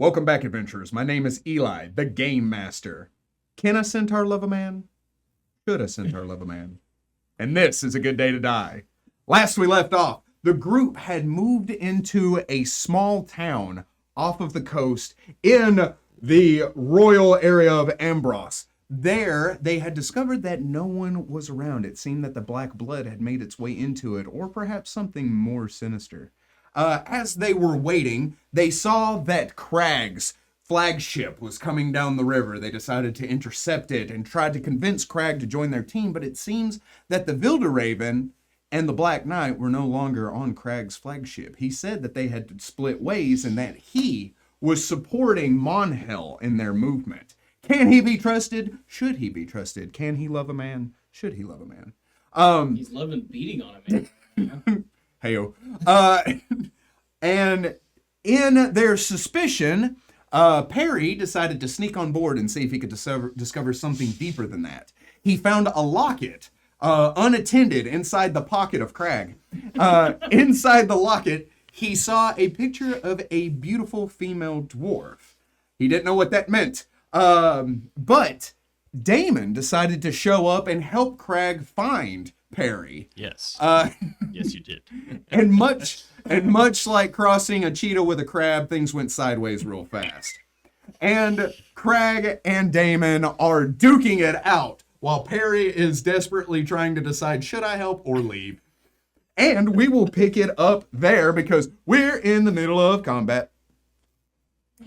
Welcome back, adventurers. My name is Eli, the Game Master. Can a centaur love a man? Should a centaur love a man? And this is a good day to die. Last we left off, the group had moved into a small town off of the coast in the royal area of Ambros. There, they had discovered that no one was around. It seemed that the black blood had made its way into it, or perhaps something more sinister. As they were waiting, they saw that Crag's flagship was coming down the river. They decided to intercept it and tried to convince Crag to join their team, but it seems that the Vilderraven and the Black Knight were no longer on Crag's flagship. He said that they had split ways and that he was supporting Monhel in their movement. Can he be trusted? Should he be trusted? Can he love a man? Should he love a man? He's loving beating on a man. Heyo. And in their suspicion, Perry decided to sneak on board and see if he could discover something deeper than that. He found a locket, unattended, inside the pocket of Crag. Inside the locket, he saw a picture of a beautiful female dwarf. He didn't know what that meant. But Damon decided to show up and help Crag find Perry. Yes. Yes, you did. and much like crossing a cheetah with a crab, things went sideways real fast. And Crag and Damon are duking it out while Perry is desperately trying to decide, should I help or leave? And we will pick it up there because we're in the middle of combat.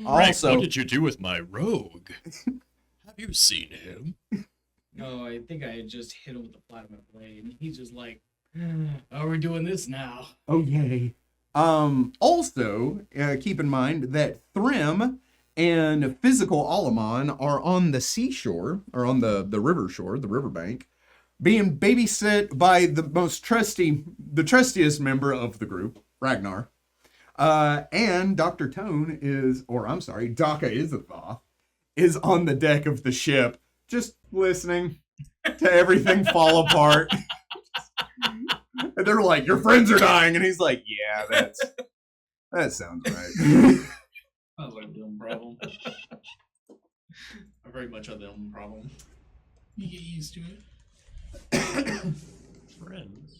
Also, what did you do with my rogue? Have you seen him? No, I think I just hit him with the flat of my blade, and he's just like, "Oh, we're doing this now." Oh yay! Also, keep in mind that Thrym and Physical Alamon are on the seashore, or on the river shore, the riverbank, being babysit by the trustiest member of the group, Ragnar. And Dr. Tone Daka Izathoth is on the deck of the ship, just listening to everything fall apart. And they're like, your friends are dying. And he's like, yeah, that sounds right. Sounds like the own problem. I'm very much on the own problem. You get used to it. Friends.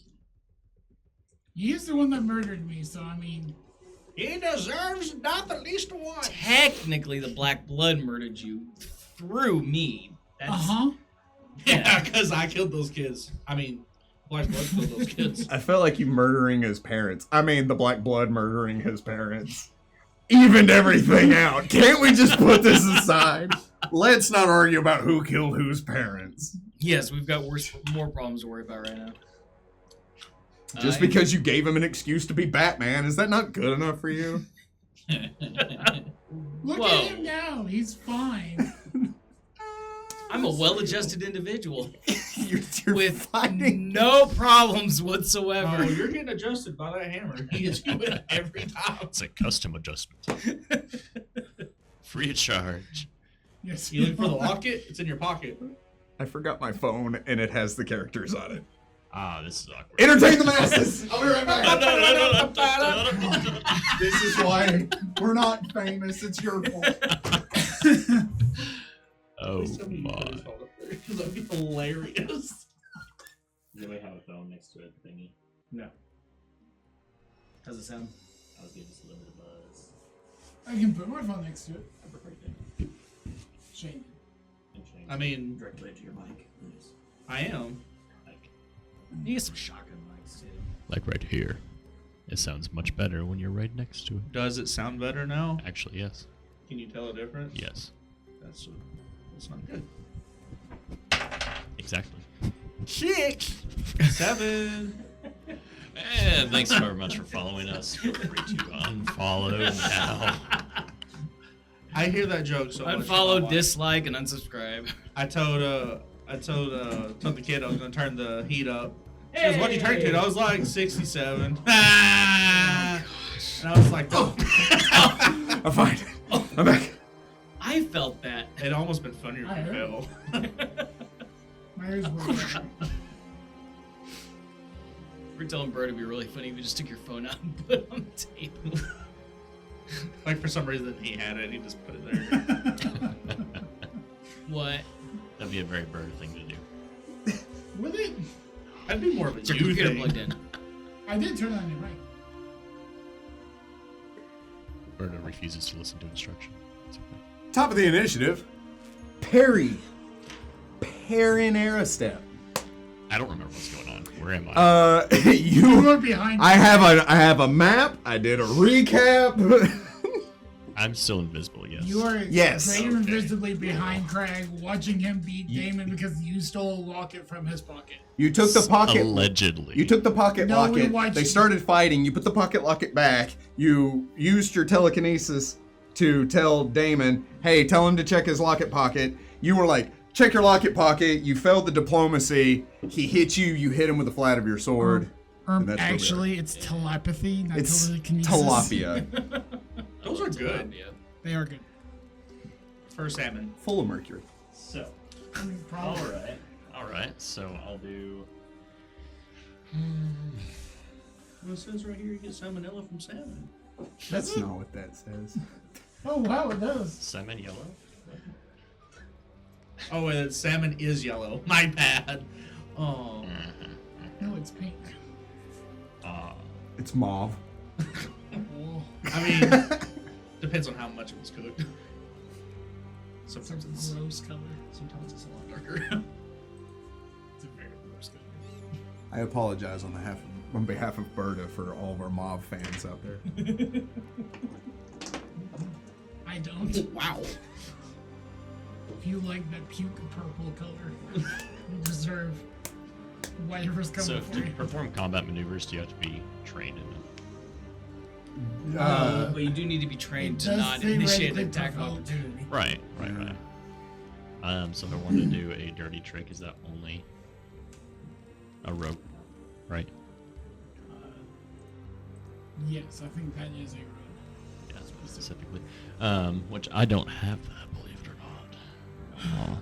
He's the one that murdered me, so I mean... He deserves not the least one. Technically, the Black Blood murdered you through me. Uh-huh. Yeah, because I killed those kids. I mean, Black Blood killed those kids. I felt like you murdering his parents. I mean, the Black Blood murdering his parents. Evened everything out. Can't we just put this aside? Let's not argue about who killed whose parents. Yes, we've got more problems to worry about right now. Just because you gave him an excuse to be Batman, is that not good enough for you? Look Whoa. at him now. He's fine. I'm a well-adjusted individual You're with fighting. no problems whatsoever. Oh, you're getting adjusted by that hammer. He hits you with it every time. It's a custom adjustment. Free of charge. Yes. You look for the locket? It's in your pocket. I forgot my phone, and it has the characters on it. Ah, this is awkward. Entertain the masses! I'll be right back. No. This is why we're not famous. It's your fault. Oh my. That'd be hilarious. Does anybody have a phone next to it thingy? No. How's it sound? I was giving just a little bit of buzz. I can put my phone next to it. Right there. Shane. And change I mean, directly to your mic. Please. I am. Like, You get some shotgun mics too. Like right here. It sounds much better when you're right next to it. Does it sound better now? Actually, yes. Can you tell a difference? Yes. That's not good. Exactly. 6, 7. And thanks very much for following us. Feel free to unfollow now. I hear that joke so much. Unfollow, dislike, and unsubscribe. I told the kid I was gonna turn the heat up. She goes, "What'd you turn it to?" I was like 67. And I was like, "Oh." I'm fine. I'm back. I felt that. It'd almost been funnier if you fell. My ears were We're telling Bird it'd be really funny if we just took your phone out and put it on the table. Like for some reason he had it, he just put it there. What? That'd be a very bird thing to do. Would it? That'd be more of a Is your you computer thing. plugged in? I did turn on your mic. Bird refuses to listen to instruction. It's okay. Top of the initiative, Perry. Perrinera step. I don't remember what's going on. Where am I? You were behind. I have a map. I did a recap. I'm still invisible, yes. You are Yes. greater Okay. invisibly behind Crag, watching him beat Damon because you stole a locket from his pocket. You took the pocket. Allegedly. You took the pocket No, we locket. watched- They started fighting. You put the pocket locket back. You used your telekinesis to tell Damon, "Hey, tell him to check his locket pocket." You were like, "Check your locket pocket." You failed the diplomacy. He hit you. You hit him with the flat of your sword. And that's where we are. Actually, it's telepathy, not It's telekinesis. tilapia, Those are good. They are good. For salmon. full of mercury. So, I mean, probably. alright. Alright, so I'll do. Well, it says right here you get salmonella from salmon. That's not what that says. Oh wow, it does. Salmon yellow? Oh, and salmon is yellow. My bad. Oh. No, it's pink. It's mauve. Oh, I mean, depends on how much it was cooked. it's Sometimes a it's gross color. sometimes it's a lot darker. It's a very gross color. I apologize on behalf of Berta for all of our mauve fans out there. I don't. Wow. If you like that puke purple color, you deserve whatever's coming So, for to you. perform combat maneuvers, do you have to be trained in it? But you do need to be trained to does not initiate an theoretically attack of provoke. opportunity. Right. So if I wanted to do a dirty trick, is that only a rogue? Right? Yes, I think that is a road. Yeah, specifically. Which I don't have that, believe it or not. Oh,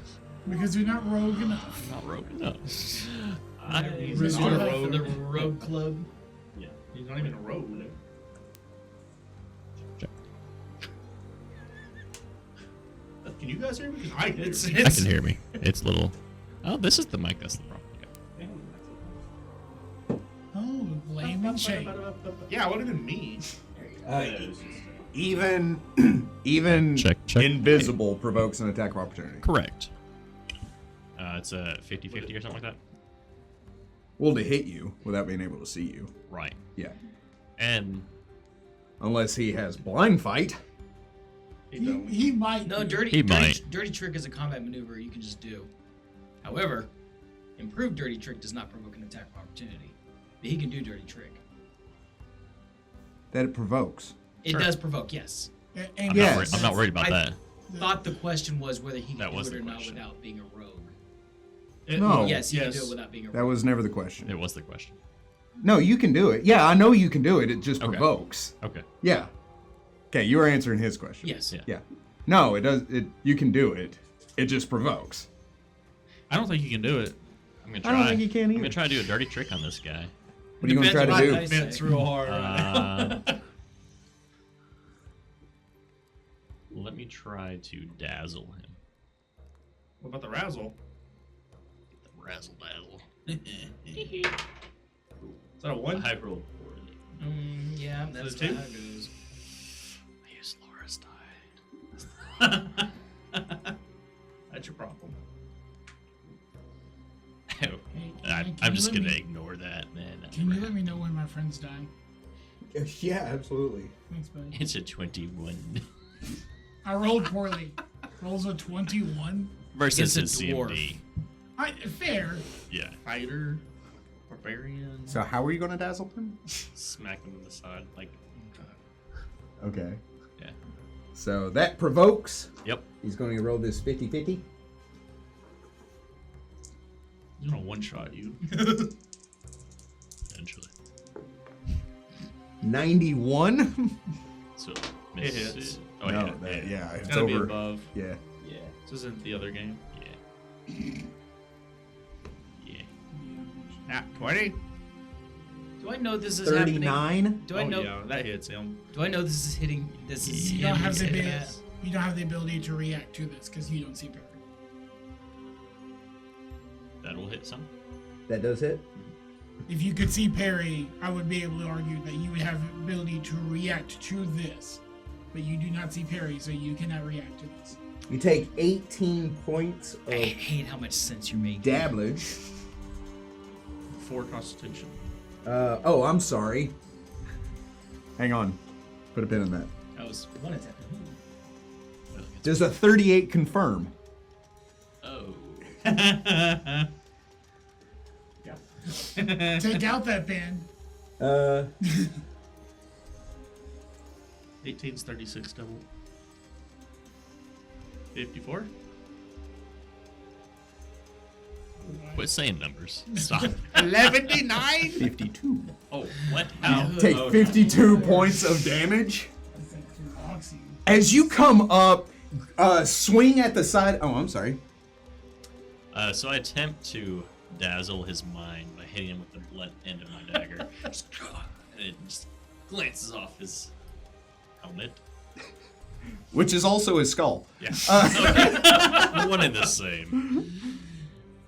Because you're not rogue enough. I'm not rogue enough. He's He's not a not rogue. The rogue club. Yeah. He's not even a rogue. Check. Can you guys hear me? 'Cause I can. I can hear me. It's little. Oh, this is the mic. That's the problem. Okay. Oh, blame and shame. Yeah, what even me? Even Check. invisible provokes an attack of opportunity. Correct. It's a 50-50 or something like that. Well, to hit you without being able to see you. Right. Yeah. And Unless he has blind fight. He might. No, do. He might. dirty trick is a combat maneuver you can just do. However, improved dirty trick does not provoke an attack of opportunity. But he can do dirty trick. That it provokes. It Sure. does provoke, yes. I'm, Yes. I'm not worried about I- that. Thought the question was whether he That could was do it the or not question. without being a rogue. No. Yes, he can do it without being a rogue. That was never the question. It was the question. No, you can do it. Yeah, I know you can do it. It just Okay. provokes. Okay. Yeah. Okay, you were answering his question. Yes. Yeah. Yeah. No, it does. You can do it. It just provokes. I don't think you can do it. I'm gonna I try. don't think you can I'm either. gonna try to do a dirty trick on this guy. What are you going to try Depends to on do? what dice Fence real hard. Let me try to dazzle him. What about the razzle? Razzle dazzle. Is that a one? I rolled poorly. Yeah, that's two? how it goes. I used Laura's die. That's your problem. Hey, can I'm you just let gonna me- ignore that, man. Can you let me know when my friends die? Yeah, absolutely. Thanks, buddy. It's a 21 I rolled poorly. Rolls a 21. versus Against his a dwarf. CMD. Fair. Yeah, Fighter, barbarian. So how are you going to dazzle him? smack him in the side, like. Okay. Yeah. So that provokes. Yep. He's going to roll this 50-50. He's gonna one shot you. Eventually. 91. So It misses. hits. Oh no, yeah. that, yeah, It's it's gotta be over. above. Yeah. Yeah. This isn't the other game. Yeah. Yeah. Ah, 20. Do I know this is happening? 39. Do I know? Yeah, that hits him. Do I know this is hitting? This is You him don't have the hitting ability. it? You don't have the ability to react to this because you don't see parry. That'll hit some. That does hit. If you could see parry, I would be able to argue that you would have the ability to react to this, but you do not see parry, so you cannot react to this. You take 18 points I of hate how much sense you're making. damage. 4 Constitution. Oh, I'm sorry. Hang on. Put a pin in that. That was one attack. Does a 38 confirm? Oh. Take out that pen. 18's 36 double. 54? Quit saying numbers. Stop. 11-9? 52. Oh, what? How? Take 52 points of damage. Oxy. As you come up, swing at the side. Oh, I'm sorry. So I attempt to dazzle his mind by hitting him with the blunt end of my dagger. And it just glances off his helmet. Which is also his skull. Yeah. Okay. One and the same.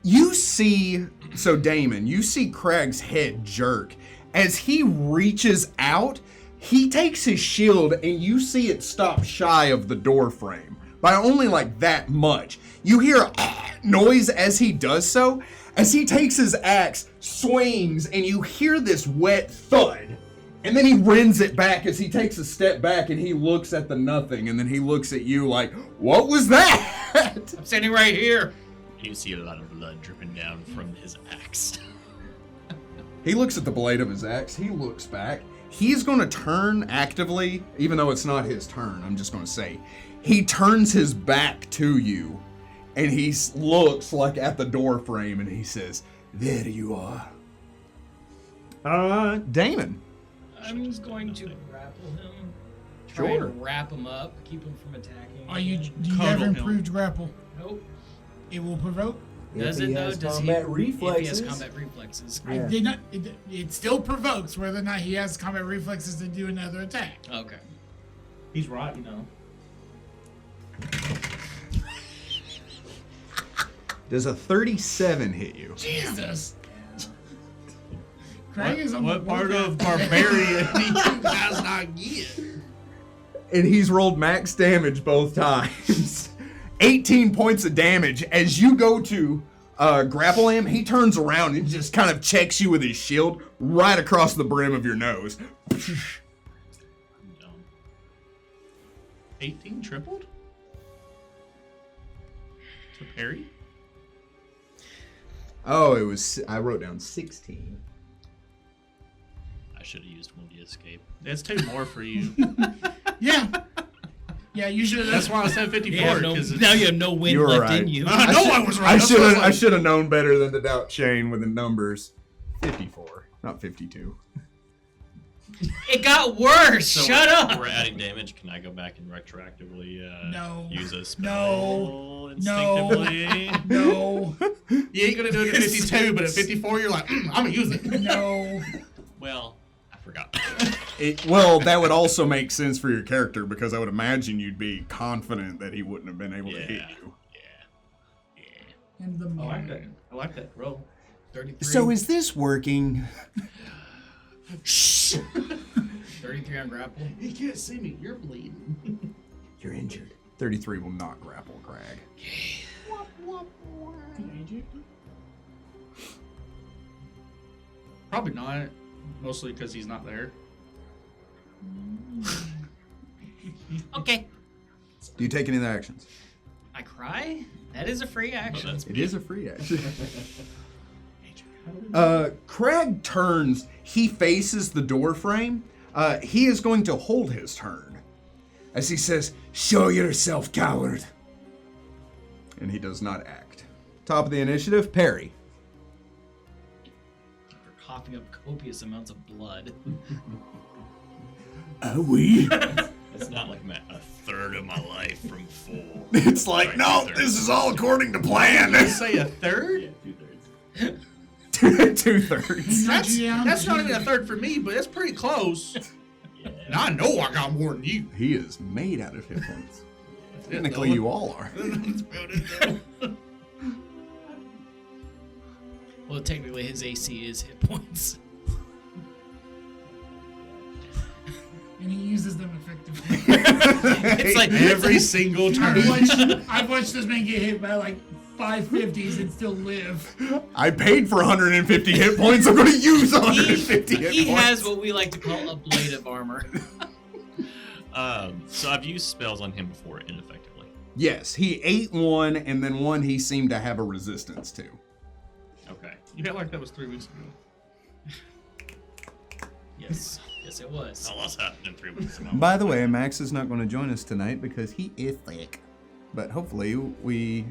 You see, so Damon, you see Crag's head jerk. As he reaches out, he takes his shield and you see it stop shy of the door frame by only like that much. You hear a noise as he does so, as he takes his axe, swings, and you hear this wet thud. And then he rends it back as he takes a step back and he looks at the nothing, and then he looks at you like, what was that? I'm standing right here. You see a lot of blood dripping down from his axe. He looks at the blade of his axe, he looks back. He's gonna turn actively, even though it's not his turn, I'm just gonna say. He turns his back to you, and he looks like at the door frame, and he says, there you are. Damon. I'm going to grapple him. Sure. Try and wrap him up, keep him from attacking. Do you Cuddle have him. improved grapple? Nope. It will provoke. Does If it he though? has Does combat If he reflexes. has combat reflexes. I Yeah. did not. It still provokes whether or not he has combat reflexes to do another attack. Okay. He's right, you know. Does a 37 hit you? Jesus. Craig is on What the part warpath. of barbarian do you guys not get? And he's rolled max damage both times. 18 points of damage. As you go to grapple him, he turns around and just kind of checks you with his shield right across the brim of your nose. I'm done. 18 tripled? To parry? Oh, I wrote down 16. I should have used one to escape. That's 2 more for you. Yeah. Yeah, you should have. That's why I said 54. Now you have no wind You were left right. in you. I know I was right. I That's what was I like- should have known better than to doubt Shane with the numbers. 54, not 52. It got worse. So Shut up. We're adding damage. Can I go back and retroactively No. use a No. spell No. instinctively? No. You ain't gonna do it at 52, but at 54, you're like, I'm gonna use it. No. Well, I forgot. Well, that would also make sense for your character because I would imagine you'd be confident that he wouldn't have been able to hit you. And the I like that. I like that. Roll. 33. So is this working? 33 on grapple. He can't see me. You're bleeding. You're injured. 33 will not grapple Crag. Probably not. Mostly because he's not there. Okay. Do you take any of the actions? I cry? That is a free action. that's It is a free action. Crag turns. He faces the door frame. He is going to hold his turn. As he says, show yourself, coward. And he does not act. Top of the initiative, Perry. You're coughing up copious amounts of blood. We. It's not like a third of my life from full. It's like, Right, no, two-thirds. this is all according to plan. Did you say a third? Yeah, 2/3. 2/3. That's not even a third for me, but it's pretty close. Yeah. And I know I got more than you. He is made out of hit points. Technically, you all are. That's about it, though. Well, technically, his AC is hit points. And he uses them effectively. It's like Every single turn. I've watched this man get hit by like 550s and still live. I paid for 150 hit points. I'm going to use 150 hit he points. has what we like to call a blade of armor. So I've used spells on him before ineffectively. Yes, he ate one, and then one he seemed to have a resistance to. Okay. You felt like that was 3 weeks ago. Yes. Yes, it was. A lot's happened in 3 weeks. By the way, Max is not going to join us tonight because he is sick. But hopefully, we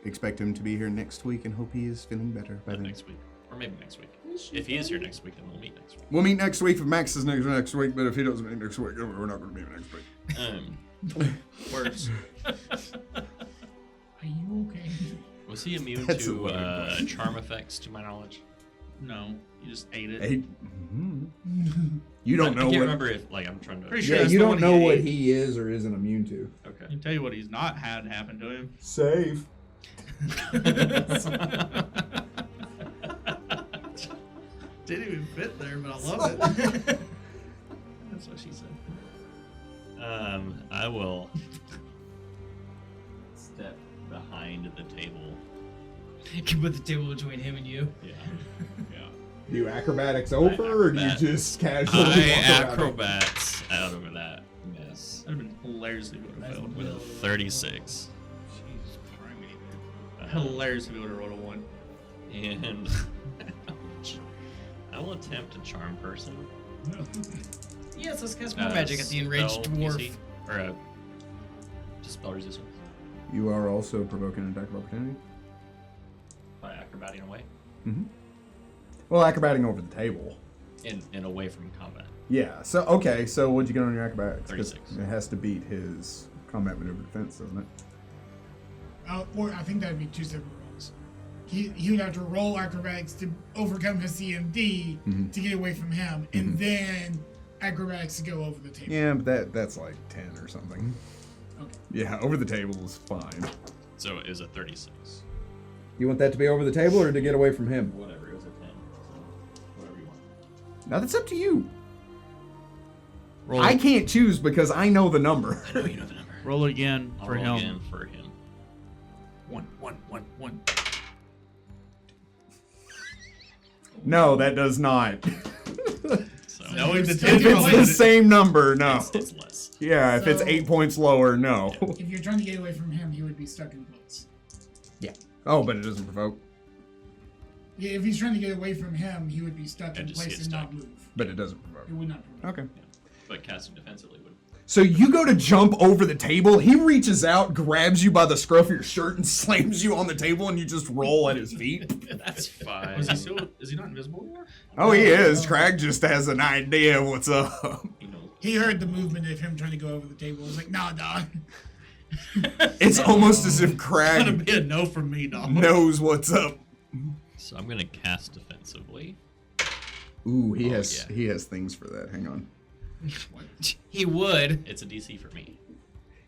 expect him to be here next week and hope he is feeling better by then. Next week. Or maybe next week. If he is here next week, then we'll meet next week. We'll meet next week if Max is next week, but if he doesn't meet next week, we're not going to meet next week. Worse. Are you okay? Was he immune That's a to weird charm effects, to my knowledge? No, you just ate it. Hey, you don't know I can't what. remember if, like, I'm trying to. Pretty sure Yeah, that's you the don't one know what ate. he is or isn't immune to. I Okay. can tell you what he's not had happen to him. Save. Didn't even fit there, but I love it. That's what she said. I will step behind the table. You can put the table between him and you. Yeah. Yeah. Do you acrobatics over, or do you acrobat. just casually I walk around? acrobats out of that mess That'd have been hilarious if he would have failed. with a 36. Jesus Christ. Hilarious if he would have rolled a 1. And I will attempt to charm person. Yes, let's cast more magic at the enraged spell dwarf. DC, or just spell resistance You are also provoking an attack of opportunity. by acrobating away Well, acrobating over the table. and away from combat. Yeah. So okay. So what'd you get on your acrobatics? 'Cause 36. It has to beat his combat maneuver defense, doesn't it? Or I think that'd be 2 separate rolls. He would have to roll acrobatics to overcome his CMD to get away from him, and then acrobatics to go over the table. Yeah, but that's like 10 or something. Okay. Yeah, over the table is fine. So it was a 36. You want that to be over the table or to get away from him? Whatever, it was a 10. So whatever you want. Now that's up to you. Roll, I can't choose because I know the number. I know you know the number. roll again I'll for roll him. again for him. 1, 1, 1, 1. No, that does not. So Knowing the If If tension it's on the it. same number, no. it's less. Yeah, if it's So- 8 points lower, no. If you're trying to get away from him, he would be stuck in place. Oh, but it doesn't provoke. Yeah, if he's trying to get away from him, he would be stuck And in just place get and not stuck. move. But it doesn't provoke. It would not provoke. Okay. But casting defensively would. So you go to jump over the table. He reaches out, grabs you by the scruff of your shirt, and slams you on the table, and you just roll at his feet. That's fine. Was he still? Is he not invisible anymore? Oh, he is. Crag just has an idea of what's up. You know, He heard the movement of him trying to go over the table. He was like, nah, dog. It's almost as if Gonna Crag be a no from me, dog. knows what's up. so I'm gonna cast defensively. Ooh, yeah. he has things for that. Hang on. He would. It's a DC for me.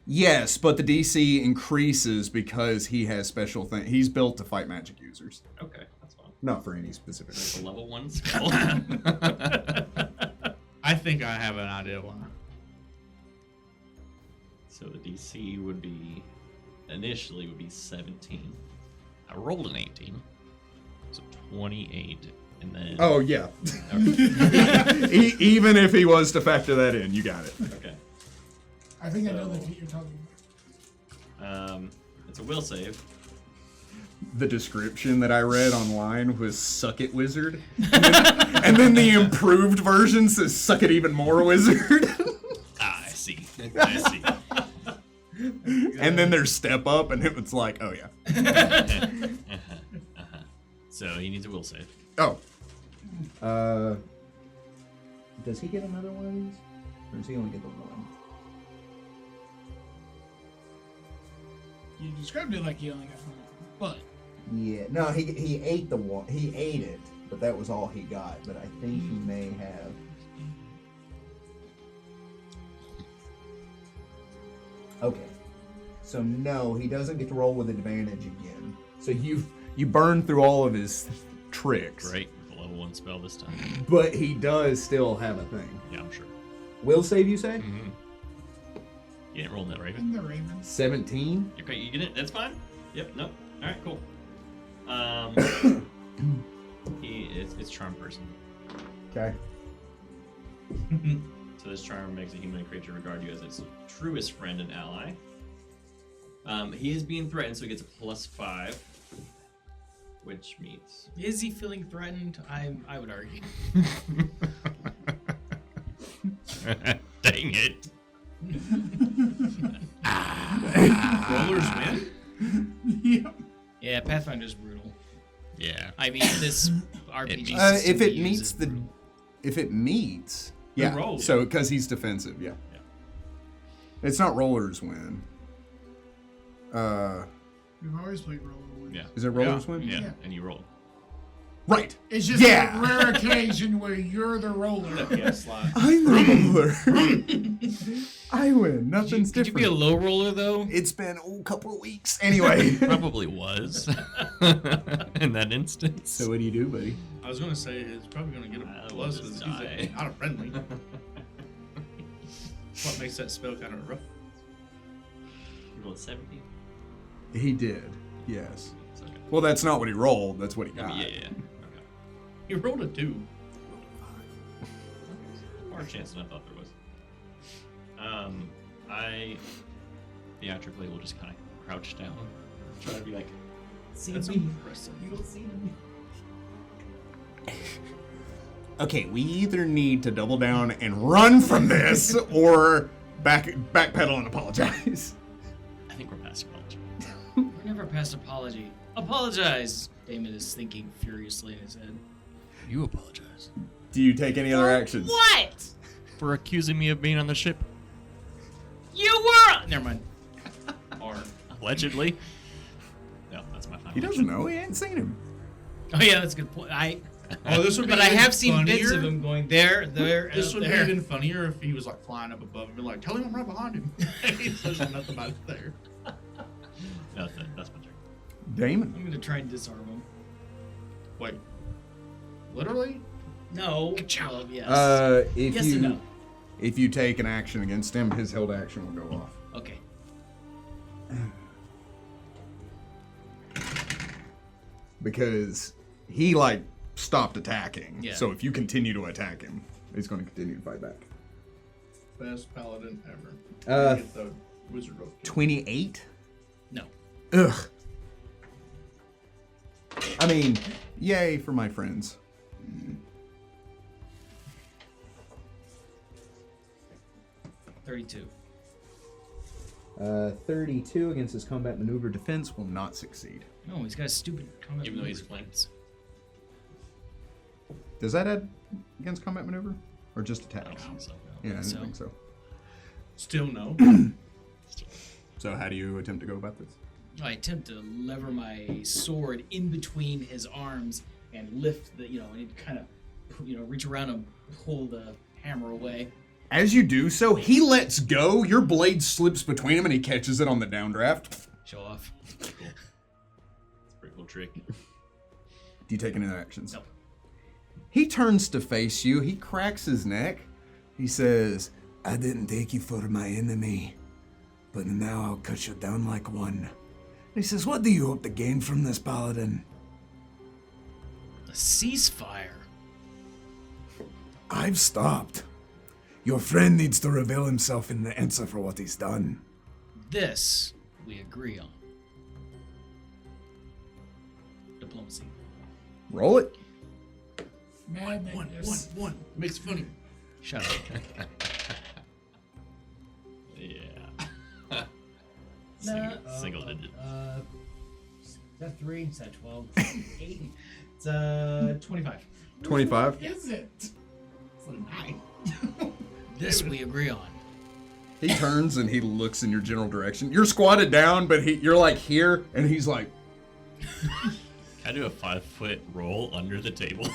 Yes, but the DC increases because he has special things. He's built to fight magic users, Okay, that's fine. not for any specific It's a reason. level 1 spell. I think I have an idea why. So the DC would be initially would be 17. I rolled an 18, so 28, and then Oh yeah. okay. Even if he was to factor that in, you got it. Okay. I think I know the So- feat you're talking about. It's a will save. The description that I read online was "suck it, wizard," and then the improved version says "suck it even more, wizard." Ah, I see. I see. And then there's step up, and it was like, "Oh yeah." So he needs a will save. Oh, Does he get another one of these? Or does he only get the one? You described it like he only got one, but Yeah, no, he ate the one. He ate it, but that was all he got. But I think he may have. Okay, so no, he doesn't get to roll with advantage again. So you burn through all of his tricks. Great, with a level 1 spell this time. But he does still have a thing. Yeah, I'm sure. Will save, you say? Mm-hmm. You didn't roll that, Raven. And the Ravens. 17. Okay, you get it. That's fine. Yep. Nope. All right. Cool. It's charm person. Okay. So this charm makes a human creature regard you as its truest friend and ally. He is being threatened, so he gets a +5, which means Is he feeling threatened? I would argue. dang it. Rollers win? Yep. Yeah, Pathfinder's brutal. Yeah. I mean, this RPG system If it we use meets is the, brutal. if it meets, Who yeah. rolled? So because he's defensive, yeah. Yeah. It's not rollers win. We've always played roller win. Yeah. Is it rollers Yeah. win? Yeah. Yeah. And you roll. Right. It's just Yeah. a rare occasion where you're the roller. Yeah, slide. I'm the roller. I win. Nothing's Could you different. be a low roller though? It's been a couple of weeks. Anyway. Probably was in that instance. So what do you do, buddy? I was gonna say it's probably gonna get I a will plus just because he's die. not a friendly. What makes that spell kind of rough? You rolled 17. He did. Yes. It's okay. Well, that's not what he rolled. That's what he Yeah, got. yeah. Okay. He rolled a 2. More chance than I thought there was. I theatrically will just kind of crouch down, try to be like, see That's me. impressive. You'll see me. Okay, we either need to double down and run from this, or backpedal and apologize. I think we're past college. We're never past apology. Apologize! Damon is thinking furiously in his head. You apologize Do you take any other actions? What? for accusing me of being on the ship. You were. Never mind. Or allegedly. No, that's my final. He doesn't know. He ain't seen him. Oh yeah, that's a good point. Oh, this would be But I even have seen funnier. bits of him going there, there, This up would there. be even funnier if he was like flying up above and be like, tell him I'm right behind him. He says nothing about it there. No, that's my turn. Damon. I'm gonna try and disarm him. Wait. Literally? No. Well, yes. If Yes you and no. if you take an action against him, his held action will go off. Okay. Because he like stopped attacking. Yeah. So if you continue to attack him, he's going to continue to fight back. Best paladin ever. Uh, Get the wizard rope. 28? No. Ugh. I mean, yay for my friends. 32. 32 against his combat maneuver defense. Will not succeed. No, he's got a stupid combat. Even though he's maneuver. flanked. Does that add against combat maneuver? Or just I attacks? don't think so. Yeah, I didn't So. think so. Still no. So how do you attempt to go about this? I attempt to lever my sword in between his arms and lift the, and he'd kind of, reach around and pull the hammer away. As you do so, he lets go. Your blade slips between him and he catches it on the downdraft. Show off. It's a pretty cool trick. Do you take any other actions? No. He turns to face you. He cracks his neck. He says, I didn't take you for my enemy, but now I'll cut you down like one. He says, what do you hope to gain from this, Paladin? A ceasefire. I've stopped. Your friend needs to reveal himself in the answer for what he's done. This we agree on. Diplomacy. roll it. Madness. One. Makes it funny. Shut up. Yeah. Single digit. Is that 3? Is that 12? 8? It's 25. 25. Is it? It's a 9. This we agree on. He turns and he looks in your general direction. You're squatted down, but you're like here, and he's like, Can I do a 5-foot roll under the table?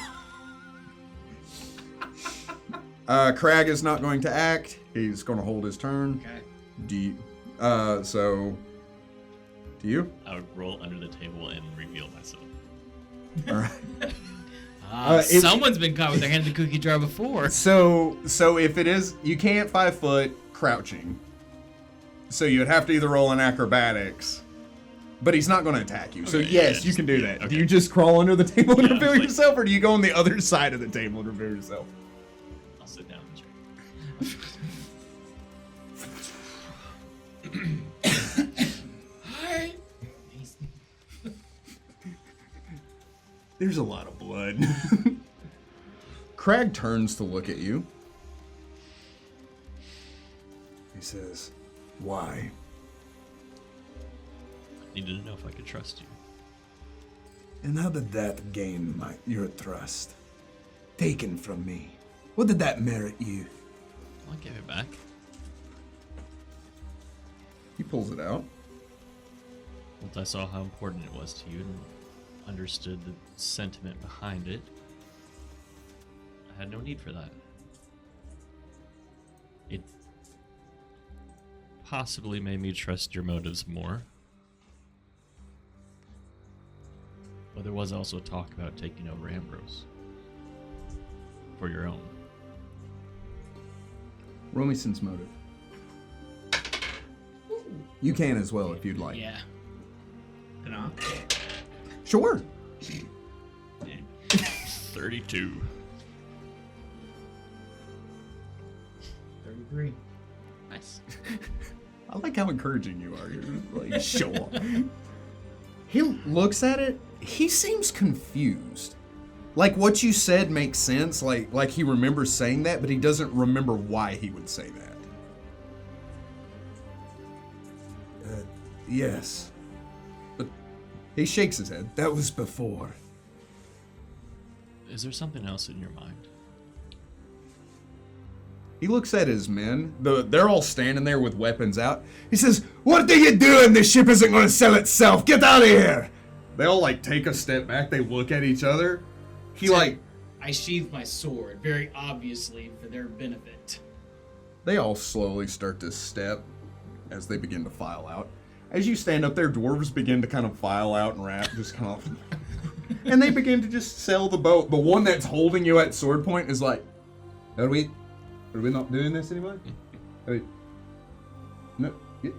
Crag is not going to act. He's going to hold his turn. Okay. Do you, so, do you? I would roll under the table and reveal myself. All right. If- Someone's been caught with their hand in the cookie jar before. So if it is, you can't 5 foot crouching. So you would have to either roll in acrobatics, but he's not going to attack you. So Okay, yes, yeah, you can do yeah, that. okay. Do you just crawl under the table and Yeah, reveal like- yourself, or do you go on the other side of the table and reveal yourself? I'll sit down and There's a lot of blood. Crag turns to look at you. He says, why? needed to know if I could trust you. And how did that gain your trust? Taken from me. What did that merit you? I'll give it back. He pulls it out. Once I saw how important it was to you and understood the sentiment behind it, I had no need for that. It possibly made me trust your motives more. But there was also talk about taking over Ambrose. For your own. Roll me sense motive. You can as well if you'd like. Yeah. Can I? Sure. 32. 33. Nice. I like how encouraging you are. You're like, sure. He looks at it. He seems confused. Like what you said makes sense. Like he remembers saying that, but he doesn't remember why he would say that. Yes, He shakes his head. that was before. Is there something else in your mind? He looks at his men. They're all standing there with weapons out. He says, "What are you doing? This ship isn't going to sell itself. Get out of here!" They all like take a step back. They look at each other. He like I sheathe my sword, very obviously for their benefit. they all slowly start to step as they begin to file out. As you stand up there, dwarves begin to kind of file out and wrap, just kind of, and they begin to just sail the boat. The one that's holding you at sword point is like, "Are we not doing this anymore? Are we, no." Yeah.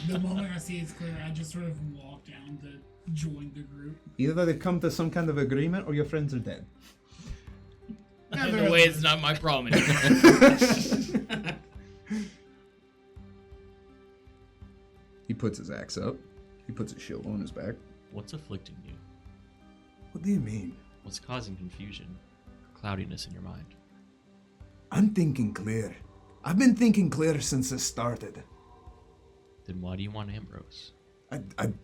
The moment I see it's clear, I just sort of walk down to join the group. Either they've come to some kind of agreement, or your friends are dead. Either way, it's not my problem anymore. He puts his axe up. He puts his shield on his back. What's afflicting you? What do you mean? What's causing confusion? Cloudiness in your mind? I'm thinking clear. I've been thinking clear since it started. Then why do you want Ambrose?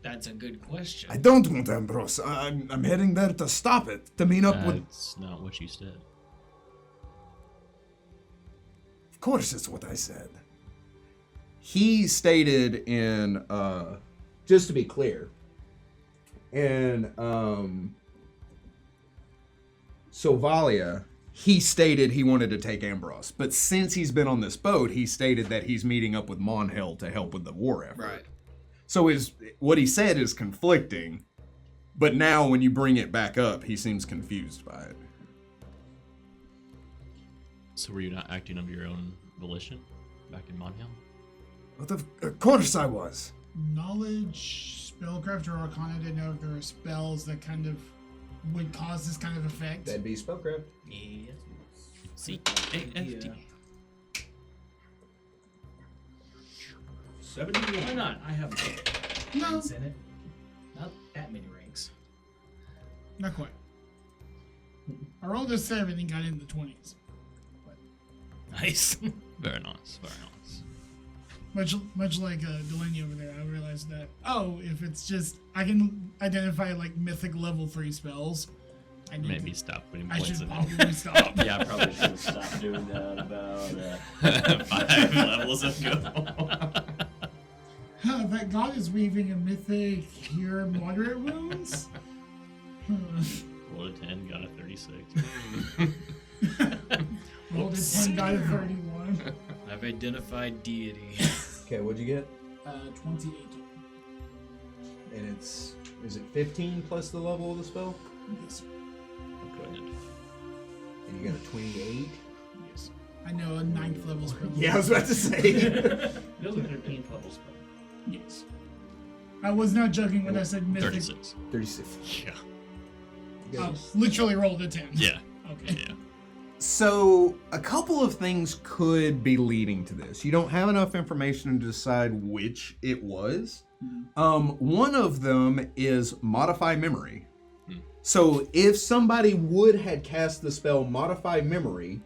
That's a good question. I don't want Ambrose. I'm heading there to stop it, to meet up with... That's not what you said. Of course it's what I said. He stated in, just to be clear, in Sovalia, he stated he wanted to take Ambrose. But since he's been on this boat, he stated that he's meeting up with Monhel to help with the war effort. Right. So what he said is conflicting, but now when you bring it back up, he seems confused by it. So were you not acting of your own volition back in Monhill? But of course I was. Knowledge, spellcraft, or arcana to know if there are spells that kind of would cause this kind of effect. That'd be spellcraft. Yes. C-A-F-T. 71. Why not? I have No, ranks in it. Not that many ranks. not quite. I rolled a 7 and got in the 20s. Nice. Very nice, very nice. Much like Delaney over there, I realized that, if it's just, I can identify like mythic level 3 spells. I need Maybe to- stop putting I points should in probably stop. Yeah, I Probably probably should have stopped doing that about 5 levels ago. That god is weaving a mythic cure moderate wounds? Rolled a 10, got a 36. Rolled a 10, got a 31. I've identified deity. Okay, what'd you get? 28. And is it 15 plus the level of the spell? Yes, sir. Okay. And you got a 28? Yes. I know, a 9th level spell. Yeah, I was about to say. It was a 13th level spell. Yes. I was not joking when I said mythic. 36. 36. Yeah. Oh, literally rolled a 10. Yeah. Okay. Yeah. So, a couple of things could be leading to this. You don't have enough information to decide which it was. One of them is modify memory. So, if somebody would had cast the spell modify memory,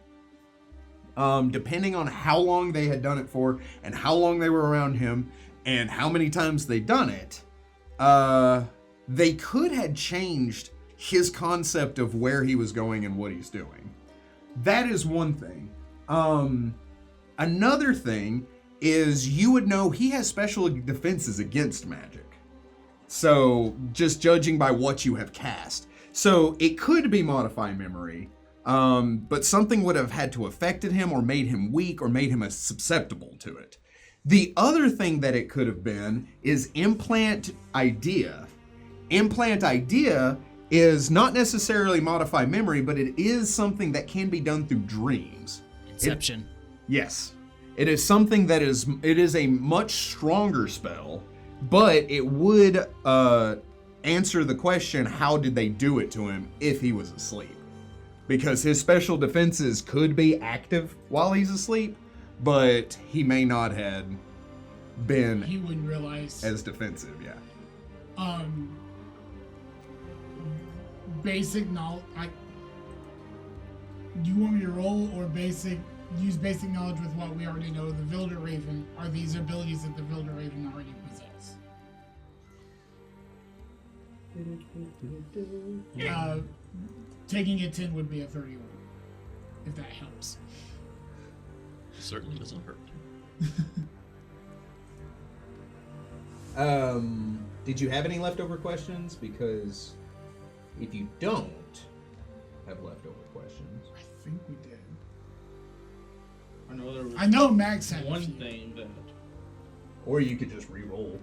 depending on how long they had done it for, and how long they were around him, and how many times they'd done it, they could have changed his concept of where he was going and what he's doing. That is one thing. Another thing is you would know he has special defenses against magic. So, just judging by what you have cast. So, it could be modify memory, but something would have had to affected him or made him weak or made him susceptible to it. The other thing that it could have been is implant idea. Implant idea is not necessarily modify memory, but it is something that can be done through dreams. Inception. Yes. It is something that it is a much stronger spell, but it would answer the question, how did they do it to him if he was asleep? Because his special defenses could be active while he's asleep, but he may not have been He wouldn't realize. as defensive, yeah. Basic knowledge. Do you want me to roll or use basic knowledge with what we already know? The Vilder Raven are these abilities that the Vilder Raven already possess. Taking a 10 would be a 31, if that helps. Certainly doesn't hurt. Did you have any leftover questions? Because if you don't have leftover questions, I think we did. I know there was I know Max had one a few. thing that or you could just re-roll.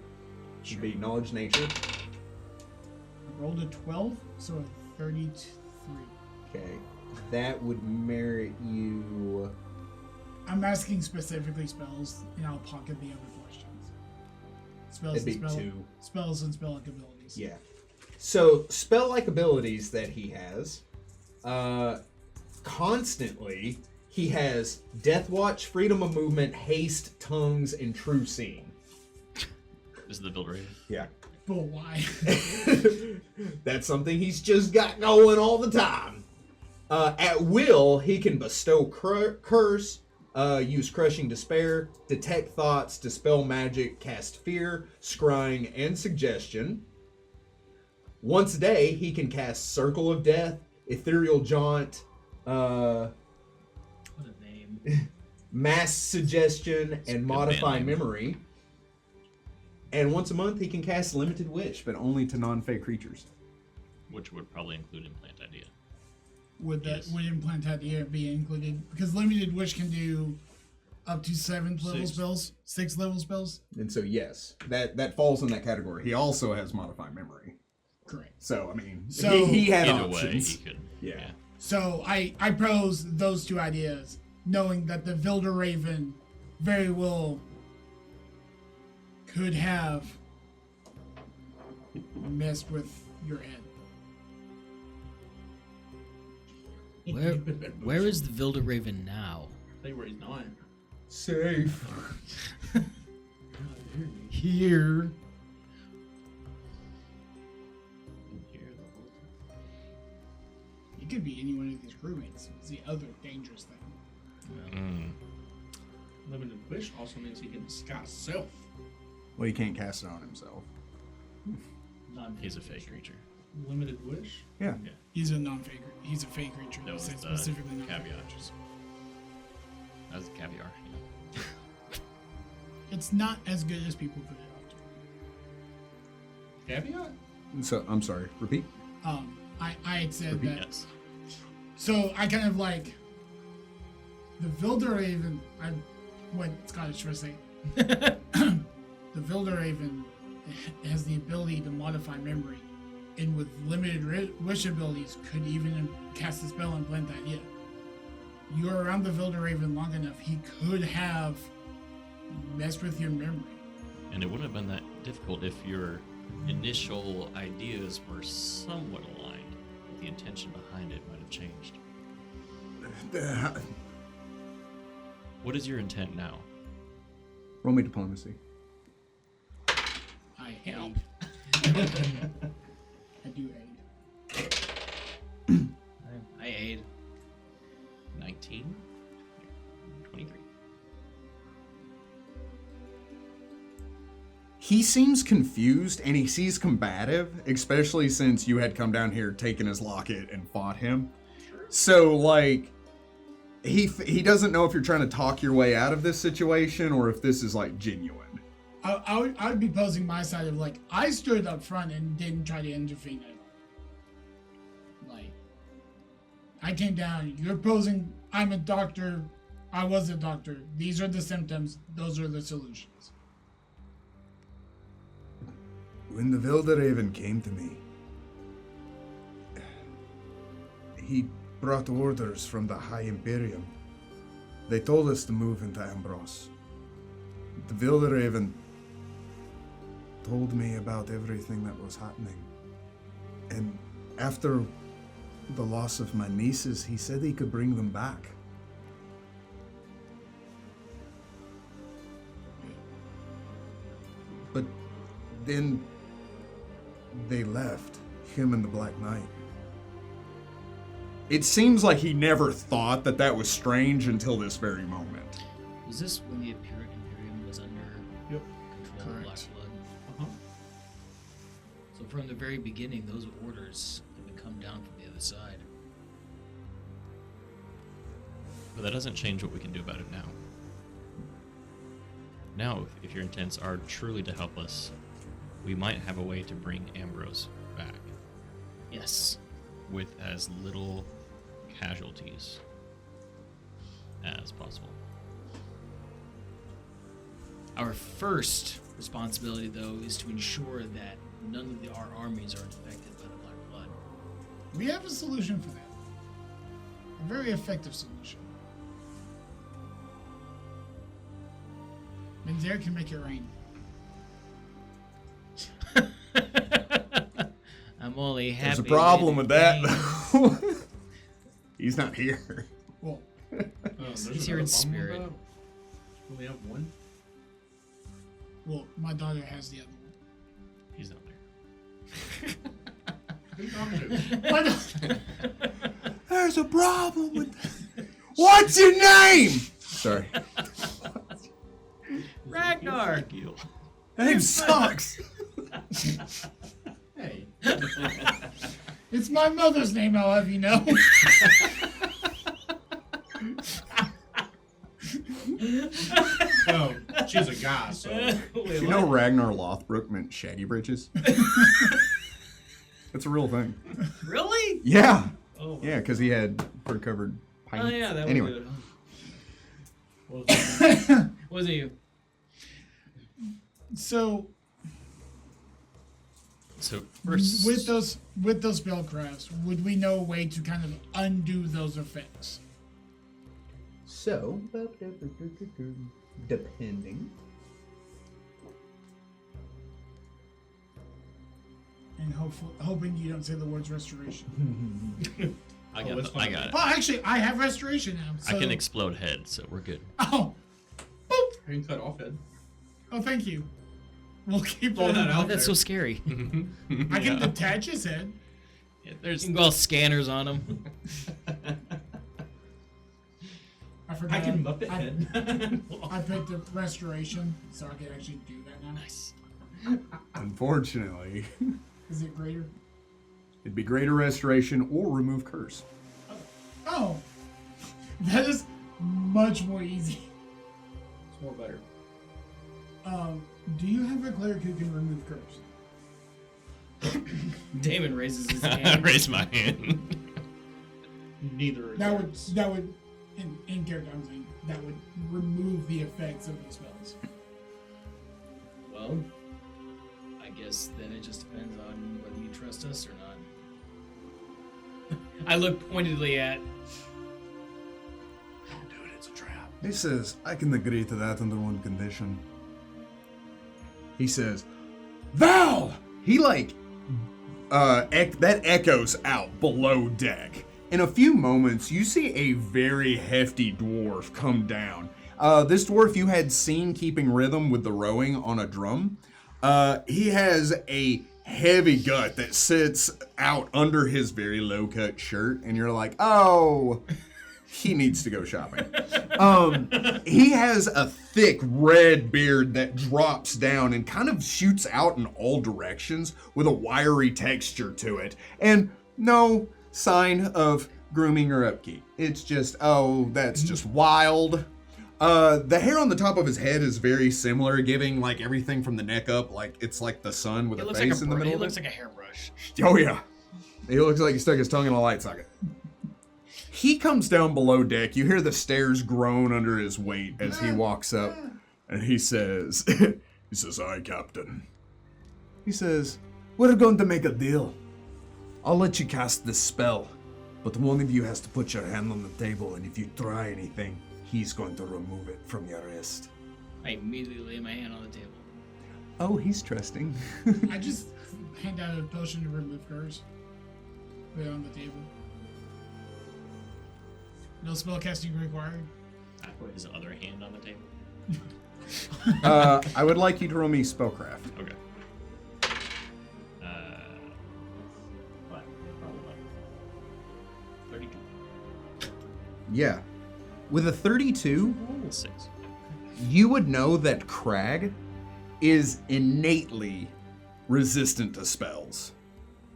Should be knowledge nature. I rolled a 12, so a 33. Okay, that would merit you. I'm asking specifically spells, and I'll pocket the other questions. Spells It'd be and 2. spells and spell-like abilities. Yeah. So spell-like abilities that he has, constantly he has Death Watch, Freedom of Movement, Haste, Tongues, and True Seeing. This is the build rate. Yeah. But why? That's something he's just got going all the time. At will, he can bestow curse, use crushing despair, detect thoughts, dispel magic, cast fear, scrying, and suggestion. Once a day, he can cast Circle of Death, Ethereal Jaunt, What a name. Mass Suggestion, a and good Modify band name. Memory. And once a month, he can cast Limited Wish, but only to non-fey creatures. Which would probably include implant idea. Would Yes. implant idea be included? Because limited wish can do up to 7 level 6. spells, 6 level spells. And so, yes, that falls in that category. He also has Modify Memory. Correct. So, I mean, So- he had Either options. way, he could. Yeah. So I pose those two ideas, knowing that the Vilder Raven very well could have messed with your head. Where is the Vilder Raven now? they were not. Safe. Here. It could be any one of these crewmates. It's the other dangerous thing. Limited wish also means he can disguise self. Well, he can't cast it on himself. He's a fake creature. Limited wish. Yeah. He's a non-fake. He's a fake creature. That was Said the specifically not caveat. creatures. That was caviar. Yeah. It's not as good as people put it out Caveat? So I'm sorry. Repeat. I had said Repeat. that. Yes. So I kind of like the Vilderhaven. I went Scottish for a second. The Vilderhaven has the ability to modify memory, and with limited wish abilities, could even cast a spell and blend that in. You're around the Vilderhaven long enough, he could have messed with your memory. And it wouldn't have been that difficult if your initial ideas were somewhat aligned, but the intention behind it might have changed. What is your intent now? Roll me diplomacy. I aid. I do aid. I aid. 19? 23. He seems confused and he seems combative, especially since you had come down here, taken his locket, and fought him. So, like, he doesn't know if you're trying to talk your way out of this situation or if this is, like, genuine. I would be posing my side of like, I stood up front and didn't try to intervene at all. Like, I came down, you're posing, I'm a doctor, I was a doctor, these are the symptoms, those are the solutions. When the Vilderhaven came to me, he brought orders from the High Imperium. They told us to move into Ambros. The Vilderhaven told me about everything that was happening. And after the loss of my nieces, he said he could bring them back. But then they left, him and the Black Knight. It seems like he never thought that that was strange until this very moment. Was this when the Imperium was under control of Black Blood? Uh-huh. So from the very beginning, those orders have come down from the other side. But that doesn't change what we can do about it now. Now, if your intents are truly to help us, we might have a way to bring Ambrose back Yes. with as little casualties as possible. Our first responsibility, though, is to ensure that none of our armies are infected by the Black Blood. We have a solution for that. A very effective solution. Menzer can make it rain. I'm only happy. There's a problem with that, rain. though. He's not here. Well, He's here in spirit. We have one. my daughter has the other one. He's not there. Who are you talking to? My daughter- There's a problem with. What's your name? Sorry. Ragnar! Name sucks. Hey. It's my mother's name, I'll have you know. Well, she's a guy, so. You know Ragnar Lothbrok meant shaggy britches? That's a real thing. Really? Yeah. Oh, Yeah, because he had fur-covered pants. Oh yeah, that anyway. would What was that? Was it you? So So first, with those spellcrafts, would we know a way to kind of undo those effects? So, depending. And hoping you don't say the words restoration. I Oh, it's got fine. it. Well, actually, I have restoration now. So... I can explode heads, so we're good. Oh, boop. You can cut off head. Oh, thank you. We'll keep Throw that. that in out mind. That's so scary. I can detach his head. Yeah, You there's can go all scanners on him. I forgot. I can Muppet I, head. I picked the restoration, so I can actually do that now. Nice. Unfortunately, Is it greater? it'd be greater restoration or remove curse. Oh, that is much more easy. It's more better. Do you have a cleric who can remove curse? Damon raises his I hand. raise my hand. Neither. Of That yours. would in character I'm saying that would remove the effects of those spells. Well, I guess then it just depends on whether you trust us or not. I look pointedly at. Don't do it. It's a trap. He says, I can agree to that under one condition. He says, Val! He that echoes out below deck. In a few moments, you see a very hefty dwarf come down. This dwarf you had seen keeping rhythm with the rowing on a drum. He has a heavy gut that sits out under his very low-cut shirt, and you're like, oh, he needs to go shopping. He has a thick red beard that drops down and kind of shoots out in all directions with a wiry texture to it. And no sign of grooming or upkeep. It's just, oh, that's just wild. The hair on the top of his head is very similar, giving like everything from the neck up, like it's like the sun with It a looks face like in the middle It of looks it. like a hairbrush. Oh yeah. He looks like he stuck his tongue in a light socket. He comes down below deck. You hear the stairs groan under his weight as he walks up, and he says, "Aye, Captain." He says, "We're going to make a deal. I'll let you cast this spell, but one of you has to put your hand on the table, and if you try anything, he's going to remove it from your wrist." I immediately lay my hand on the table. Oh, he's trusting. I just hand out a potion to remove curse. Put it on the table. No spell casting required. I put his other hand on the table. I would like you to roll me spellcraft. Okay. What? Probably like 32. Yeah. With a 32, 6. you would know that Crag is innately resistant to spells.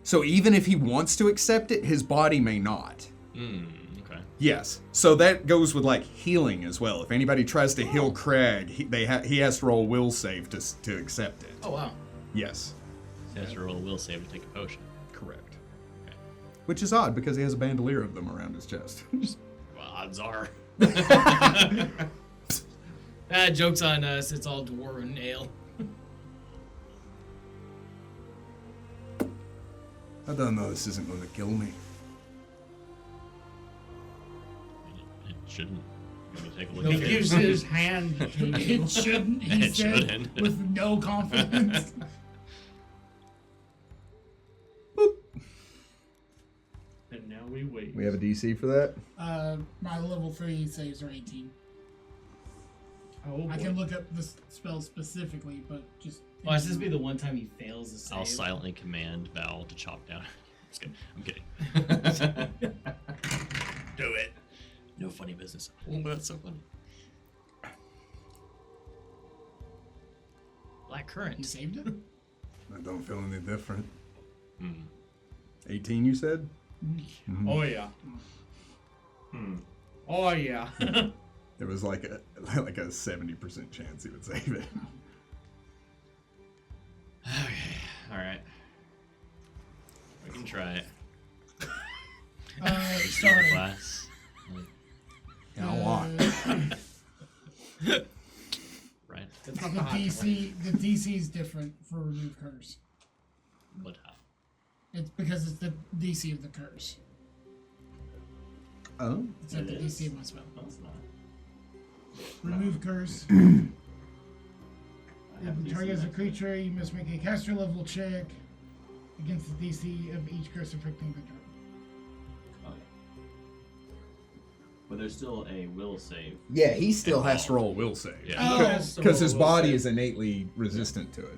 So even if he wants to accept it, his body may not. Okay. Yes. So that goes with like healing as well. If anybody tries to heal Crag, he has to roll a will save to accept it. Oh wow. Yes. He has to roll a will save to take a potion. Correct. Okay. Which is odd because he has a bandolier of them around his chest. Well, odds are. Joke's on us. It's all dwarven ale. I don't know, this isn't going to kill me. It shouldn't. Let me take a look He at gives it. his hand to you. It shouldn't, he It said, shouldn't. with no confidence. And now we wait. We have a DC for that? My level 3 saves are 18. Oh, I boy. can look up the spell specifically, but just. Watch this be the one time he fails to save. I'll silently command Val to chop down. Just kidding. I'm kidding. Do it. No funny business. Oh, that's so funny. Black You current. saved it? I don't feel any different. 18, you said? Oh yeah. Oh yeah. There was like a 70% chance he would save it. Okay. All right. We can try it. Sorry. Class. Right. It's not The the hot DC is different for remove curse. But how? It's because it's the DC of the curse. Oh? It's not the It DC is? of my spell. No, it's not. Remove curse. I If have the DC target is a next. creature, you must make a caster level check against the DC of each curse affecting the target. Okay. But there's still a will save. Yeah, he still has to roll a will save. Yeah. Oh. Because his Will body save. is innately resistant to it.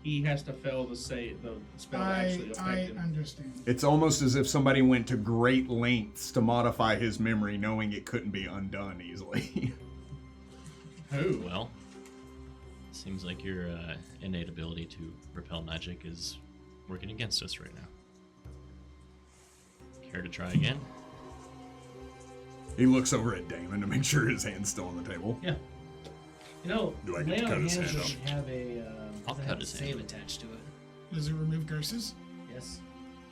He has to fail to say the spell to actually affect I him. understand. It's almost as if somebody went to great lengths to modify his memory, knowing it couldn't be undone easily. Who? Well, seems like your innate ability to repel magic is working against us right now. Care to try again? He looks over at Damon to make sure his hand's still on the table. Yeah. You know, Do I get lay to on cut his hands hand doesn't have a I'll doesn't cut have a his save hand. attached to it. Does it remove curses? Yes.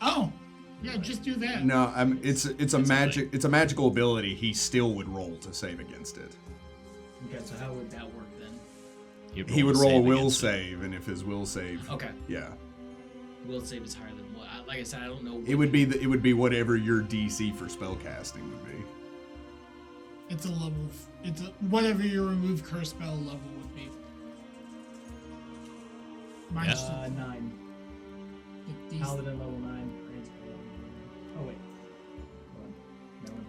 Oh, yeah, just do that. No, it's a magical ability. He still would roll to save against it. Okay, so how would that work then? He would roll a save will against it. save, and if his will save, Okay. yeah, Will save is higher than what? Like I said, I don't know. it would be whatever your DC for spell casting would be. It's a level. Whatever your remove curse spell level would be. Mine's 9. 50. Paladin level 9. Oh wait. Hold on. No one.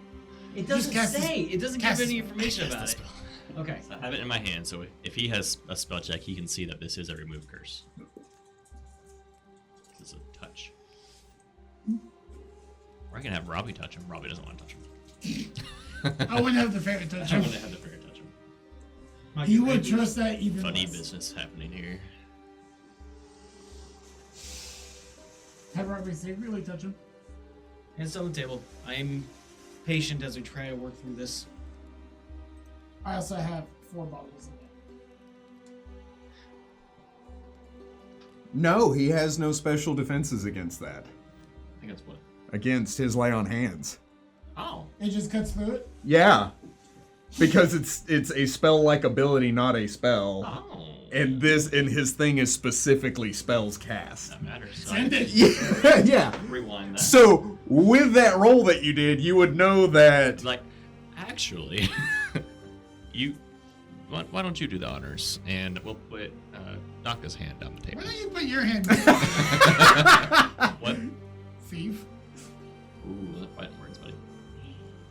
It Just doesn't cast say. It doesn't give cast any the information about it. Okay. So I have it in my hand, so if he has a spell check, he can see that this is a remove curse. This is a touch. Or I can have Robbie touch him. Robbie doesn't want to touch him. I wouldn't have the fairy touch I him. want to have the fairy touch him. He would trust that even Funny less. business happening here. Have Robbie secretly touch him. And it's on the table. I am patient as we try to work through this. I also have 4 bottles in it. No, he has no special defenses against that. I think that's what. Against his lay on hands. Oh. It just cuts through it. Yeah, because it's a spell-like ability, not a spell. Oh. And his thing is specifically spells cast. That matters. So Send it. Yeah, yeah. rewind that. So with that roll that you did, you would know that. Like, actually, why don't you do the honors, and we'll put Naka's hand on the table. Why don't you put your hand What? thief? Ooh, that's fighting words, buddy.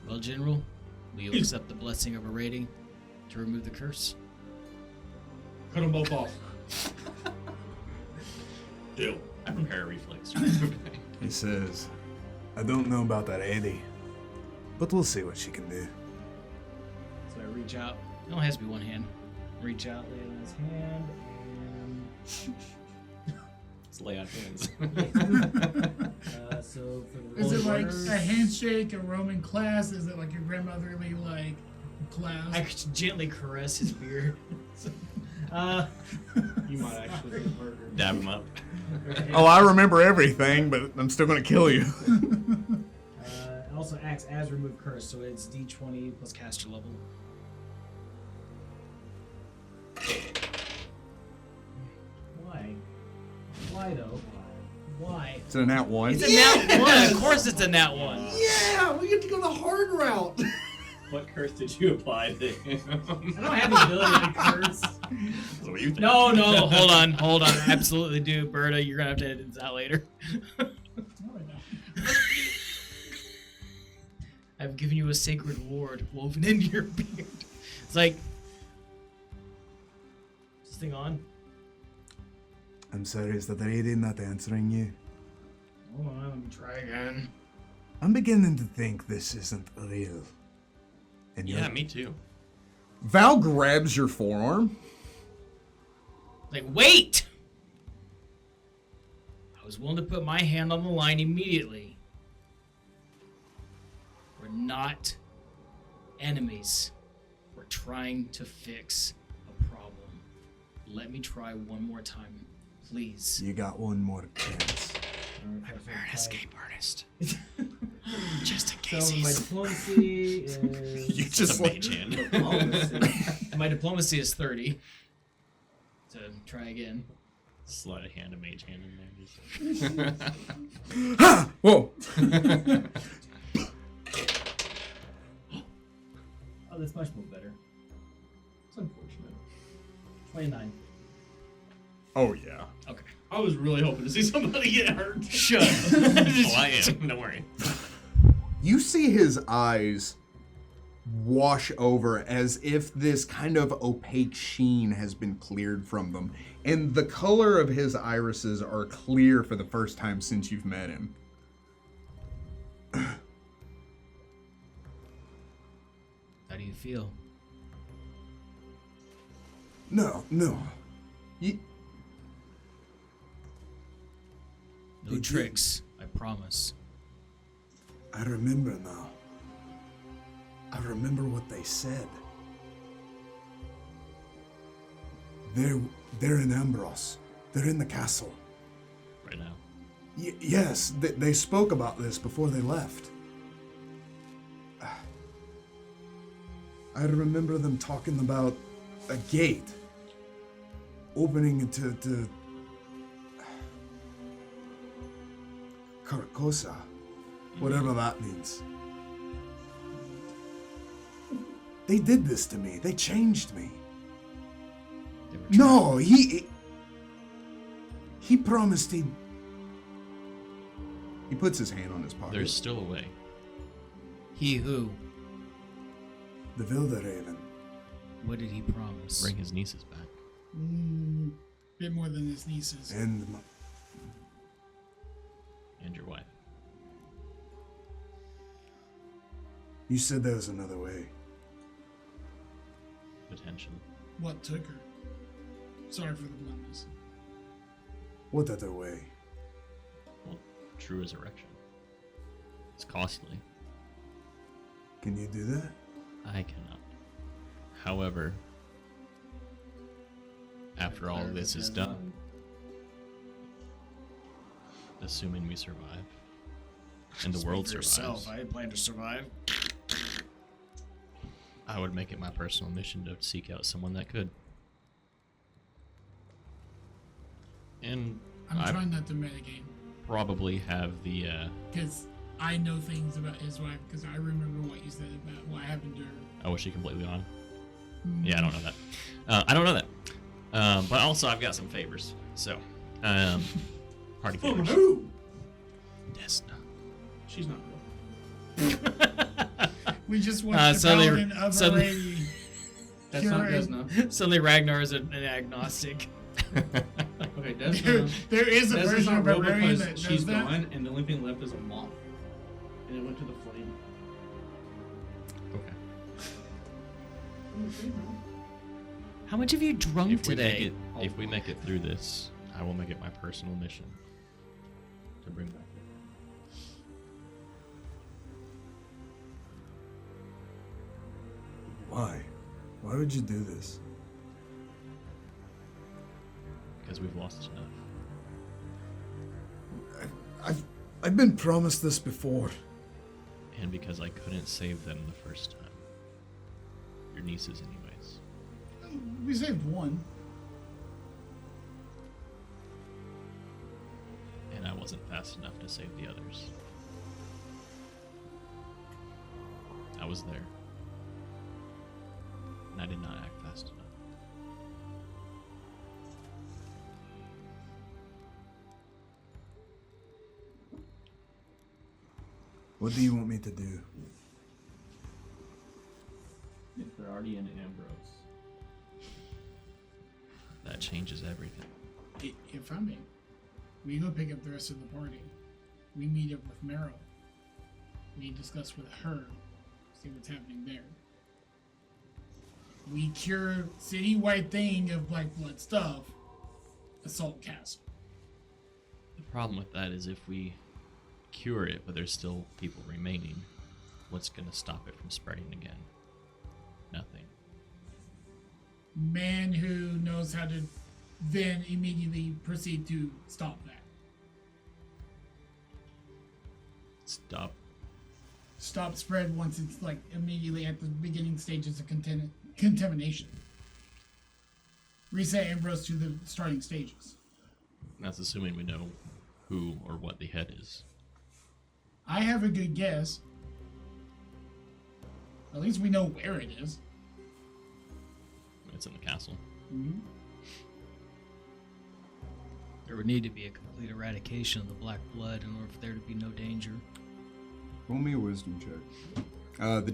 Well, General, will you accept the blessing of a rating to remove the curse? Cut them both off. Deal. I prepare a reflex. He says, I don't know about that Eddie, but we'll see what she can do. So I reach out. It only has to be one hand. Reach out, lay it on his hand, and Let's lay out hands. so for the Is it like rollers- a handshake, a Roman class? Is it like a grandmotherly like class? I gently caress his beard. You might actually get murdered. Dab him up. Oh, I remember everything, but I'm still gonna kill you. It also acts as remove curse, so it's D20 plus caster level. Why? Why though? Why? It's a nat one. It's a nat one. Of course, it's a nat one. Yeah, we get to go the hard route. What curse did you apply to him? I don't have the ability to curse. That's what you think. No, hold on. I absolutely do, Berta. You're gonna have to edit this out later. No, I don't. I've given you a sacred ward woven into your beard. It's like, is this thing on? I'm sorry, is that Eddie not answering you? Hold on, let me try again. I'm beginning to think this isn't real. And Yeah, me too. Val grabs your forearm. Like, wait! I was willing to put my hand on the line immediately. We're not enemies. We're trying to fix a problem. Let me try one more time, please. you got one more chance. I prepared an escape artist. Just in So case my he's diplomacy is... You just a mage hand. My diplomacy is 30. So try again. Slide a hand, a mage hand in there. Just... Ha! Whoa! Oh, that's much more better. It's unfortunate. 29. Oh yeah. Okay. I was really hoping to see somebody get hurt. Shut up. Oh, I am. Don't worry. You see his eyes wash over as if this kind of opaque sheen has been cleared from them. And the color of his irises are clear for the first time since you've met him. How do you feel? No. You, No Did you- tricks, I promise. I remember now. I remember what they said. They're in Ambrose. They're in the castle. right now. Yes, they spoke about this before they left. I remember them talking about a gate opening into Carcosa, whatever that means. They did this to me. They changed me. They were No, he promised he'd. He puts his hand on his pocket. There's still a way. He who? The Wilderraven. What did he promise? Bring his nieces back. Bit more than his nieces. And And your wife. you said there was another way. Potentially. What took her? Sorry for the bluntness. What other way? Well, true resurrection. It's costly. Can you do that? I cannot. However, after all of this is done, assuming we survive, and the world Speak for survives, yourself. I plan to survive. I would make it my personal mission to seek out someone that could. And I'm I trying not to metagame probably have the because I know things about his wife because I remember what you said about what happened to her. oh, was she completely on? Yeah, I don't know that. I don't know that. But also, I've got some favors. So, party From favors. who? Desna. She's not real. We just watched the suddenly- Paladin of suddenly- Arabia. That's not Cure- Desna. Suddenly Ragnar is an agnostic. Okay, There, Desna. there is a Desna's version not of real Barbarian because that she's does that. gone, and the only thing left is a moth, and it went to the flame. Okay. How much have you drunk If we, today? if we make it through this, I will make it my personal mission to bring back. Why? Why would you do this? Because we've lost enough. I've been promised this before. And because I couldn't save them the first time. Your nieces, anyways. We saved one. And I wasn't fast enough to save the others. I was there. And I did not act fast enough. What do you want me to do? If they're already in Ambrose. That changes everything. If I may, we go pick up the rest of the party. We meet up with Meryl. We discuss with her, see what's happening there. We cure citywide thing of Black Blood stuff. Assault Castle. The problem with that is if we cure it, but there's still people remaining, what's going to stop it from spreading again? Nothing. Man who knows how to then immediately proceed to stop that. Stop spread once it's like immediately at the beginning stages of contamination. Reset Ambrose to the starting stages. That's assuming we know who or what the head is. I have a good guess. At least we know where it is. It's in the castle. There would need to be a complete eradication of the black blood in order for there to be no danger. Roll me a wisdom check. The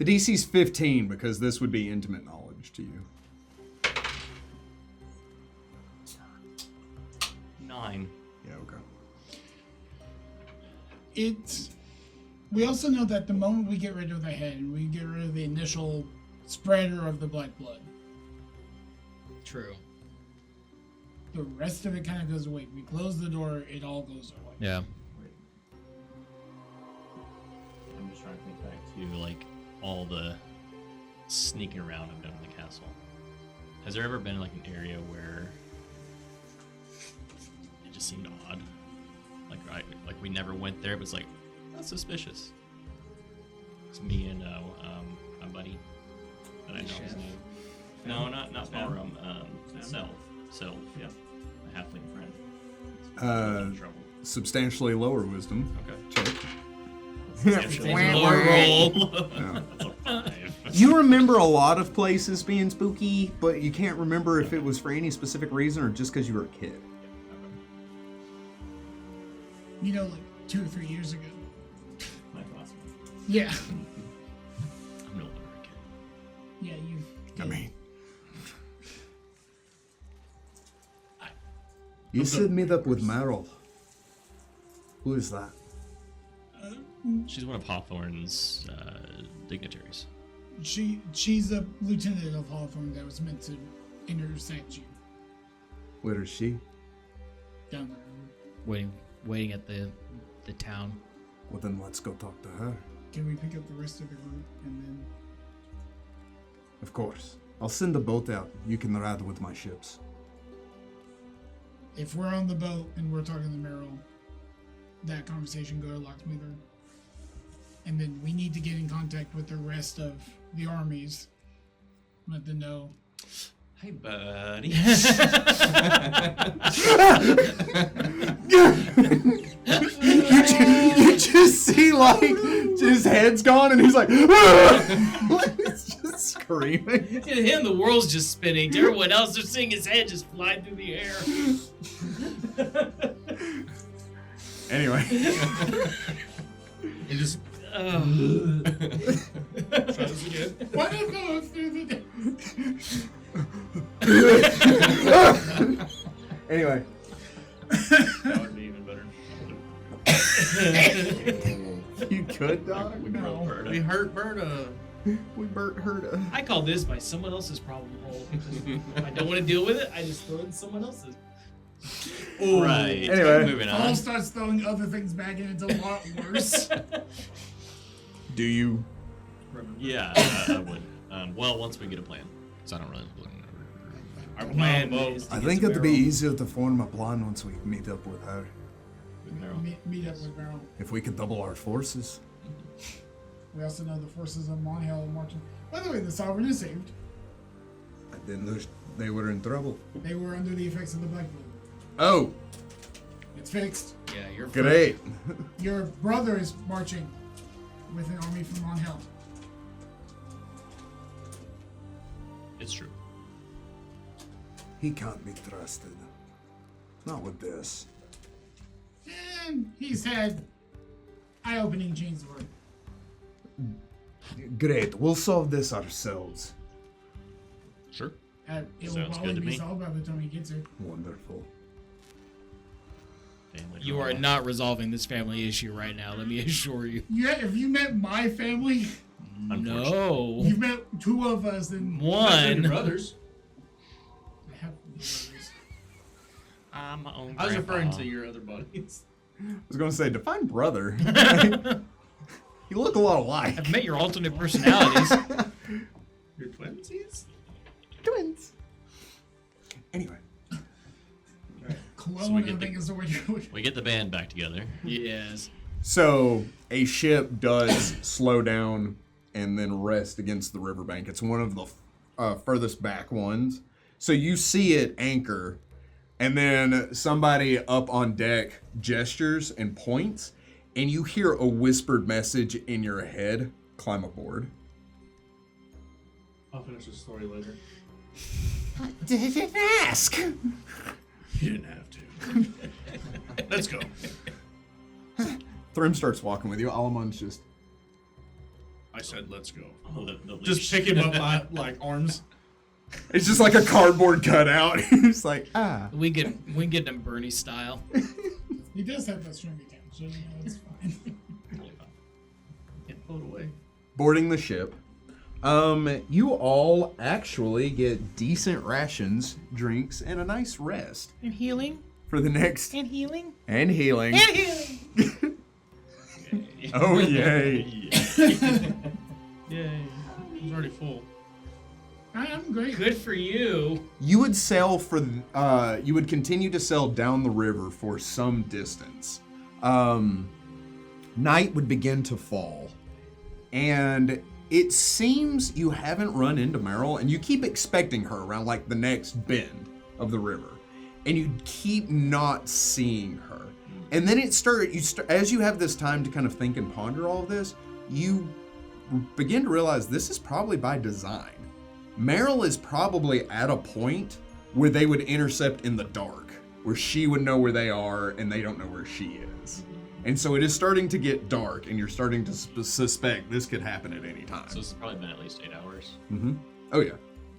DC's 15 because this would be intimate knowledge to you. 9. Yeah, okay. We also know that the moment we get rid of the head, we get rid of the initial spreader of the black blood. True. The rest of it kind of goes away. We close the door, it all goes away. Yeah. I'm just trying to think back to like all the sneaking around I've done in the castle. Has there ever been like an area where just seemed odd. Like we never went there, but it's like that's suspicious. It's me and my buddy. I don't know his Chef? name. No, not Ballroom. Sam? Self. Yeah, a halfling friend. Uh, Trouble. Substantially lower wisdom. Okay. Check. Lower roll. Yeah. That's a 5. You remember a lot of places being spooky, but you can't remember if it was for any specific reason or just because you were a kid. You know, like 2 or 3 years ago. My classmate. Yeah. I'm no longer a kid. Yeah, you. I mean, you said meet up with Meryl. Who is that? She's one of Hawthorne's dignitaries. She's a lieutenant of Hawthorne that was meant to intersect you Where is she? down there. Waiting at the town. Well, then let's go talk to her. Can we pick up the rest of the group and then? Of course. I'll send the boat out. You can ride with my ships. If we're on the boat and we're talking to Meryl, that conversation go a lot smoother. And then we need to get in contact with the rest of the armies. Let them know. Hey, buddy. You just see like his head's gone and he's like it's just screaming. To him, the world's just spinning. To everyone else, they're seeing his head just fly through the air. Anyway. It just Oh. try this again. What is going through the day? Anyway. That would be even better. You could, dog? We broke Berta. We hurt Berta. We burnt her. I call this my someone else's problem hole. If I don't want to deal with it, I just throw it in someone else's. Right. Anyway. Moving Paul on. starts throwing other things back and it's a lot worse. Do you? Yeah, I would. Well, once we get a plan, because I don't really. Our plan is I think it'd be easier to form a plan once we meet up with her. Meet up with Meryl. If we can double our forces. We also know the forces of Monhell are marching. By the way, the Sovereign is saved. I didn't know they were in trouble. They were under the effects of the Black Blood. Oh, It's fixed. Yeah, you're great. Your brother is marching with an army from Monhell. It's true. He can't be trusted. Not with this. And he's had eye-opening chains of work. Great, we'll solve this ourselves. Sure. It will Sounds probably good to be me. solved by the time he gets here. Wonderful. Family You are drama. not resolving this family issue right now. Let me assure you. Yeah, if you met my family, No. you met 2 of us, then One. brothers. I have brothers. I'm my own. I was referring grandpa. to your other buddies. I was gonna say, define brother. You look a lot alike. I've met your alternate personalities. Your twinsies? Twins. Anyway. Clone, we I get think the- is the word you're We get the band back together. Yes. So a ship does slow down and then rest against the riverbank. It's one of the furthest back ones. So you see it anchor, and then somebody up on deck gestures and points, and you hear a whispered message in your head. Climb aboard. I'll finish the story later. Didn't ask. You didn't have to. Let's go. Thrym starts walking with you. Alamon's just. I said let's go. Oh, the Just pick him up by like arms. It's just like a cardboard cutout. It's like We can get them Bernie style. He does have that string account, so you know it's fine. Can't float away. boarding the ship. You all actually get decent rations, drinks, and a nice rest And healing. for the next And healing. and healing. And healing. Oh yay! Yay. He's already full. I'm great. Good for you. You would sail for, you would continue to sail down the river for some distance. Night would begin to fall, and it seems you haven't run into Meryl, and you keep expecting her around like the next bend of the river, and you keep not seeing her. And then as you have this time to kind of think and ponder all of this, you begin to realize this is probably by design. Meryl is probably at a point where they would intercept in the dark, where she would know where they are and they don't know where she is. And so it is starting to get dark, and you're starting to suspect this could happen at any time. So this has probably been at least 8 hours. Mm-hmm. Oh, yeah.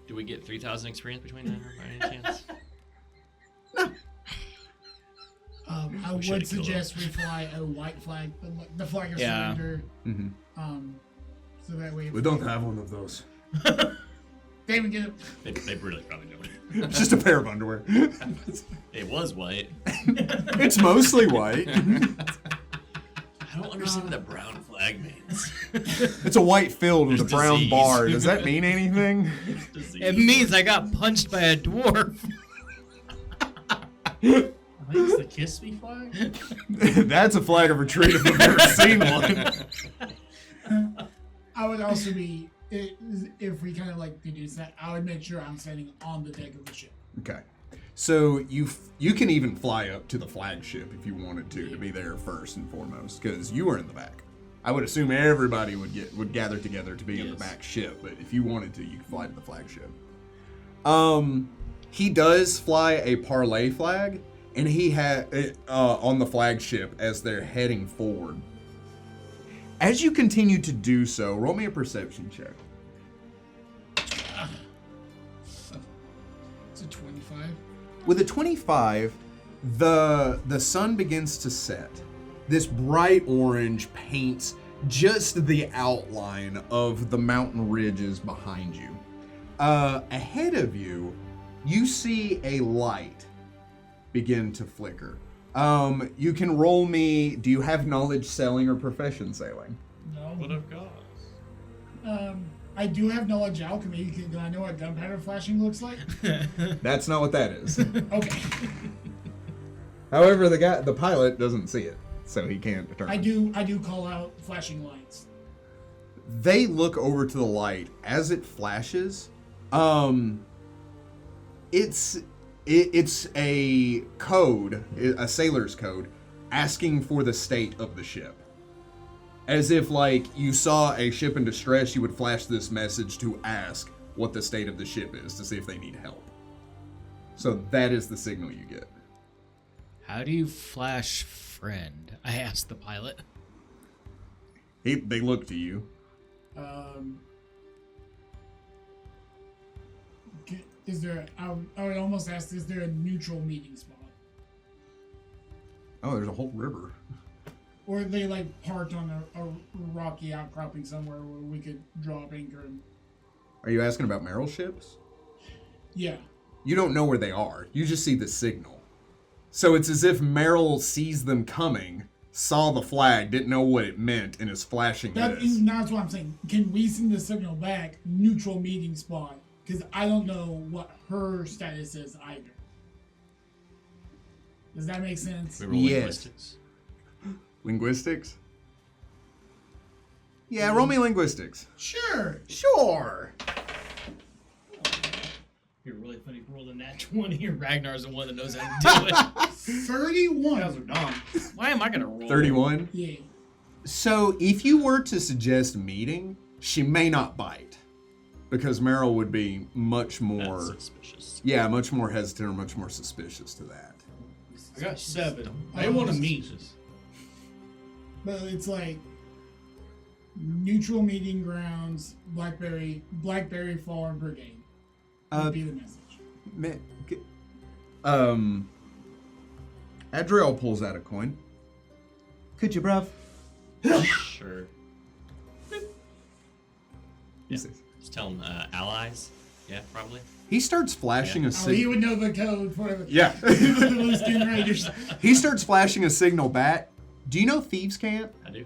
Do we get 3,000 experience between them by any chance? I We should've would killed suggest we fly a white flag, the flag of Yeah. surrender. Mm-hmm. So that way. We don't have one of those. They even get it. They really probably don't. It's just a pair of underwear. It was white. It's mostly white. I don't understand what that brown flag means. It's a white field with a There's brown disease. bar. Does that mean anything? It means I got punched by a dwarf. I think it's the Kiss Me flag. That's a flag of retreat if I've ever seen one. I would also be, if we kind of like deduce that, I would make sure I'm standing on the deck of the ship. Okay. So you can even fly up to the flagship if you wanted to be there first and foremost, because you were in the back. I would assume everybody would gather together to be in the back ship, but if you wanted to, you could fly to the flagship. He does fly a parlay flag, and he had on the flagship as they're heading forward. As you continue to do so, roll me a perception check. It's a 25. With a 25, the sun begins to set. This bright orange paints just the outline of the mountain ridges behind you. Ahead of you, you see a light begin to flicker. You can roll me. Do you have knowledge sailing or profession sailing? What No. of gods? I do have knowledge alchemy. Do I know what gunpowder flashing looks like? That's not what that is. Okay. However, the pilot doesn't see it, so he can't determine. I do call out flashing lights. They look over to the light as it flashes. It's a code, a sailor's code, asking for the state of the ship. As if, like, you saw a ship in distress, you would flash this message to ask what the state of the ship is to see if they need help. So that is the signal you get. How do you flash friend? I asked the pilot. They look to you. Is there? I would almost ask. Is there a neutral meeting spot, Oh, there's a whole river. or are they like parked on a rocky outcropping somewhere where we could drop anchor? And, Are you asking about Merrill ships? yeah. You don't know where they are. You just see the signal. So it's as if Merrill sees them coming, saw the flag, didn't know what it meant, and is flashing this. That's what I'm saying. Can we send the signal back? Neutral meeting spot. Because I don't know what her status is either. Does that make sense? We roll Yes. linguistics. Linguistics? Yeah, roll me linguistics. Sure. Sure. You're really funny for rolling that 20. Ragnar's the one that knows how to do it. 31. Guys are dumb. Why am I gonna roll? 31. Yeah. So if you were to suggest meeting, she may not bite. Because Merrill would be much more... That's suspicious. Yeah, much more hesitant or much more suspicious to that. I got 7. They want to meet. But it's like neutral meeting grounds, Blackberry Farm Brigade would be the message. Adriel pulls out a coin. Could you, bruv? Sure. Yeah. Just tell them allies. Yeah, probably. He starts flashing a Oh, he signal. would know the code for the Yeah. Luskin Raiders. He starts flashing a signal back. Do you know Thieves' Cant? I do.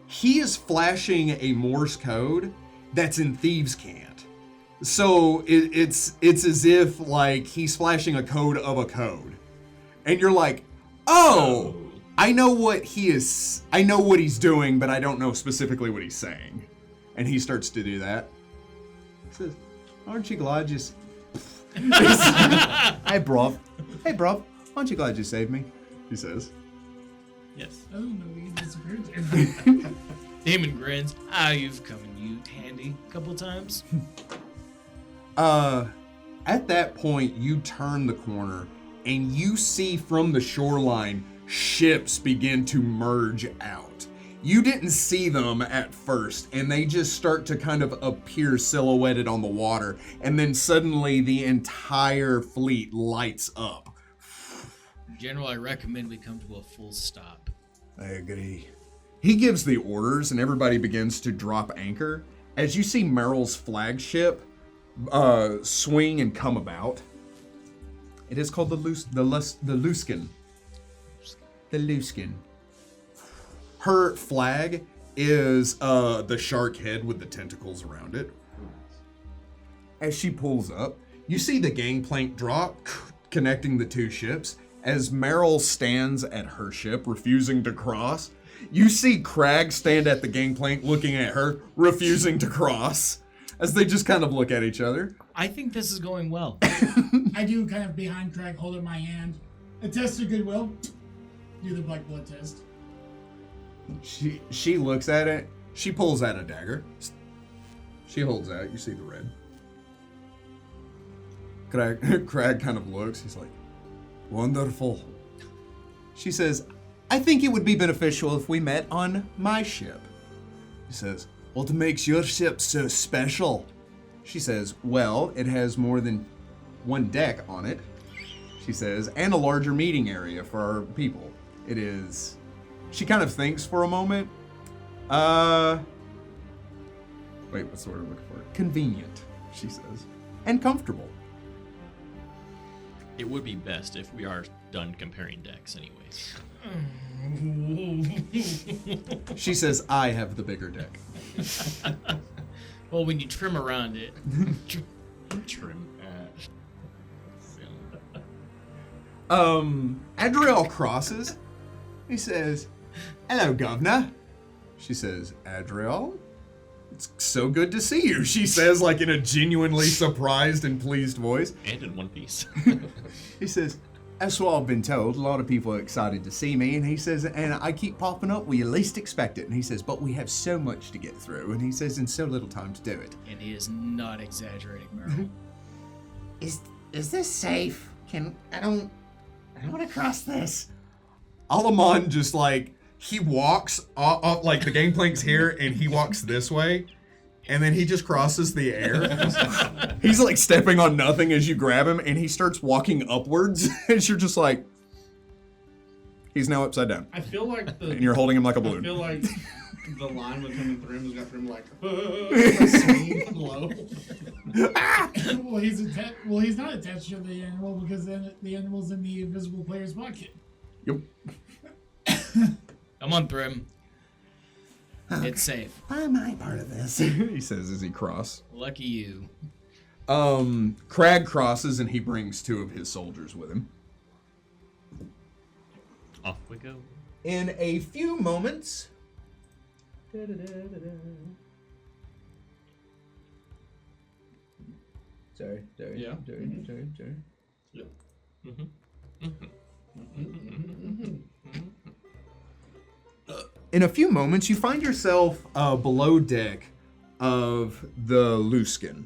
He is flashing a Morse code that's in Thieves' Cant. So it's as if like he's flashing a code of a code, and you're like, oh, I know what he's doing, but I don't know specifically what he's saying. And he starts to do that. He says, aren't you glad you... Hey, bruv, aren't you glad you saved me? He says. Yes. I don't know. He disappeared there. Damon grins. You've come in handy a couple times. At that point, you turn the corner and you see from the shoreline ships begin to merge out. You didn't see them at first, and they just start to kind of appear silhouetted on the water, and then suddenly the entire fleet lights up. General, I recommend we come to a full stop. I agree. He gives the orders, and everybody begins to drop anchor as you see Meryl's flagship swing and come about. It is called the Luskin. The Luskin. Her flag is the shark head with the tentacles around it. As she pulls up, you see the gangplank drop, connecting the two ships. As Meryl stands at her ship, refusing to cross, you see Crag stand at the gangplank looking at her, refusing to cross, as they just kind of look at each other. I think this is going well. I do kind of behind Crag, holding my hand. A test of goodwill. Do the black blood test. She looks at it. She pulls out a dagger. She holds out. You see the red. Crag kind of looks. He's like, wonderful. She says, I think it would be beneficial if we met on my ship. He says, what makes your ship so special? She says, well, it has more than one deck on it. She says, and a larger meeting area for our people. It is... She kind of thinks for a moment. Wait, what's the word I'm looking for? Convenient, she says. And comfortable. It would be best if we are done comparing decks anyways. She says, I have the bigger deck. Well, when you trim around it. Trim. Adriel crosses. He says, hello, governor. She says, Adriel, it's so good to see you, she says, like in a genuinely surprised and pleased voice. And in one piece. He says, that's what I've been told. A lot of people are excited to see me. And he says, and I keep popping up where you least expect it. And he says, but we have so much to get through. And he says, and so little time to do it. And he is not exaggerating, Merrill. Is this safe? I don't want to cross this. Alamon just like, he walks up like the gangplank's here and he walks this way. And then he just crosses the air. He's like stepping on nothing as you grab him, and he starts walking upwards as you're just like, he's now upside down. I feel like And you're holding him like a I balloon. feel like the line with him and Thrim has got Thrim like swinging low. Well, he's not attached to the animal because then the animal's in the invisible player's pocket. Yep. Come on, Thrim. It's safe. Why am I part of this? He says as he crosses. Lucky you. Crag crosses and he brings two of his soldiers with him. Off we go. In a few moments. Sorry. Yeah. In a few moments, you find yourself below deck of the Luskin.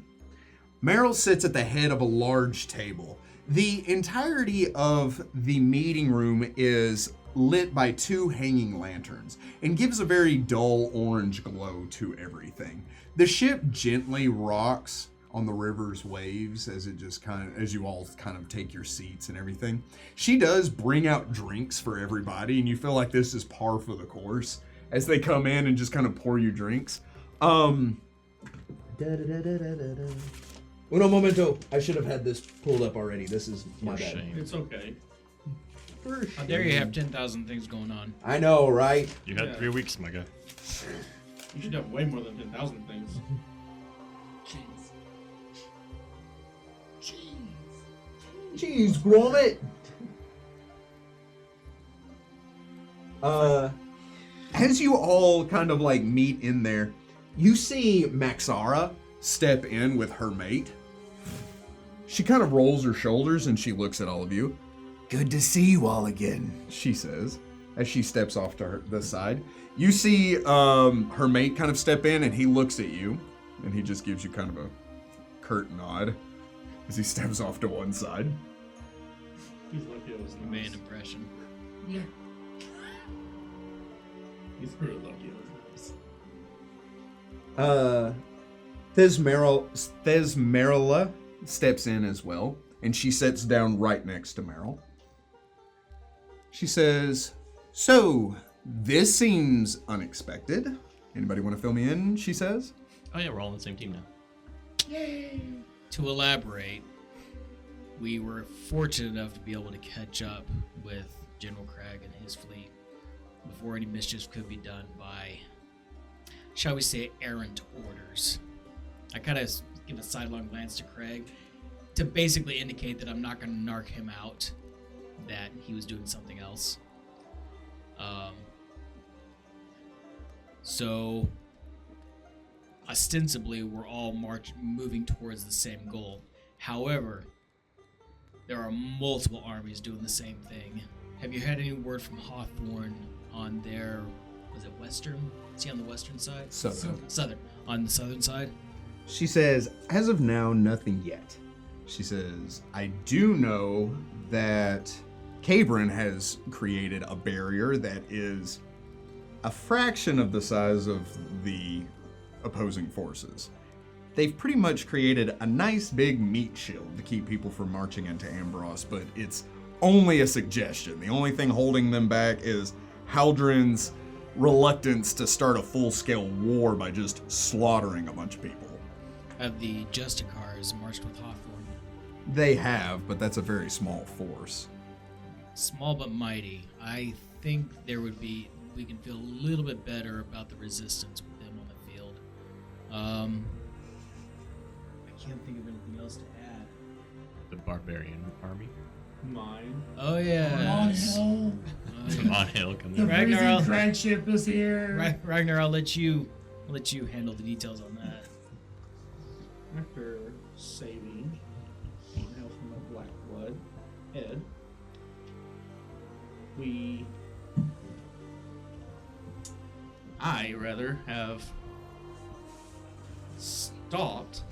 Meryl sits at the head of a large table. The entirety of the meeting room is lit by two hanging lanterns and gives a very dull orange glow to everything. The ship gently rocks on the river's waves as you all kind of take your seats and everything. She does bring out drinks for everybody, and you feel like this is par for the course as they come in and just kind of pour you drinks. Uno momento. I should have had this pulled up already. This is my For bad. shame. It's okay. How dare you have 10,000 things going on? I know, right? You had Yeah. 3 weeks, my guy. You should have way more than 10,000 things. Jeez, Gromit. As you all kind of like meet in there, you see Maxara step in with her mate. She kind of rolls her shoulders and she looks at all of you. Good to see you all again, she says, as she steps off to the side. You see her mate kind of step in and he looks at you and he just gives you kind of a curt nod as he steps off to one side. He's lucky it was You made an nice. impression. Yeah. He's pretty lucky it was nice. Thesmerilla steps in as well, and she sits down right next to Meryl. She says, "So, this seems unexpected. Anybody want to fill me in?" she says. Oh yeah, we're all on the same team now. Yay. To elaborate, we were fortunate enough to be able to catch up with General Crag and his fleet before any mischief could be done by, shall we say, errant orders. I kind of give a sidelong glance to Craig to basically indicate that I'm not going to narc him out, that he was doing something else. So, ostensibly, we're all moving towards the same goal. However, there are multiple armies doing the same thing. Have you had any word from Hawthorne on their, was it western? Is he on the western side? Southern. On the southern side? She says, "As of now, nothing yet." She says, "I do know that Cabron has created a barrier that is a fraction of the size of the opposing forces. They've pretty much created a nice big meat shield to keep people from marching into Ambros, but it's only a suggestion. The only thing holding them back is Haldren's reluctance to start a full-scale war by just slaughtering a bunch of people." Have the Justicars marched with Hawthorne? They have, but that's a very small force. Small but mighty. I think we can feel a little bit better about the resistance with them on the field. I can't think of anything else to add. The barbarian army. Mine. Oh yeah. On hell. Come on, Hill, come The on. Ragnar, freezing I'll- Crag ship is here. Ragnar, I'll let you handle the details on that. After saving one hell from a black blood head, I rather have stopped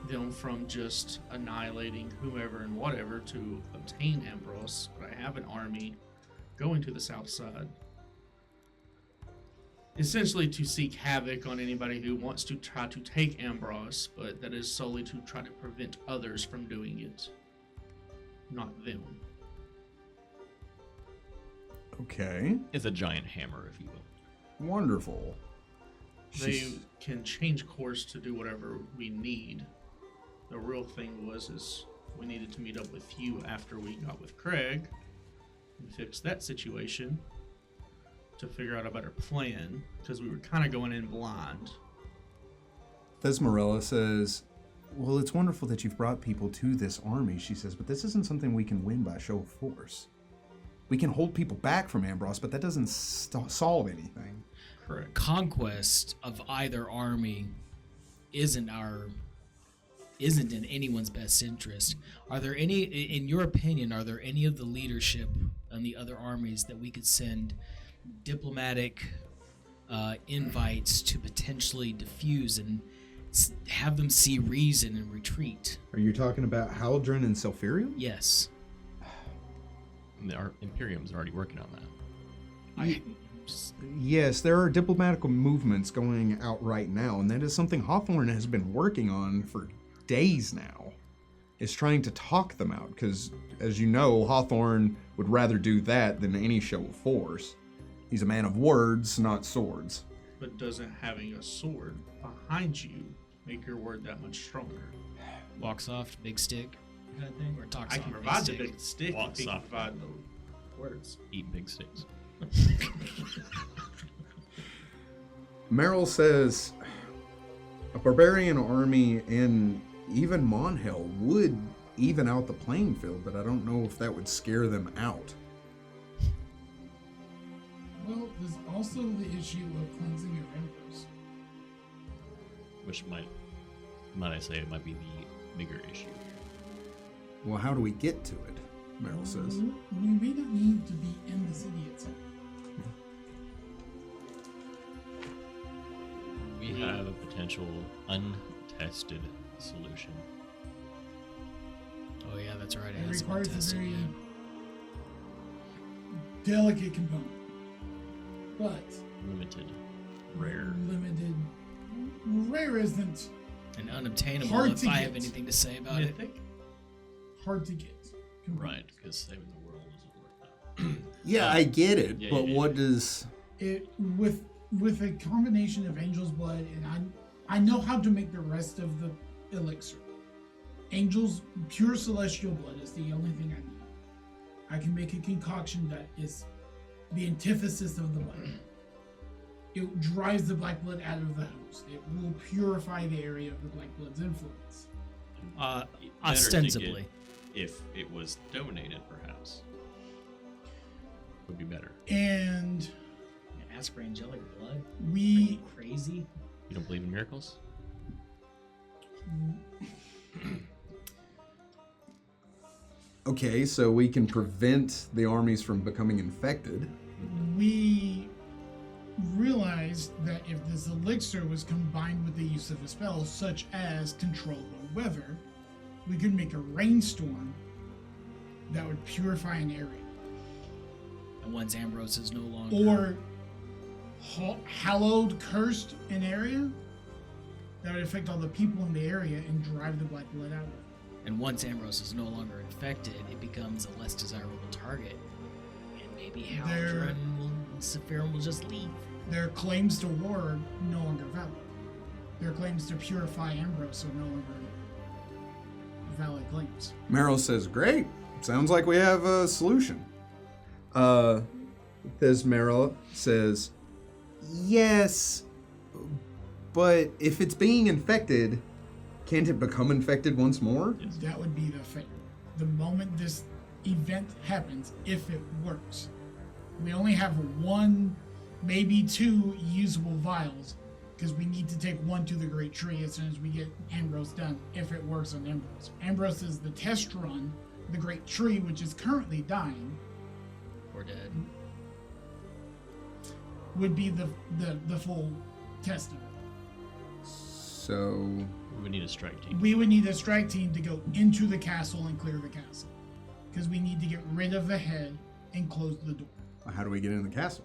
them from just annihilating whoever and whatever to obtain Ambros, but I have an army going to the south side. Essentially to seek havoc on anybody who wants to try to take Ambros, but that is solely to try to prevent others from doing it, not them. Okay, It's a giant hammer, if you will. wonderful. They She's- can change course to do whatever we need. The real thing is we needed to meet up with you after we got with Craig and fix that situation to figure out a better plan, because we were kind of going in blind. Thesmerilla says, "Well, it's wonderful that you've brought people to this army," she says, "but this isn't something we can win by show of force. We can hold people back from Ambros, but that doesn't solve anything." Correct. Conquest of either army isn't in anyone's best interest. Are there any, in your opinion, are there any of the leadership on the other armies that we could send diplomatic invites to potentially diffuse and have them see reason and retreat? Are you talking about Haldren and Selphirium? Yes. Our Imperium's already working on that. Yes, there are diplomatical movements going out right now, and that is something Hawthorne has been working on for days now. Is trying to talk them out, because, as you know, Hawthorne would rather do that than any show of force. He's a man of words, not swords. But doesn't having a sword behind you make your word that much stronger? Walk soft, big stick kind of thing? Or talk I soft, can big provide the stick? big stick Walk if you can soft. provide the words. Eat big sticks. Meryl says a barbarian army and even Monhel would even out the playing field, but I don't know if that would scare them out. Well, there's also the issue of cleansing your embers. Which might I say, it might be the bigger issue here. Well, how do we get to it? Meryl says. We may not need to be in the city itself. We have a potential untested solution. Oh yeah, that's right. It It hasn't been requires a tested very yet. delicate component, but Limited. Rare. limited. Rare isn't And unobtainable Hard if to I have get. anything to say about it. Mythic? hard to get. Right, because saving the world isn't worth that. Yeah, I get it, Yeah, but yeah, what yeah. does... It with a combination of Angel's blood, and I know how to make the rest of the elixir. Angel's pure celestial blood is the only thing I need. I can make a concoction that is the antithesis of the blood. It drives the black blood out of the host. It will purify the area of the black blood's influence. Better to get Ostensibly. if it was donated, perhaps. Would be better. And Ask for angelic blood? Are we you crazy? You don't believe in miracles? Okay, so we can prevent the armies from becoming infected. we realized that if this elixir was combined with the use of a spell such as control the weather, we could make a rainstorm that would purify an area. And once Ambrose is no longer. Or hallowed, cursed an area that would affect all the people in the area and drive the black blood out of it. And once Ambrose is no longer infected, it becomes a less desirable target. And maybe Haldron and Sephiroth will just leave. Their claims to war are no longer valid. Their claims to purify Ambrose are no longer valid claims. Meryl says, great. Sounds like we have a solution. Meryl says, yes, but if it's being infected, can't it become infected once more? That would be the fate. The moment this event happens, if it works, we only have one, maybe two usable vials, because we need to take one to the Great Tree as soon as we get Ambrose done, if it works on Ambrose. Ambrose is the test run. The Great Tree, which is currently dying, Or dead. would be the full test of it. So, We would need a strike team. We would need a strike team to go into the castle and clear the castle, because we need to get rid of the head and close the door. how do we get in the castle?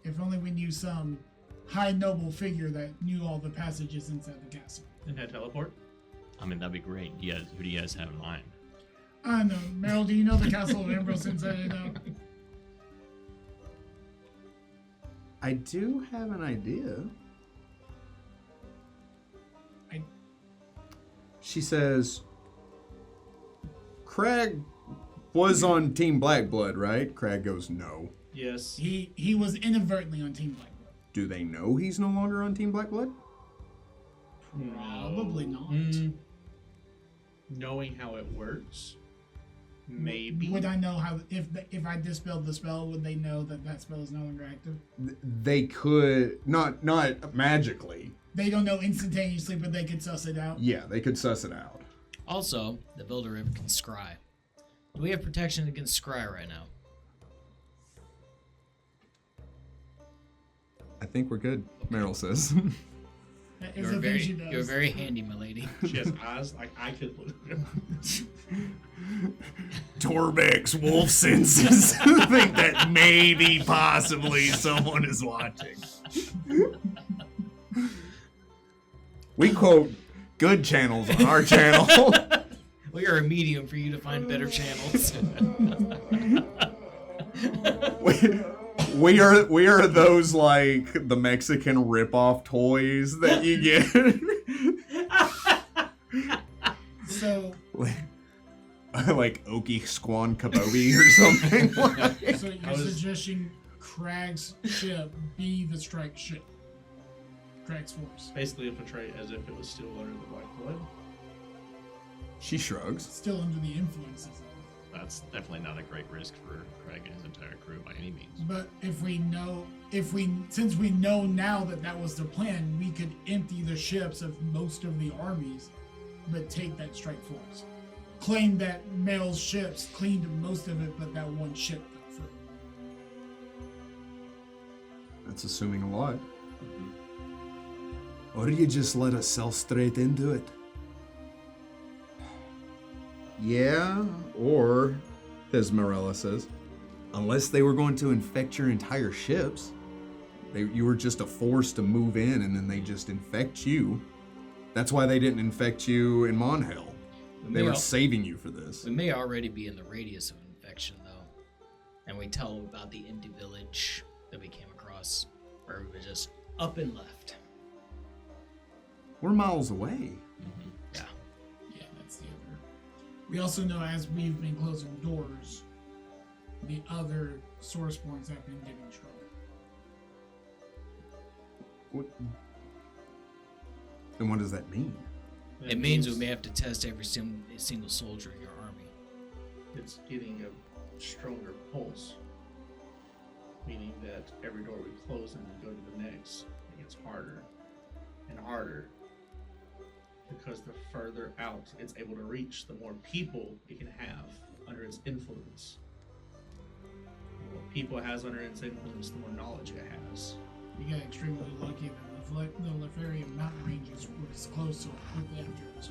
If only we knew some high noble figure that knew all the passages inside the castle. And had teleport? I mean, that'd be great. Who do you guys have in mind? I know. Meryl, do you know the castle of Ambrose inside it now? I do have an idea. She says, Crag was on Team Black Blood, right? Crag goes, no. Yes. He was inadvertently on Team Black Blood. Do they know he's no longer on Team Black Blood? Probably not. Knowing how it works, maybe. Would I know how if I dispelled the spell? Would they know that that spell is no longer active? They could, not magically. They don't know instantaneously, but they could suss it out. Yeah, they could suss it out. Also, the Builder Rib can scry. Do we have protection against scry right now? I think we're good, Meryl says. That is You're a thing she does. you're very handy, my lady. She has eyes like I could look. Torbeck's wolf senses think that maybe, possibly, someone is watching. We quote good channels on our channel. We are a medium for you to find better channels. we are those like the Mexican rip-off toys that you get. So like Okie Squan Kabobi or something. So you're suggesting Crag's ship be the strike ship? Crag's force. Basically, portray it as if it was still under the Black Blood. She shrugs. Still under the influences of it. That's definitely not a great risk for Crag and his entire crew by any means. But since we know now that that was the plan, we could empty the ships of most of the armies, but take that strike force. Claim that Mel's ships cleaned most of it, but that one ship fell through. That's assuming a lot. Or you just let us sail straight into it. Yeah, or, as Morella says, unless they were going to infect your entire ships, you were just a force to move in and then they just infect you. That's why they didn't infect you in Monhell. They were saving you for this. We may already be in the radius of infection, though. And we tell about the empty village that we came across, where we were just up and left. We're miles away. Yeah. Yeah, that's the other. We also know as we've been closing doors, the other source points have been getting stronger. What? And what does that mean? It means we may have to test every single soldier in your army. It's getting a stronger pulse, meaning that every door we close and we go to the next, it gets harder and harder. Because the further out it's able to reach, the more people it can have under its influence. The more people it has under its influence, the more knowledge it has. We got extremely lucky that the Lefarian mountain ranges were as close so quickly after us.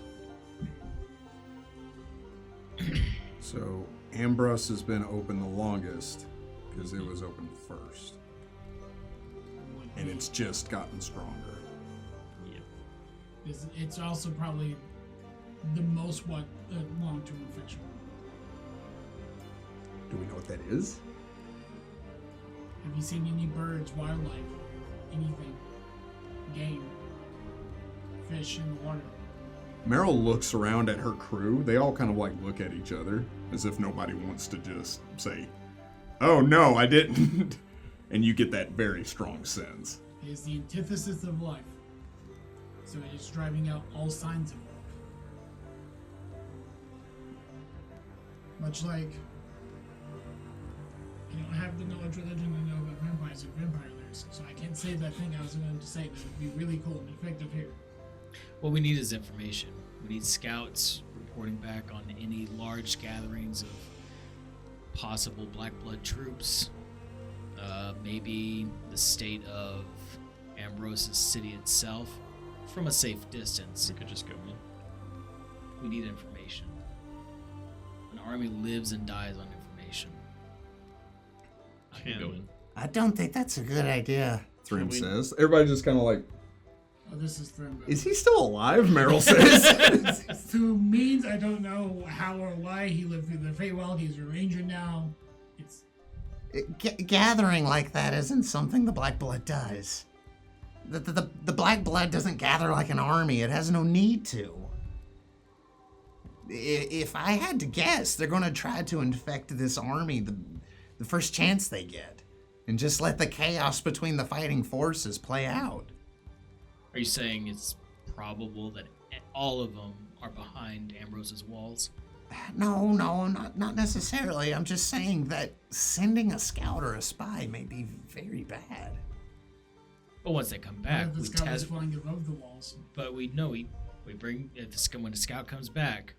So, Ambrose has been open the longest because it was open first. And it's just gotten stronger. It's also probably the most long-term infection. Do we know what that is? Have you seen any birds, wildlife, anything, game, fish in the water? Meryl looks around at her crew. They all kind of like look at each other as if nobody wants to just say, "Oh no, I didn't." And you get that very strong sense. It is the antithesis of life. So it is driving out all signs of life. Much like I don't have the knowledge religion to know about vampires and vampire layers, so I can't say that thing I was going to say that would be really cool and effective here. What we need is information. We need scouts reporting back on any large gatherings of possible Black Blood troops. Maybe the state of Ambrose's city itself from a safe distance. We could just go in. We need information. An army lives and dies on information. I can go in. I don't think that's a good idea. Thrym we- says. Everybody just kind of like, Oh, this is Thrym. is he still alive? Meryl says. Through means I don't know how or why he lived through the Feywild. He's a ranger now. It's Gathering like that isn't something the Black Blood does. The Black Blood doesn't gather like an army. It has no need to. If I had to guess, they're going to try to infect this army the first chance they get. And just let the chaos between the fighting forces play out. Are you saying it's probable that all of them are behind Ambrose's walls? No, not necessarily. I'm just saying that sending a scout or a spy may be very bad. But once they come one back, of the we scout is test. flying above the walls. But we know we bring when the scout comes back,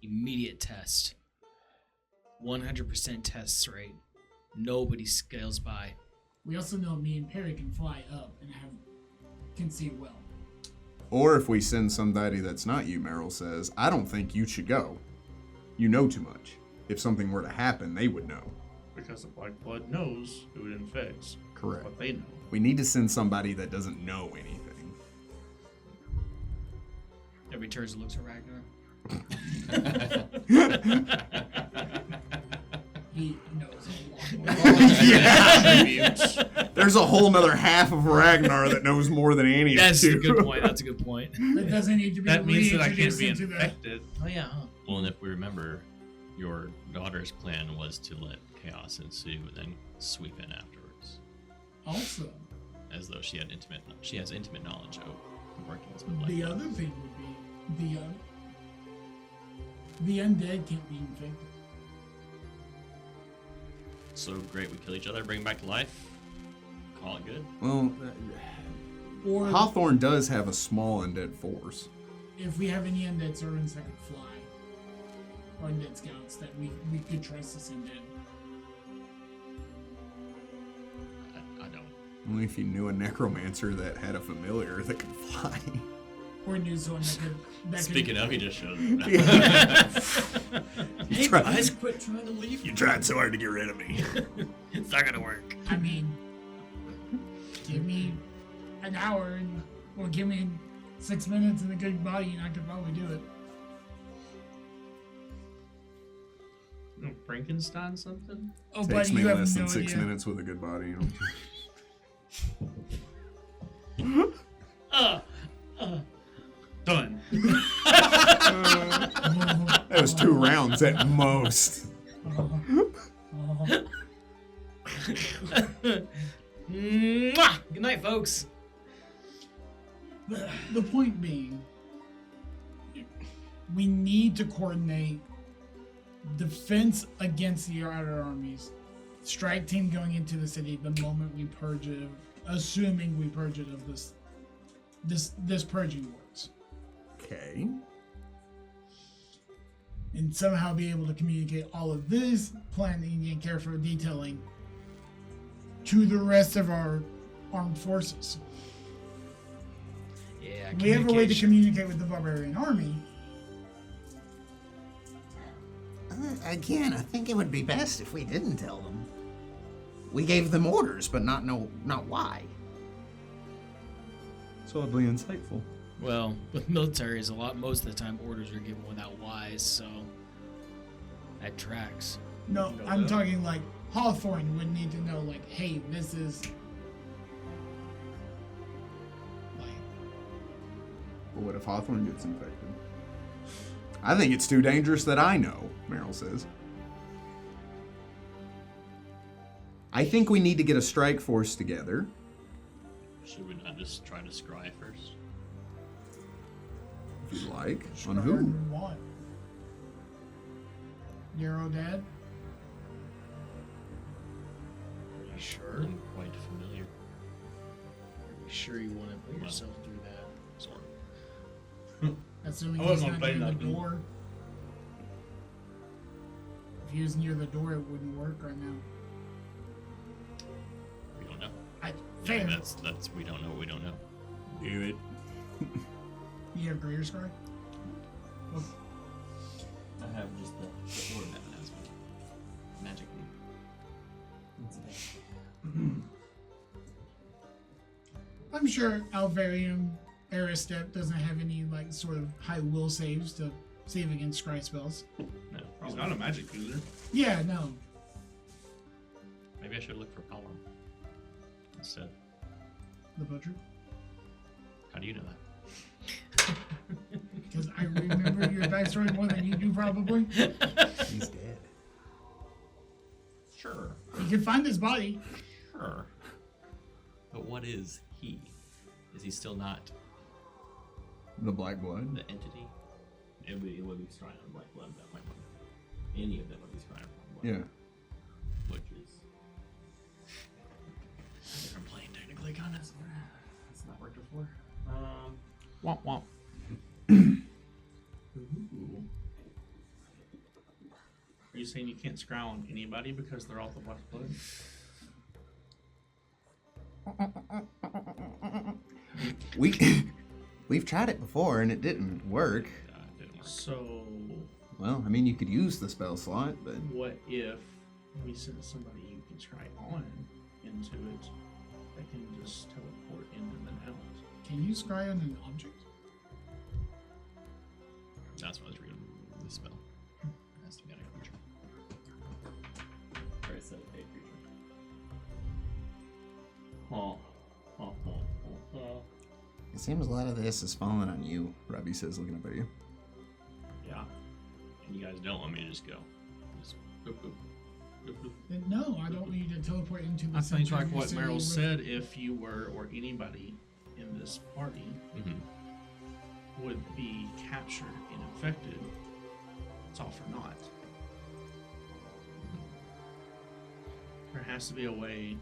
immediate test, 100% test rate. Nobody scales by. We also know me and Perry can fly up and can see well. Or if we send somebody that's not you, Meryl says, I don't think you should go. You know too much. If something were to happen, they would know. Because the Black Blood knows who it infects. Correct. What they know. We need to send somebody that doesn't know anything. Every turns and looks at Ragnar. He knows a lot more. Yeah. There's a whole nother half of Ragnar that knows more than any That's of a you. good point. That's a good point. That doesn't need to be That means that I can't reintroduced be into the. infected. Oh yeah, huh? Well, and if we remember, your daughter's plan was to let chaos ensue and then sweep in afterwards, Also, as though she has intimate knowledge of the workings of the Black the Blood. other thing would be The undead can't be infected. So great, we kill each other, bring them back to life. Call it good. Well, Or Hawthorne does have a small undead force. if we have any undead servants that can fly, or undead scouts that we could trust as undead. I don't. Only if you knew a necromancer that had a familiar that could fly. Or knew someone that could. Speaking of, he just showed up. You tried- quit trying to leave. You tried so hard to get rid of me. It's not gonna work. I mean, give me an hour or give me 6 minutes and a good body, and I could probably do it. Frankenstein something? Oh, Takes buddy, me you have less no than 6 idea. minutes with a good body. Done. That was 2 rounds at most. Mwah! Good night, folks. The point being, we need to coordinate defense against the outer armies. Strike team going into the city the moment we purge it, assuming we purge it of this purging works, Okay. and somehow be able to communicate all of this planning and careful detailing to the rest of our armed forces. Yeah, We have a way to communication. communicate with the barbarian army. Again, I think it would be best if we didn't tell them. We gave them orders, but not why. So oddly insightful. Well, with military, is most of the time orders are given without whys, so that tracks. No, No, I'm no. talking like Hawthorne would need to know, like, hey, this is like, But what if Hawthorne gets infected? I think it's too dangerous that I know, Meryl says. I think we need to get a strike force together. Should we not just try to scry first? If you like. On whatever who? you want. Euro Dad? Are you sure? I'm quite familiar. Are you sure you want to put yourself through that? Sort of. Assuming I he's wasn't not gonna play near the nothing. door. If he was near the door, it wouldn't work right now. We don't know. Fair. That's we don't know what we don't know. Do it. You have greater scar? Well, I have just the orb that has me. Magically. I'm sure Alvarium Aristep doesn't have any like sort of high will saves to save against scry spells. No, He's probably not a magic user. Yeah, no. Maybe I should look for power instead. The butcher. How do you know that? Because I remember your backstory more than you do probably. He's dead. Sure. You can find his body. Sure. But what is he? Is he still not The Black Blood. the entity? It would be scrying on Black Blood. That might be. Any of them would be scrying on Black Yeah. Blood. Which is. Different plane, technically, kind of. That's not worked before. Womp womp. Ooh. Are you saying you can't scry on anybody because they're all the Black Blood? We've tried it before and it didn't work. Didn't work. So, Well, I mean, you could use the spell slot, but what if we send somebody you can scry on into it that can just teleport in and then out? Can you scry on an object? That's what I was reading. The spell. It has to be on a creature. Or it's a creature. Huh. Huh, huh, huh, huh. It seems a lot of this is falling on you. Robbie says, looking up at you. Yeah. And you guys don't want me to just go. Just boop, boop, boop, boop. Then no, I don't want you to teleport into the I think center like of your what city Meryl with- said, if you were or anybody in this party Mm-hmm. would be captured and infected, it's off or not. There has to be a way.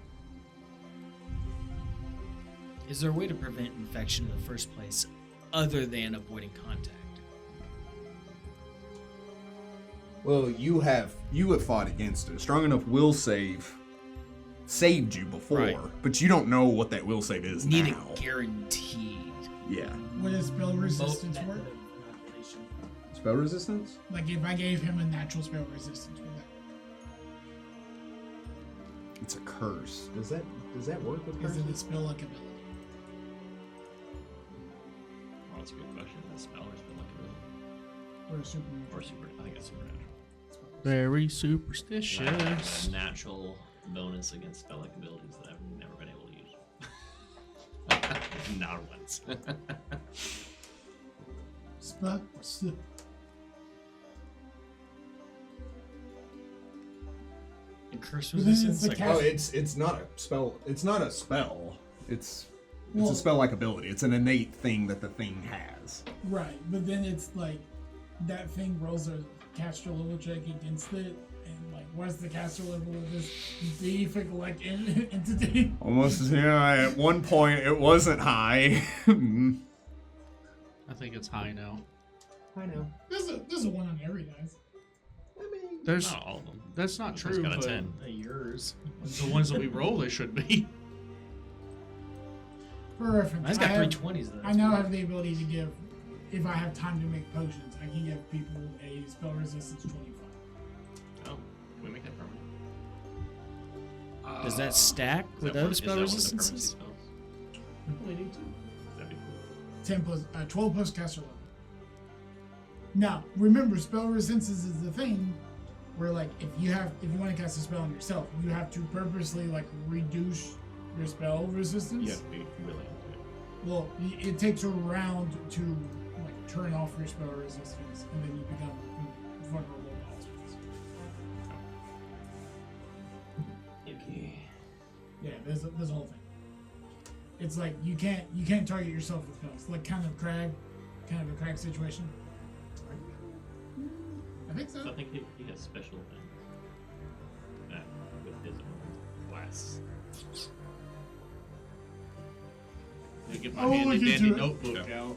Is there a way to prevent infection in the first place other than avoiding contact? Well, you have fought against it. A strong enough will save saved you before, Right. but you don't know what that will save is Need now. it guaranteed. Yeah. What does spell resistance work? Spell resistance? Like if I gave him a natural spell resistance, would that? It's a curse. Does that work with Is it a curses? spell like ability? Oh, that's a good question. The spell or spell like Or a super? or super? I think it's supernatural. Very superstitious. A natural bonus against spell like abilities that I've never been able to use. Not once. Spell. And curse But then it's resistance? the Like, cast- It's not a spell. It's not a spell. It's Well- a spell like ability. It's an innate thing that the thing has. Right, but then it's like that thing rolls a caster level check against it, and like, what's the caster level of this beefing like entity? Almost, at one point it wasn't high. I think it's high now. I know. There's a one on every dice. There's Not all of them. that's not This true. one's got a but 10. Yours. The ones that we roll, they should be. For reference, mine's I got have- 320s though. I now have the ability to give, if I have time to make potions, I can give people a spell resistance 25. Oh, can we make that permanent? Does that stack Is with that other one- is spell that one of the resistances? permanency spells? We need to. That'd be cool. 10 plus, 12 plus caster level. Now, remember, spell resistances is the thing where, like, if you want to cast a spell on yourself, you have to purposely, like, reduce your spell resistance. You have to be really into it. Well, it takes a round to, like, turn off your spell resistance, and then you become vulnerable to monsters. Yeah, there's a whole thing. It's like you can't target yourself with spells. Like kind of a Crag situation. I think so. So I think he has special things that with his own class. I get my Oh, handy look into dandy it. notebook out.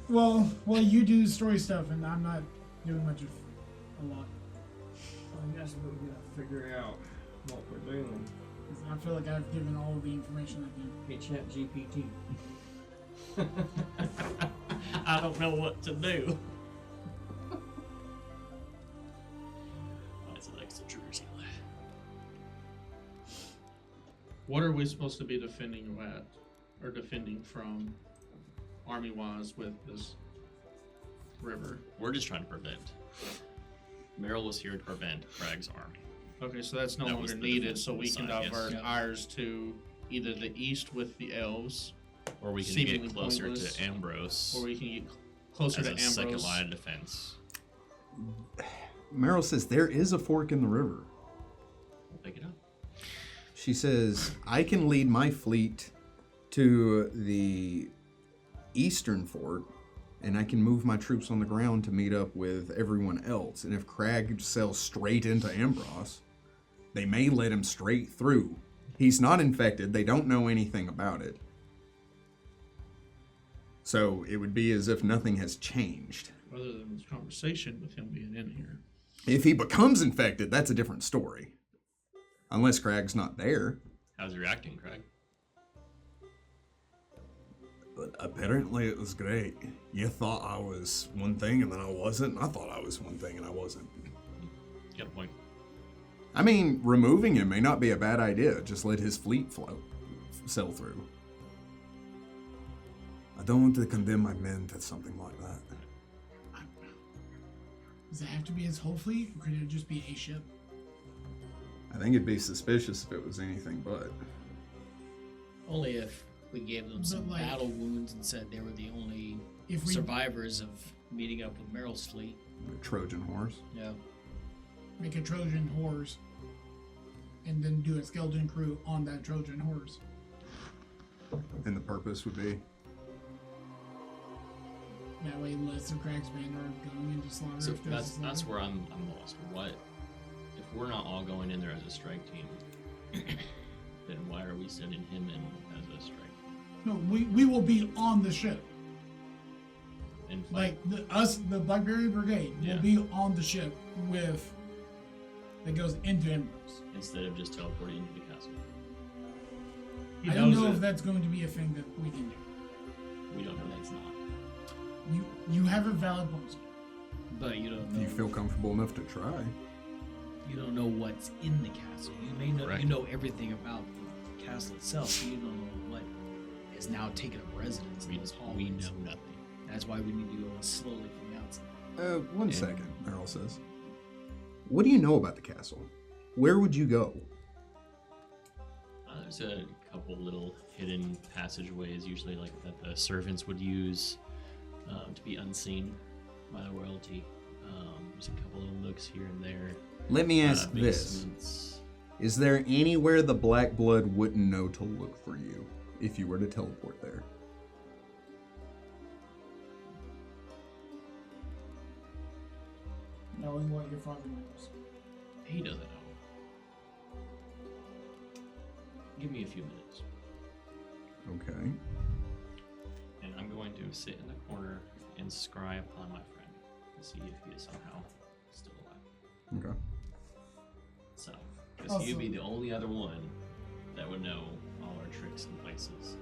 Well, you do story stuff, and I'm not doing much of a lot. I guess we gotta figure out what we're doing. 'Cause I feel like I've given all of the information I can. Hey, Chat GPT. I don't know what to do. That's an extra jersey. What are we supposed to be defending at, or defending from, army-wise, with this river? We're just trying to prevent. Meryl was here to prevent Crag's army. Okay, so that's no That longer was the needed, so we can defensive side, yes. divert ours to either the east with the elves, Or we can Seemingly get closer pointless. to Ambrose or we can get closer as to a second Ambrose. line of defense. Meryl says there is a fork in the river. We'll pick it up. She says, I can lead my fleet to the eastern fort, and I can move my troops on the ground to meet up with everyone else. And if Crag sails straight into Ambrose, they may let him straight through. He's not infected. They don't know anything about it. So it would be as if nothing has changed. Other than this conversation with him being in here. If he becomes infected, that's a different story. Unless Crag's not there. How's he reacting, Crag? But apparently it was great. You thought I was one thing and then I wasn't. I thought I was one thing and I wasn't. Got a point. I mean, removing him may not be a bad idea. Just let his fleet sail through. I don't want to condemn my men to something like that. Does it have to be his whole fleet, or could it just be a ship? I think it'd be suspicious if it was anything but. Only if we gave them some But, like, battle wounds and said they were the only If we survivors of meeting up with Meryl's fleet. A Trojan horse. Yeah. make a Trojan horse, and then do a skeleton crew on that Trojan horse. And the purpose would be. That way, less of Crag's band are going into slaughter. So if there's that's a slaughter. where I'm lost. What if we're not all going in there as a strike team? Then why are we sending him in as a strike team? No, we will be on the ship. And fight? Like the Blackberry Brigade Yeah. will be on the ship that goes into Ambrose. Instead of just teleporting into the castle. He I don't knows know it. if that's going to be a thing that we can do. We don't know that's not. You have a valid point. But you don't If know. you feel comfortable enough to try. You don't know what's in the castle. You may know. Correct. You know everything about the castle itself. But you don't know what is now taking up residence in those hallways. We know nothing. That's why we need to go in slowly from the outside. One second, Earl says. What do you know about the castle? Where would you go? There's a couple little hidden passageways, usually like that the servants would use to be unseen by the royalty. There's a couple little nooks here and there. Let me ask this. basements. Is there anywhere the Black Blood wouldn't know to look for you if you were to teleport there? Knowing what your father knows. He doesn't know. Give me a few minutes, Okay. and I'm going to sit in the corner and scry upon my friend to see if he is somehow still alive. Okay. So, because Also- he'd be the only other one that would know all our tricks and places.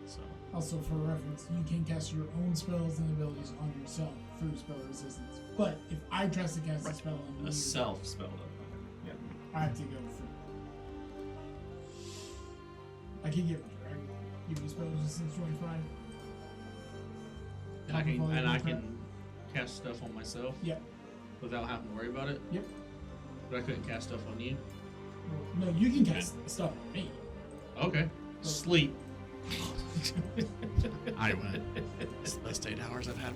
So, Also, for reference, you can cast your own spells and abilities on yourself through spell resistance. But if I try to cast a spell on a you, self spell though. Yeah. I have to go through. I can give it, right? Give you spell resistance 25. And I can cast stuff on myself Yep. without having to worry about it. Yep. But I couldn't cast stuff on you. No, you can cast stuff on me. Okay. Sleep. I went. It's the best 8 hours I've had.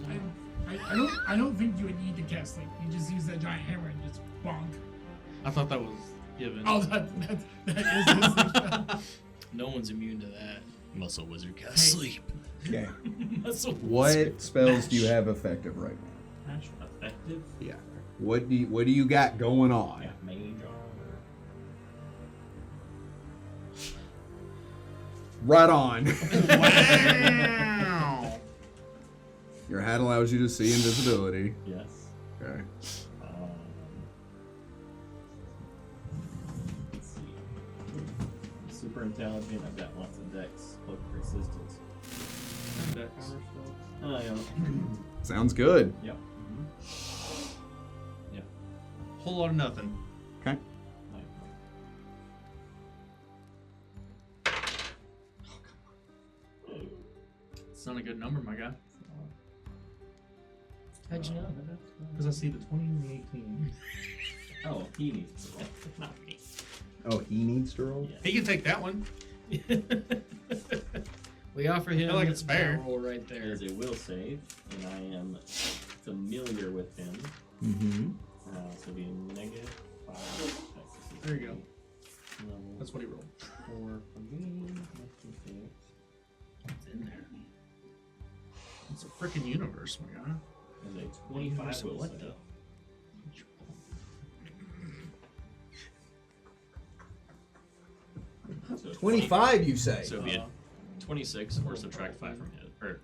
I don't think you would need to cast sleep. You just use that giant hammer and just bonk. I thought that was given. Oh, that is his spell. No one's immune to that. Muscle wizard cast Hey. sleep. Okay. Muscle What spells do you have effective right now? Effective? Yeah. What do you got going on? Yeah, mage armor. Right on. Wow. Your hat allows you to see invisibility. Yes. Okay. Let's see. Super intelligent. I've got lots of dex, cloak resistance. Dex. Oh, yeah. Sounds good. Yep. Yeah. Whole lot of nothing. Okay. It's not a good number, my guy. How'd you know? Because I see the 20 and the 18. Oh, he needs to roll. Not me. Oh, he needs to roll? Yeah. He can take that one. We offer him I like it's that fair. roll right It there. is a will save, and I am familiar with him. Mm-hmm. So it'll be a negative 5. There you go. Level That's what he rolled. 4 for me. It's in there. It's a freaking universe, my guy. And a 25 will What save. the? So 25, you say? So it'd be a 26 or subtract 5 from his, or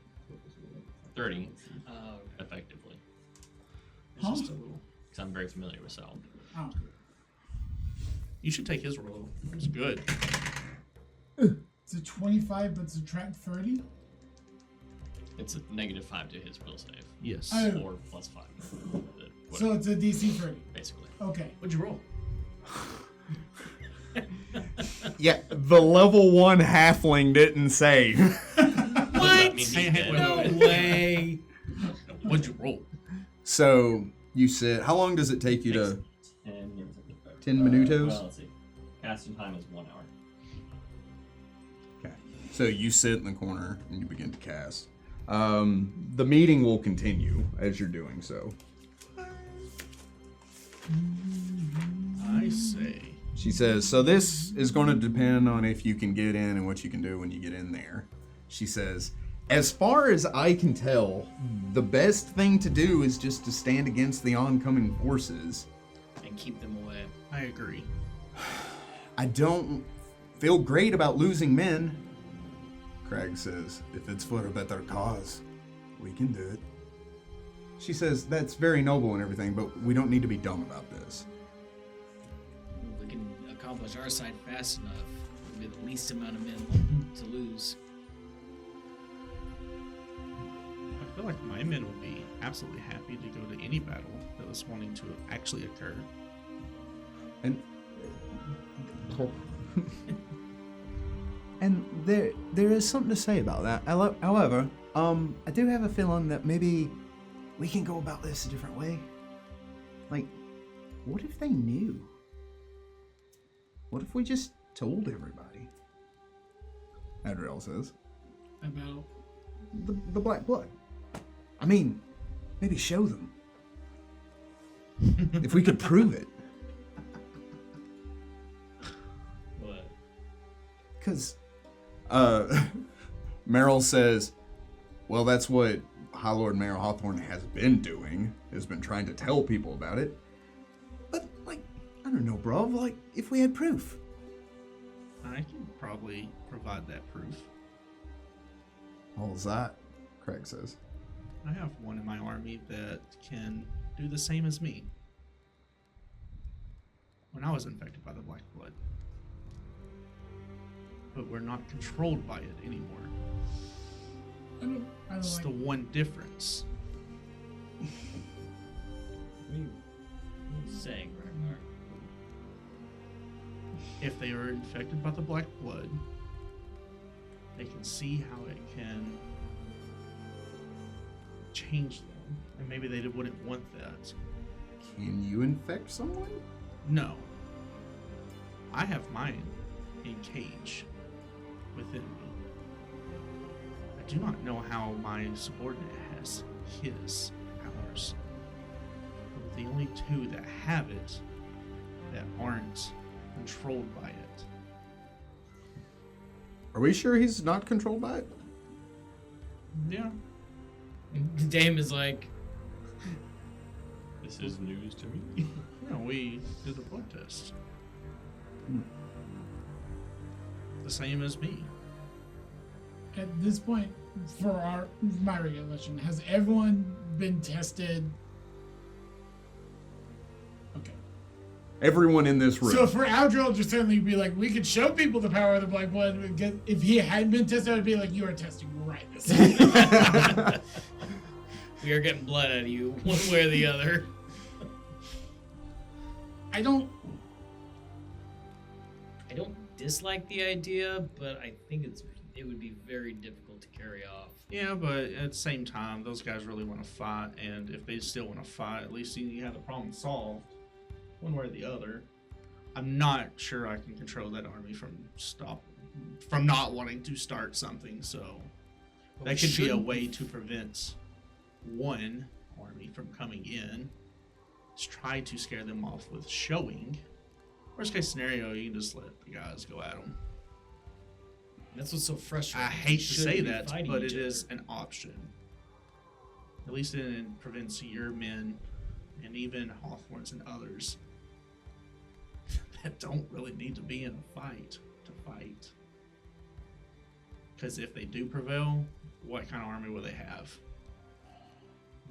30 effectively. It's Huh? just a little, because I'm very familiar with sound. Oh. You should take his roll. It was good. It's a 25, but subtract 30? It's a negative 5 to his will save. Yes. Oh. Or plus 5. So it's a DC 30. Basically. Okay. What'd you roll? Yeah, the level 1 halfling didn't save. What? No way. What'd you roll? So, you said, how long does it take you to... 10 minutes. 10 minutos? Well, let's see. Casting time is 1 hour. Okay. So you sit in the corner and you begin to cast. The meeting will continue as you're doing so. I say. She says, so this is going to depend on if you can get in and what you can do when you get in there. She says, As far as I can tell, the best thing to do is just to stand against the oncoming forces. And keep them away. I agree. I don't feel great about losing men. Crag says, If it's for a better cause, we can do it. she says, that's very noble and everything, but we don't need to be dumb about this. We can accomplish our side fast enough with the least amount of men to lose. I feel like my men would be absolutely happy to go to any battle that was wanting to actually occur. And and there is something to say about that. However, I do have a feeling that maybe we can go about this a different way. Like, what if they knew? What if we just told everybody? Adriel says. About The Black Blood. I mean, maybe show them. If we could prove it. What? Because, Meryl says, well, that's what High Lord Mayor Hawthorne has been doing, has been trying to tell people about it. But, like, I don't know, bro, like, if we had proof. I can probably provide that proof. All's that, Craig says. I have one in my army that can do the same as me. When I was infected by the Black Blood. But we're not controlled by it anymore. I don't It's like the one difference. What are you saying, Ragnar? If they are infected by the Black Blood, they can see how it can change them. And maybe they wouldn't want that. Can you infect someone? No. I have mine in cage within me. I do not know how my subordinate has his powers. We're the only two that have it that aren't controlled by it. Are we sure he's not controlled by it? Yeah. Dame is like, This is news to me. No, we did the blood test. The same as me. at this point for my regulation, has everyone been tested? Okay. Everyone in this room. So for Aldril to certainly be like, we could show people the power of the Black Blood. Because if he hadn't been tested, I'd be like, you are testing right this second. we are getting blood out of you, one way or the other. I don't dislike the idea, but I think it would be very difficult to carry off. Yeah, but at the same time, those guys really want to fight, and if they still want to fight, at least you have the problem solved, one way or the other. I'm not sure I can control that army from not wanting to start something. So that could be a way to prevent one army from coming in. Just try to scare them off with showing. Worst case scenario, you can just let the guys go at them. That's what's so frustrating. I hate to Shouldn't say be that, fighting but each it is other. an option. At least it prevents your men and even Hawthorns and others that don't really need to be in a fight to fight. Because if they do prevail, what kind of army will they have?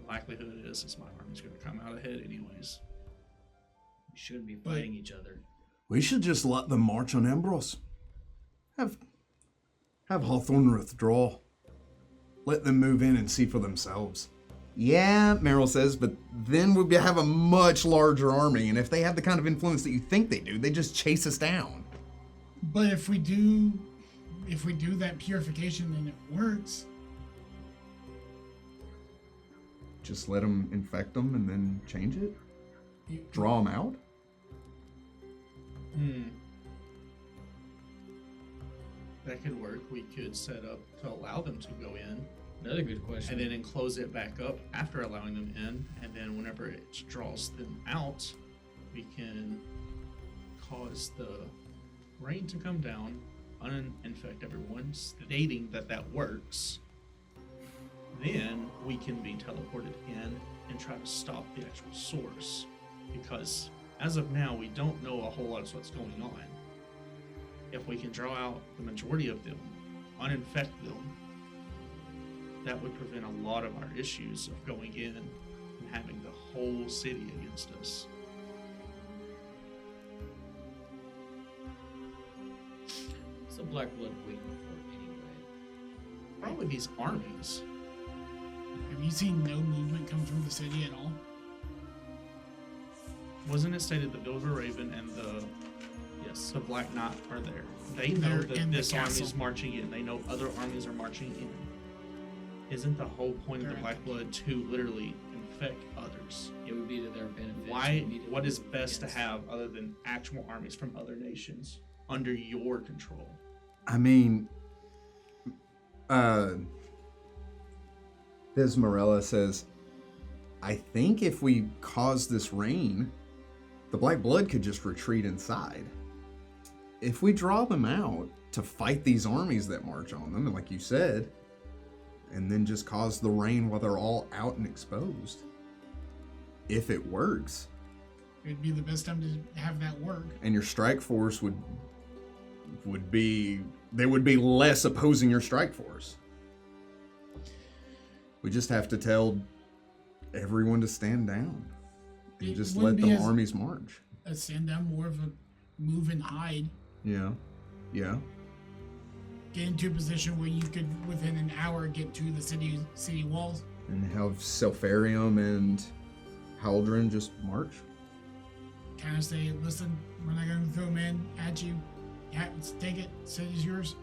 The likelihood is my army's going to come out ahead anyways. We shouldn't be fighting each other. We should just let them march on Ambrose. Have Hawthorne withdraw. Let them move in and see for themselves. Yeah, Meryl says, but then we'll have a much larger army, and if they have the kind of influence that you think they do, they just chase us down. But if we do that purification and it works, Just let them infect them and then change it? Draw them out? That could work. We could set up to allow them to go in. Another good question. And then enclose it back up after allowing them in, and then whenever it draws them out, we can cause the rain to come down, uninfect everyone, stating that works, then we can be teleported in and try to stop the actual source. Because as of now, we don't know a whole lot of what's going on. If we can draw out the majority of them, uninfect them, that would prevent a lot of our issues of going in and having the whole city against us. What's the Black Blood waiting for anyway? Probably these armies. Have you seen no movement come from the city at all? Wasn't it stated the Silver Raven and the Black Knight are there? They know They're that in the this army is castle. marching in. They know other armies are marching in. Isn't the whole point of the They're in Black Blood to literally infect others? It would be to their benefit. Why? We need to What is move best to against- have other than actual armies from other nations under your control? I mean, Desmarella says, I think if we cause this rain, the Black Blood could just retreat inside. If we draw them out to fight these armies that march on them, and like you said, and then just cause the rain while they're all out and exposed, if it works, It'd be the best time to have that work. and your strike force would be, they would be less opposing your strike force. We just have to tell everyone to stand down and It just wouldn't let be the as- armies march. A send down more of a move and hide. Yeah. Get into a position where you could, within an hour, get to the city walls. And have Selfarium and Haldren just march. Kind of say, listen, we're not going to throw men at you. Yeah, let's take it. City's yours.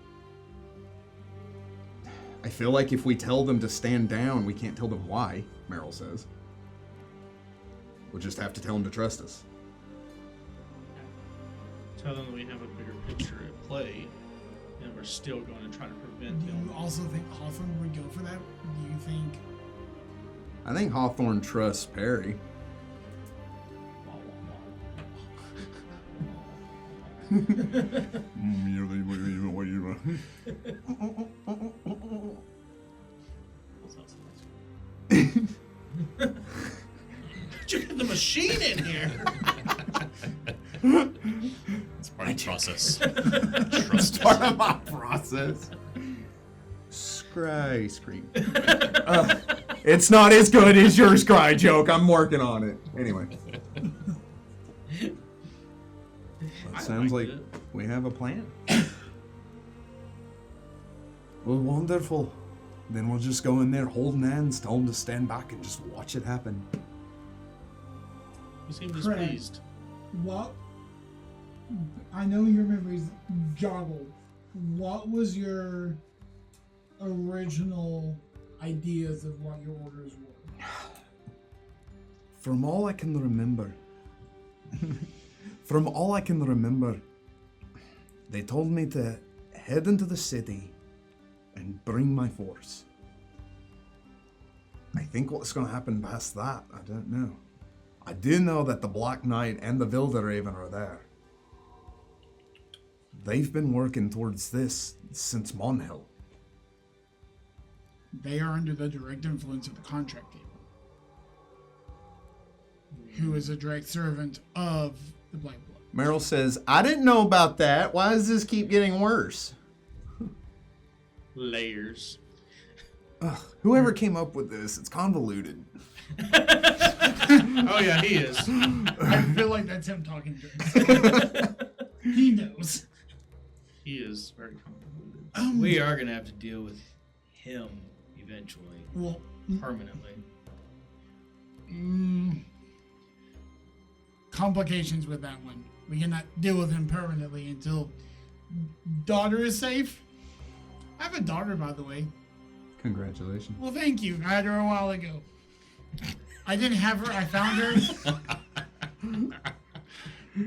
I feel like if we tell them to stand down, we can't tell them why, Meryl says. We'll just have to tell them to trust us. Tell them that we have a bigger picture at play, and we're still going to try to prevent Do you them. also think Hawthorne would go for that? Do you think... I think Hawthorne trusts Perry. You get the machine in here! It's part of the process. Trust Part of my process. Scry scream. It's not as good as your scry joke. I'm working on it. Anyway. I Sounds like liked it. we have a plan. Well, wonderful. Then we'll just go in there holding hands, tell them to stand back and just watch it happen. You seem Correct. displeased. What? I know your memories joggled. What was your original ideas of what your orders were? From all I can remember, they told me to head into the city and bring my force. I think what's going to happen past that, I don't know. I do know that the Black Knight and the Wilderraven are there. They've been working towards this since Monhill. They are under the direct influence of the contract table, who is a direct servant of the Black Blood. Meryl says, I didn't know about that. Why does this keep getting worse? Layers. Ugh, whoever came up with this, it's convoluted. Oh yeah, he is. I feel like that's him talking to himself. He knows. He is very convoluted. We are gonna have to deal with him eventually, Well, permanently. complications with that one. We cannot deal with him permanently until daughter is safe. I have a daughter, by the way. Congratulations. Well, thank you. I had her a while ago. I didn't have her. I found her.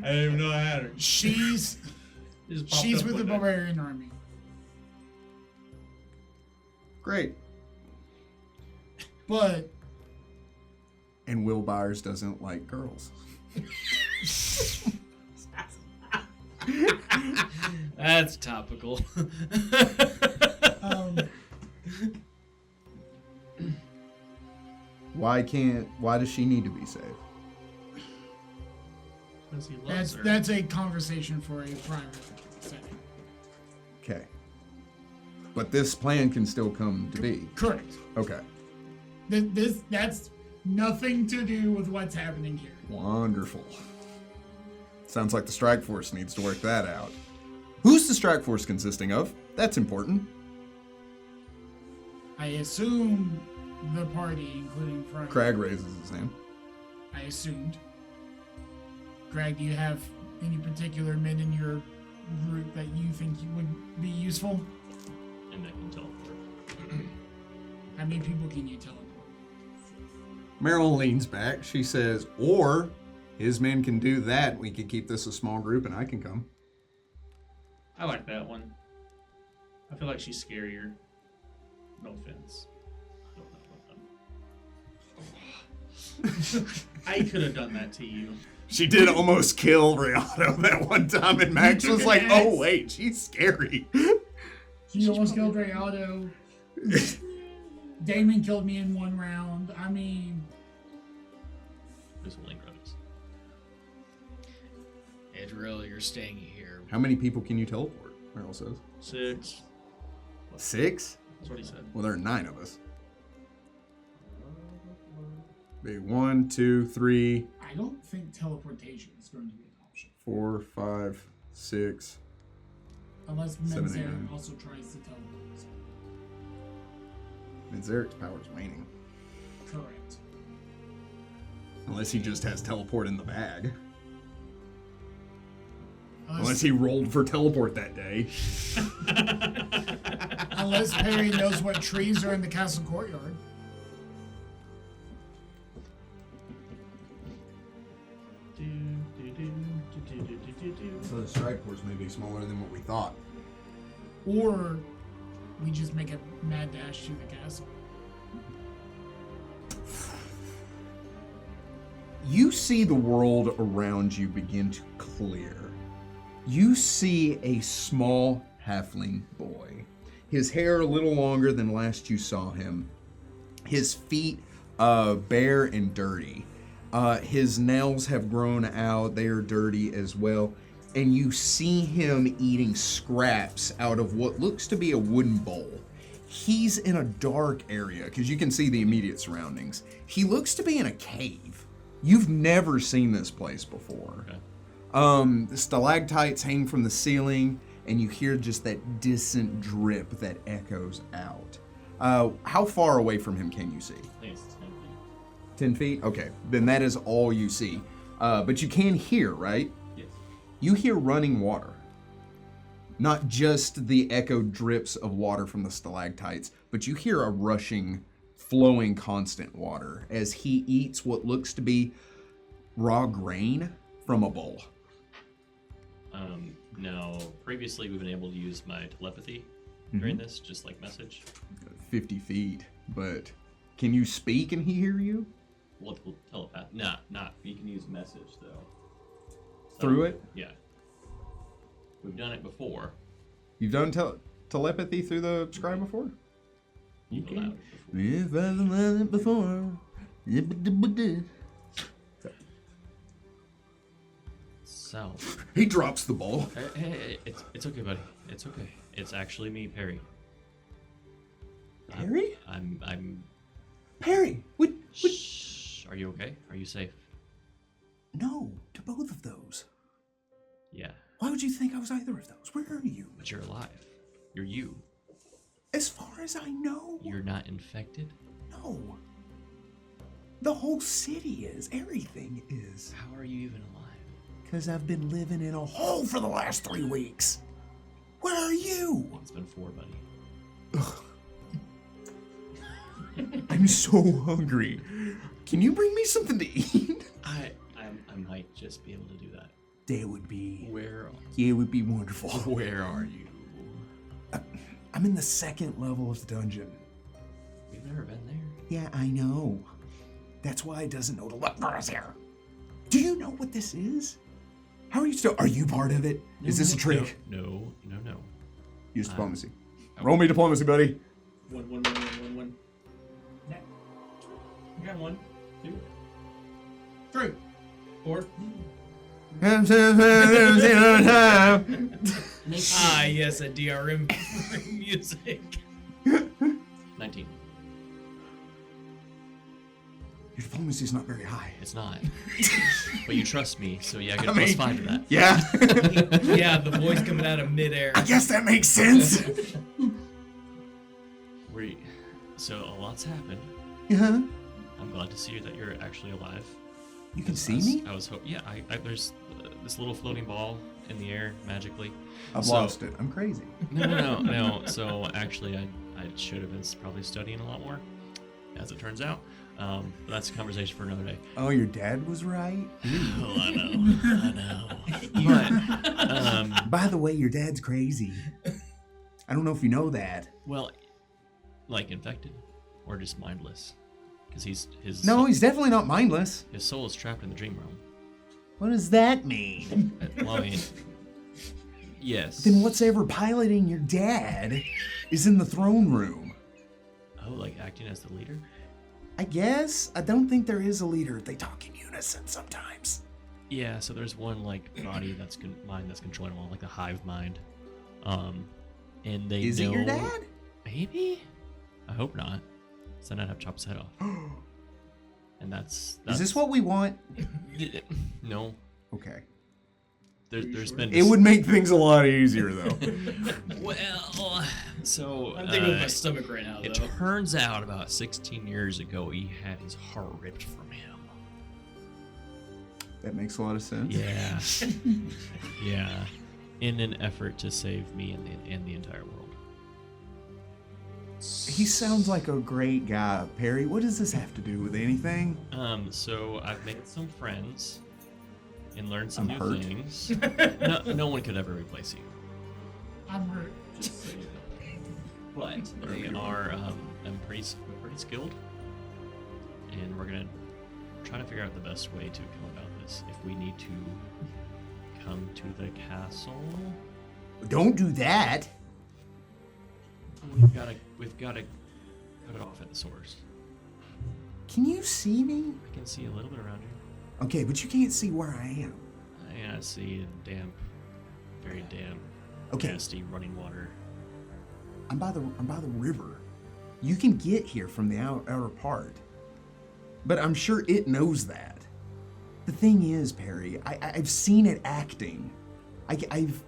I didn't even know I had her. She's Just popped she's up with the one day. barbarian army. Great. But And Will Byers doesn't like girls. That's topical. um, Why does she need to be saved? Because he loves her. That's a conversation for a private setting. Okay. But this plan can still come to be. Correct. Okay. That's nothing to do with what's happening here. Wonderful. Sounds like the strike force needs to work that out. Who's the strike force consisting of? That's important. I assume the party, including Frank. Crag raises his hand. I assumed. Greg, do you have any particular men in your group that you think would be useful? And I can teleport. How many people can you teleport? Meryl leans back. She says, or his men can do that. We can keep this a small group and I can come. I like that one. I feel like she's scarier. No offense. I don't know about them. I could have done that to you. She did almost kill Rihanna that one time, and Max was like, oh, wait, she's scary. She almost killed Rayado. Damon killed me in one round. I mean... This will link roads. Edrill, you're staying here. How many people can you teleport? Meryl says. 6. 6? That's what he said. Well, there are 9 of us. Be 1, 2, 3, I don't think teleportation is going to be an option. 4, 5, 6. Unless 7, 8, Menzer 9. also tries to teleport. And Zarek's power's waning. Correct. Unless he just has teleport in the bag. Unless he rolled for teleport that day. Unless Perry knows what trees are in the castle courtyard. So the strike force may be smaller than what we thought. Or we just make a mad dash to the castle. You see the world around you begin to clear. You see a small halfling boy. His hair a little longer than last you saw him. His feet bare and dirty. His nails have grown out. They are dirty as well. And you see him eating scraps out of what looks to be a wooden bowl. He's in a dark area because you can see the immediate surroundings. He looks to be in a cave. You've never seen this place before. Okay. The stalactites hang from the ceiling, and you hear just that distant drip that echoes out. How far away from him can you see? I think it's 10 feet. 10 feet? Okay, then that is all you see. But you can hear, right? Yes. You hear running water. Not just the echoed drips of water from the stalactites, but you hear a rushing, flowing constant water as he eats what looks to be raw grain from a bowl. Now, previously we've been able to use my telepathy during this, just like message. 50 feet, but can you speak and he hear you? We'll telepath. Not. You can use message though. Through it? Yeah. We've done it before. You've done telepathy through the scribe before? You can. If I've done it before. So. He drops the bowl. Hey, it's okay, buddy. It's okay. It's actually me, Perry. Perry? I'm. Perry! What? Shh. Are you okay? Are you safe? No, to both of those. Yeah. Why would you think I was either of those? Where are you? But you're alive. You're you. As far as I know. You're not infected? No. The whole city is. Everything is. How are you even alive? Because I've been living in a hole for the last 3 weeks. Where are you? It's been 4, buddy. Ugh. I'm so hungry. Can you bring me something to eat? I might just be able to do that. That would be. Where? Yeah, it would be wonderful. Where are you? I'm in the 2nd level of the dungeon. We've never been there. Yeah, I know. That's why it doesn't know to look for us here. Do you know what this is? How are you still? Are you part of it? Is this a trick? No. Use diplomacy. Roll me diplomacy, buddy. One. I got 1, 2, 3, 4. Ah, yes, a DRM music. 19. Your diplomacy's not very high. It's not. But you trust me, so yeah, I get I plus mean, 5 to that. Yeah. Yeah, the voice coming out of midair. I guess that makes sense. So a lot's happened. Yeah. I'm glad to see that you're actually alive. You can see me? I was hoping. Yeah, there's this little floating ball in the air magically. I've So- lost it. I'm crazy. No. So actually, I should have been probably studying a lot more, as it turns out. But that's a conversation for another day. Oh, your dad was right? Oh, I know. But By the way, your dad's crazy. I don't know if you know that. well, like infected, or just mindless, because his No, he's definitely not mindless. his soul is trapped in the dream realm. What does that mean? Well, I mean, yes. Then what's ever piloting your dad is in the throne room. Oh, like acting as the leader? I guess. I don't think there is a leader. They talk in unison sometimes. Yeah. So there's one like body mind that's controlling all, like the hive mind. And they Is know, it your dad? Maybe. I hope not. So then I'd have to chop his head off. And that's Is this what we want? No. Okay. There's been. It would make things a lot easier, though. Well, so I'm thinking with my stomach right now, it though. turns out about 16 years ago he had his heart ripped from him. That makes a lot of sense. Yeah. Yeah. In an effort to save me and the entire world. He sounds like a great guy, Perry. What does this have to do with anything? So I've made some friends and learned some I'm new hurt. things. No one could ever replace you. I'm hurt. Just so you know. But they are pretty skilled, and we're gonna try to figure out the best way to come about this. If we need to come to the castle, Don't do that. we've gotta cut it off at the source. Can you see me? I can see a little bit around you. Okay, but you can't see where I am. I see damp, very damp, Okay. nasty running water. I'm by the river. You can get here from the outer part. But I'm sure it knows that. The thing is, Perry, I've seen it acting. I've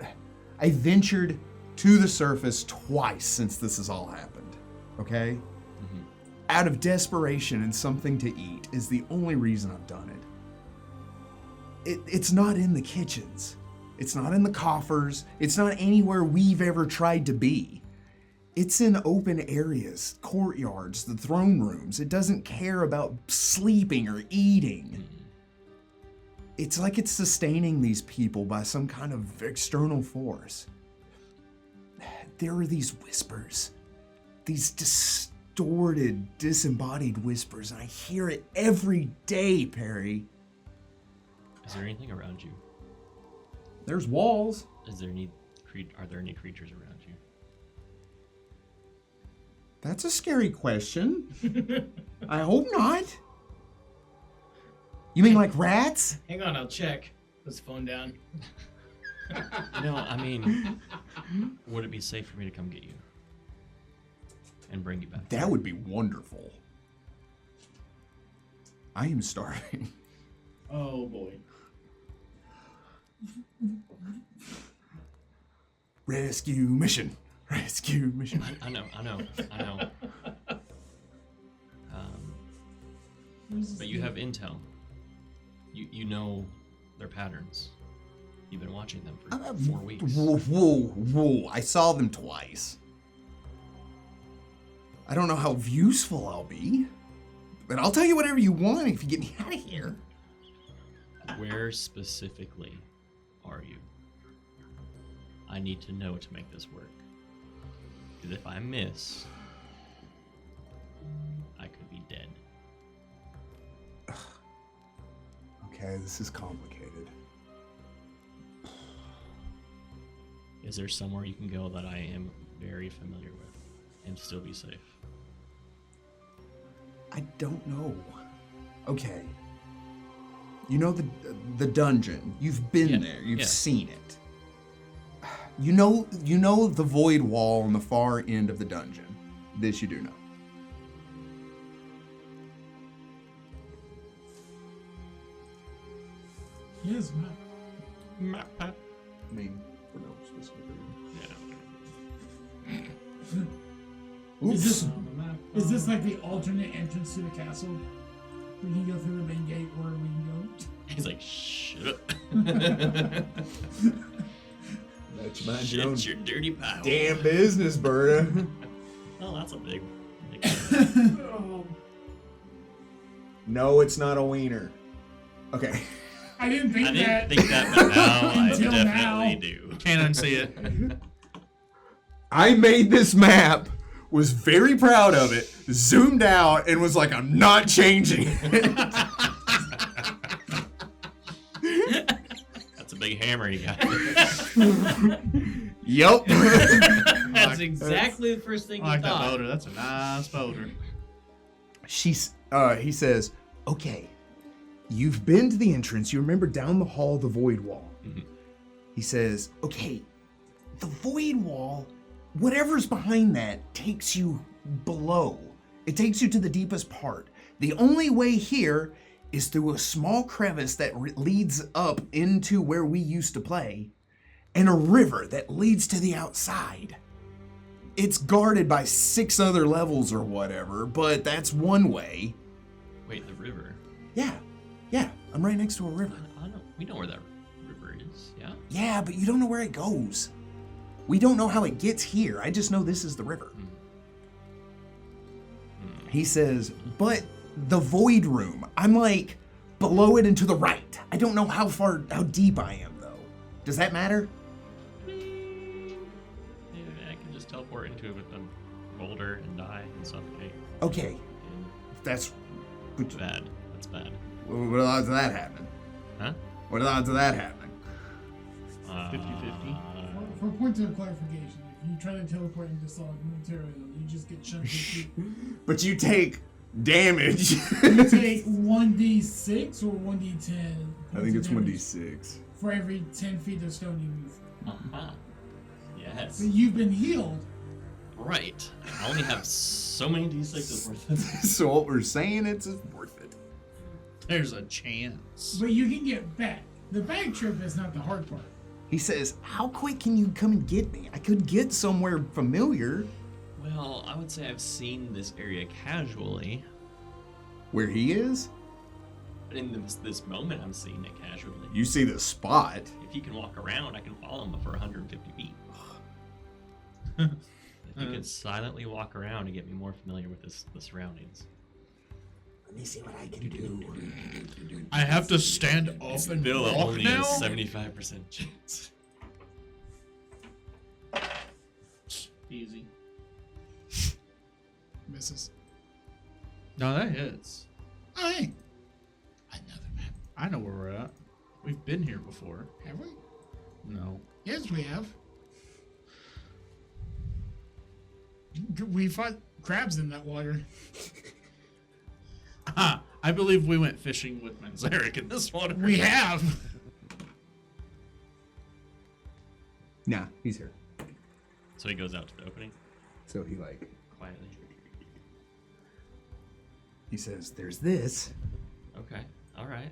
ventured to the surface twice since this has all happened. Okay? Mm-hmm. Out of desperation and something to eat is the only reason I've done it. It's not in the kitchens. It's not in the coffers. It's not anywhere we've ever tried to be. It's in open areas, courtyards, the throne rooms. It doesn't care about sleeping or eating. It's like it's sustaining these people by some kind of external force. There are these whispers, these distorted, disembodied whispers, and I hear it every day, Perry. Is there anything around you? There's walls. Are there any creatures around you? That's a scary question. I hope not. You mean like rats? Hang on, I'll check. Put the phone down. No, I mean, would it be safe for me to come get you and bring you back? That would be wonderful. I am starving. Oh boy. Rescue mission. Rescue mission. I know. But you have intel. You know their patterns. You've been watching them for 4 weeks. Whoa. I saw them twice. I don't know how useful I'll be, but I'll tell you whatever you want if you get me out of here. Where specifically are you? I need to know to make this work. Because if I miss, I could be dead. Okay, this is complicated. Is there somewhere you can go that I am very familiar with and still be safe? I don't know. Okay. You know the dungeon. You've been there. You've seen it. You know the void wall on the far end of the dungeon. This you do know. Yes, Map. I mean, for no specific reason. Yeah. Is this like the alternate entrance to the castle? We can go through the main gate, or we can go. He's like, shut up. That's mind your own Shut your dirty pile. damn business, Berta. Oh, that's a big. No, it's not a wiener. Okay. I didn't think I that. didn't think that, but now I Until definitely now. do. Can't unsee it. I made this map, was very proud of it, zoomed out, and was like, I'm not changing it. That's a big hammer you got. Yup. That's exactly the first thing I like you that thought. boulder. That's a nice boulder. He says, okay, you've been to the entrance. You remember down the hall, the void wall. Mhm. He says, okay, the void wall, whatever's behind that takes you below. It takes you to the deepest part. The only way here is through a small crevice that leads up into where we used to play, and a river that leads to the outside. It's guarded by 6 other levels or whatever, but that's one way. Wait, the river. Yeah, I'm right next to a river. I know. We know where that river is. Yeah. Yeah, but you don't know where it goes. We don't know how it gets here. I just know this is the river. He says, but the void room, I'm like below it and to the right. I don't know how deep I am though. Does that matter? Yeah, I can just teleport into it with a boulder and die and suffocate. Okay, And that's that's bad. That's bad. what are the odds of that happening? Huh? What are the odds of that happening? 50-50. For points of clarification, if you try to teleport into solid material, you just get chunked into. But you take damage. You take 1d6 or 1d10. I think it's damage 1d6. for every 10 feet of stone you move. Uh-huh. Yes. So you've been healed. Right. I only have so many d6s worth of So what we're saying, it's worth it. There's a chance. But you can get back. The back trip is not the hard part. He says, how quick can you come and get me? I could get somewhere familiar. Well, I would say I've seen this area casually, Where he is? but in this moment I'm seeing it casually. You see the spot. If he can walk around, I can follow him for 150 feet. If he could silently walk around and get me more familiar with the surroundings. Let me see what I can do. I have to stand up and Still walk only now? a 75% chance. Easy. Misses. No, that hits. Oh, hey. Another map. I know where we're at. We've been here before. Have we? No. Yes, we have. We fought crabs in that water. Ah, I believe we went fishing with Manzarek in this water. We have. Nah, he's here. So he goes out to the opening So he quietly. he says, there's this, Okay. All right.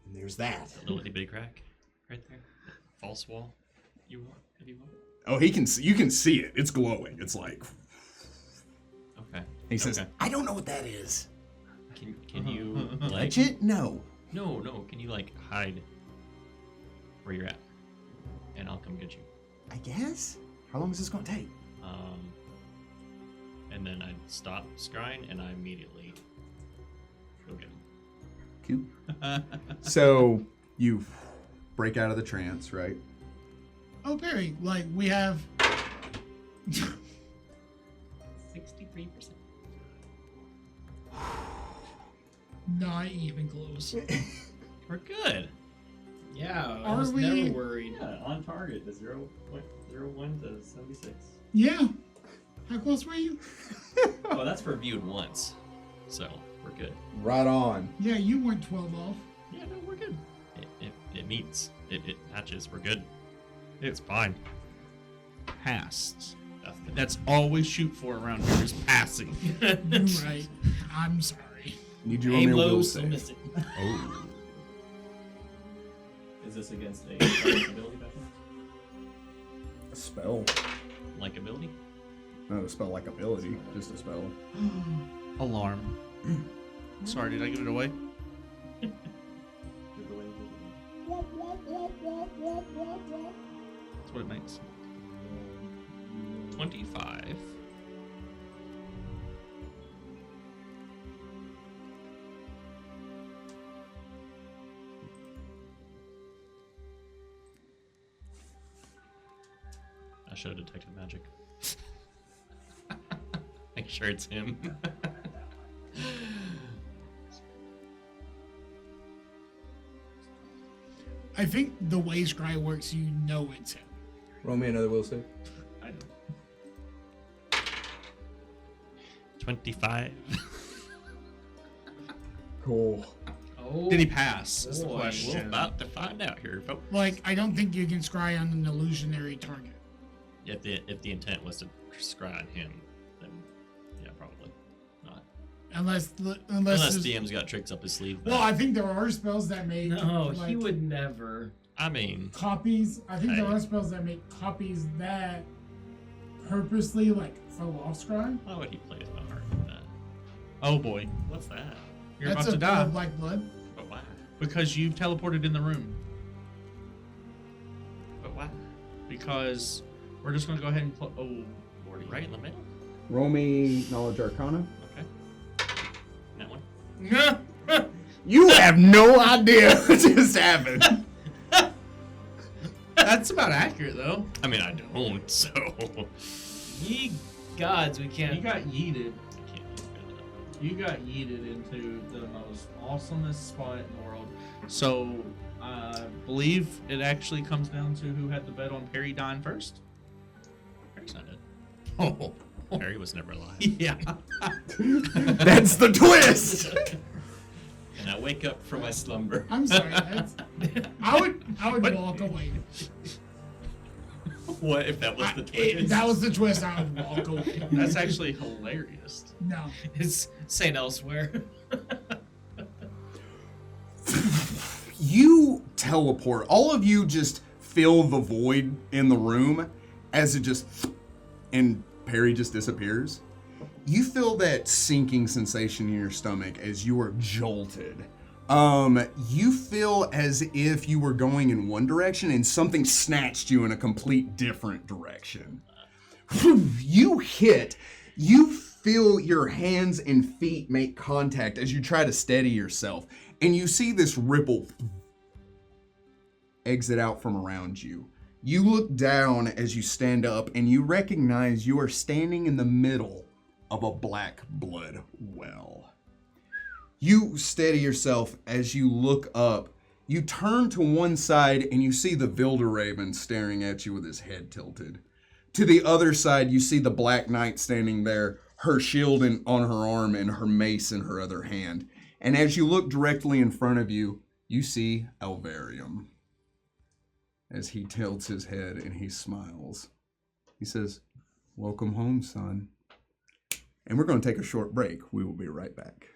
and there's that. That little itty bitty crack right there. That false wall. You want? If you want. Oh, he can see, you can see it. It's glowing. It's like Okay. He says, Okay. I don't know what that is. Can you like? Touch it? No. No. Can you like hide where you're at, and I'll come get you. I guess? How long is this going to take? And then I stop scrying, and I immediately go get him. Cute. So you break out of the trance, right? Oh, Barry, like we have. 63%. Not even close. We're good. Yeah, I Are was we- never worried. Yeah, on target, the 0.01 to 76. Yeah. How close were you? Oh, that's for viewed once. so we're good. Right on. Yeah, you went 12 off. Yeah, no, we're good. It meets. It matches. We're good. It's fine. Passed. That's good. That's all we shoot for around here is passing. You're right. I'm sorry. Need you to roll me Aim a will low, so save. miss it. Oh. Is this against a ability by chance? A spell. Like ability? Not a spell like ability, just a spell. Alarm. Sorry, did I give it away? Give away That's what it makes. 25. I should have detected magic. Make sure it's him. I think the way Scry works, you know it's him. Roll me another will save. I know. 25. Cool. Oh, Did he pass? Is the boy. We're question. about to find out here, folks. Like, I don't think you can Scry on an illusionary target. If the intent was to scry on him, then yeah, probably not. Unless Unless there's- DM's got tricks up his sleeve. Well, that- I think there are spells that make No, like, he would never. I mean, copies. I think there Hey. are spells that make copies that purposely like throw off Scry. why would he play his own heart with that? Oh boy, What's that? you're That's about to a die black blood. But why? because you teleported in the room. But why? Because we're just gonna go ahead and oh, Lordy. Right in the middle? Roll me Knowledge Arcana. Okay. That one? You have no idea what just happened. That's about accurate though. I mean, I don't, so. Ye gods, we can't. You got yeeted. I can't use that. You got yeeted into the most awesomest spot in the world. So I believe it actually comes down to who had the bet on Perry dying first. Harry's not dead. Oh, Harry was never alive. yeah. That's the twist. And I wake up from my slumber. I'm sorry. I would walk away. What if that was the twist? If that was the twist, I would walk away. That's actually hilarious. No. It's saying elsewhere. You teleport. All of you just fill the void in the room as it just and Perry just disappears. You feel that sinking sensation in your stomach as you are jolted. You feel as if you were going in one direction and something snatched you in a complete different direction. You feel your hands and feet make contact as you try to steady yourself, and you see this ripple exit out from around you. You look down as you stand up, and you recognize you are standing in the middle of a black blood well. You steady yourself as you look up. You turn to one side and you see the Vilderraven staring at you with his head tilted. To the other side, you see the Black Knight standing there, her shield on her arm and her mace in her other hand. And as you look directly in front of you, you see Alvarium. As he tilts his head and he smiles. He says, "Welcome home, son." And we're going to take a short break. We will be right back.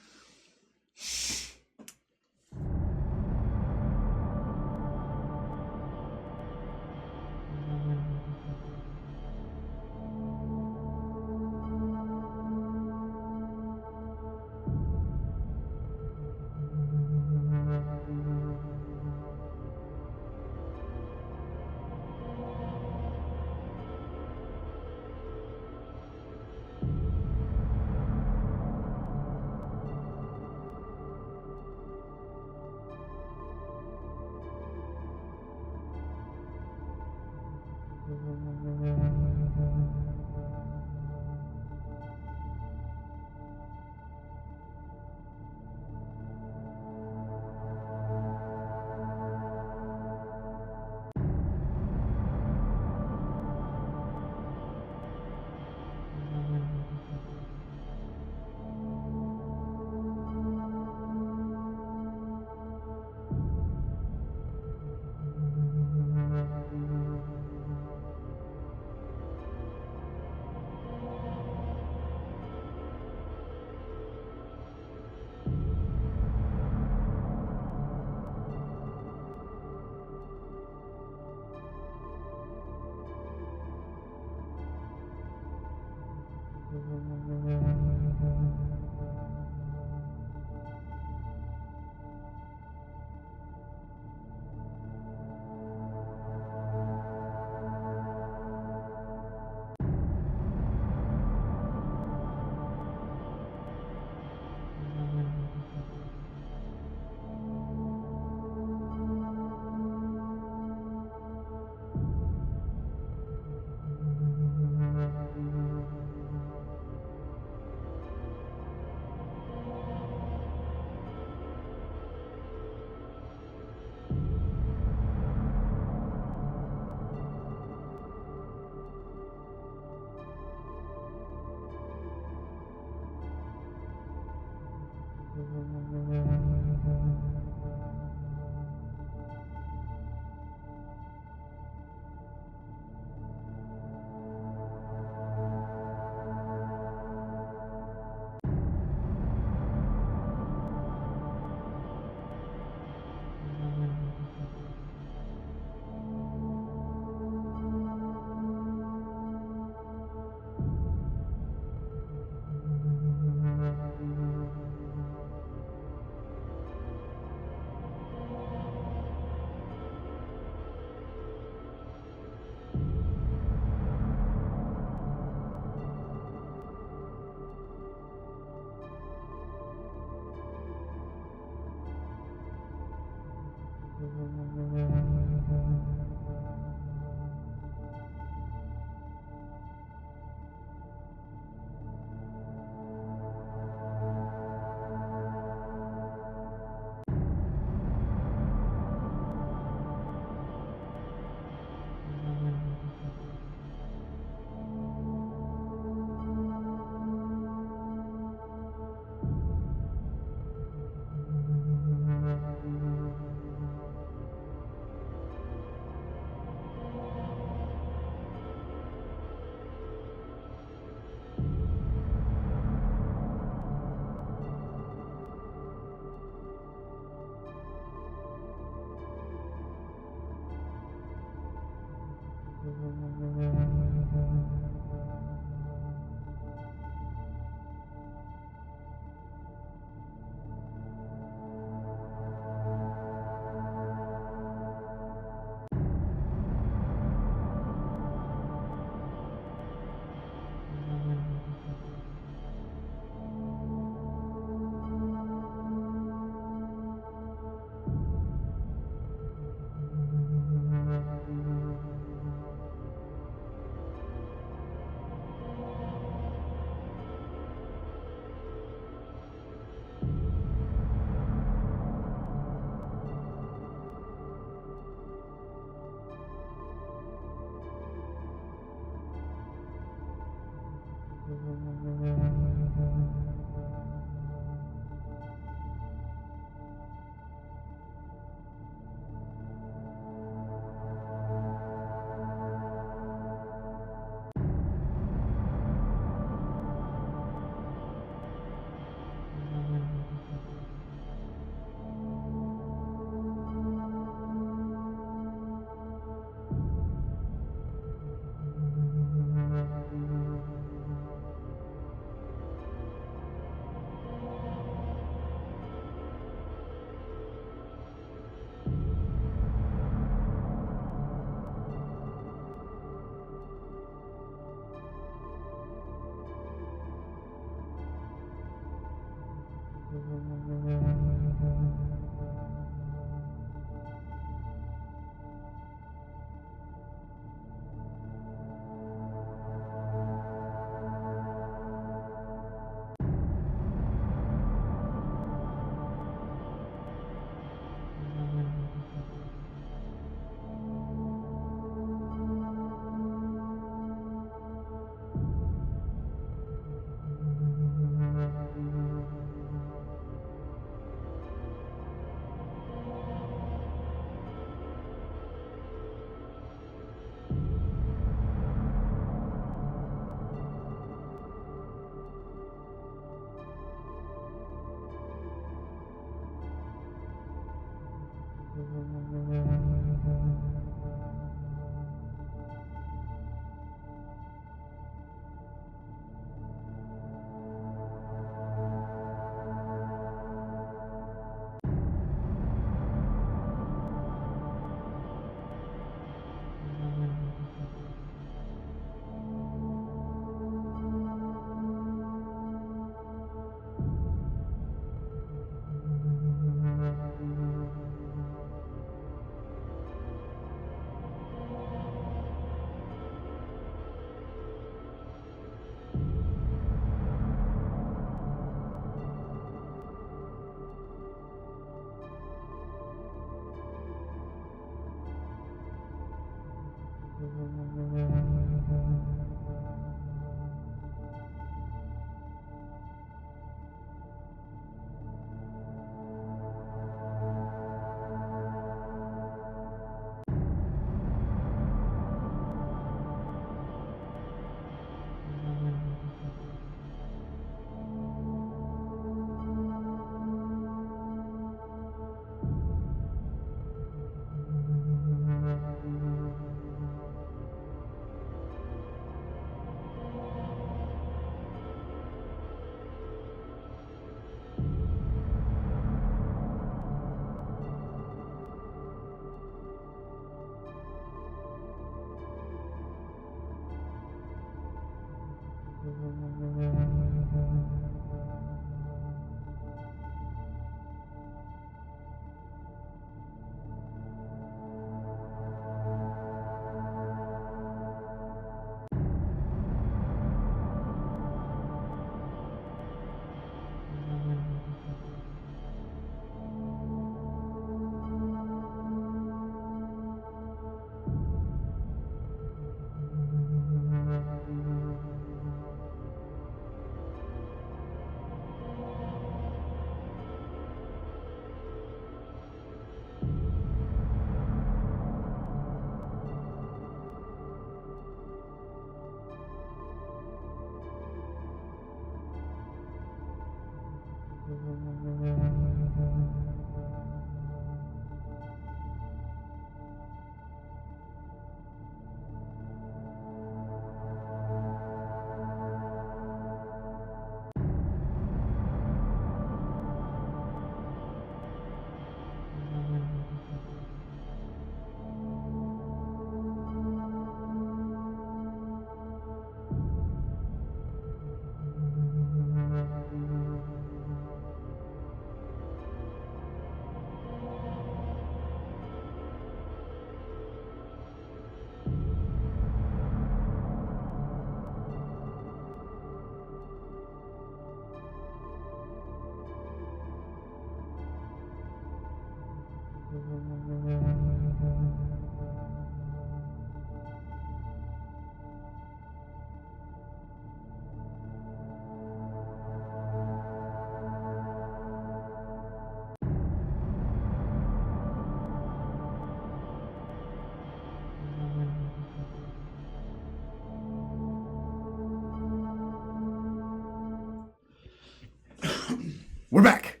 We're back.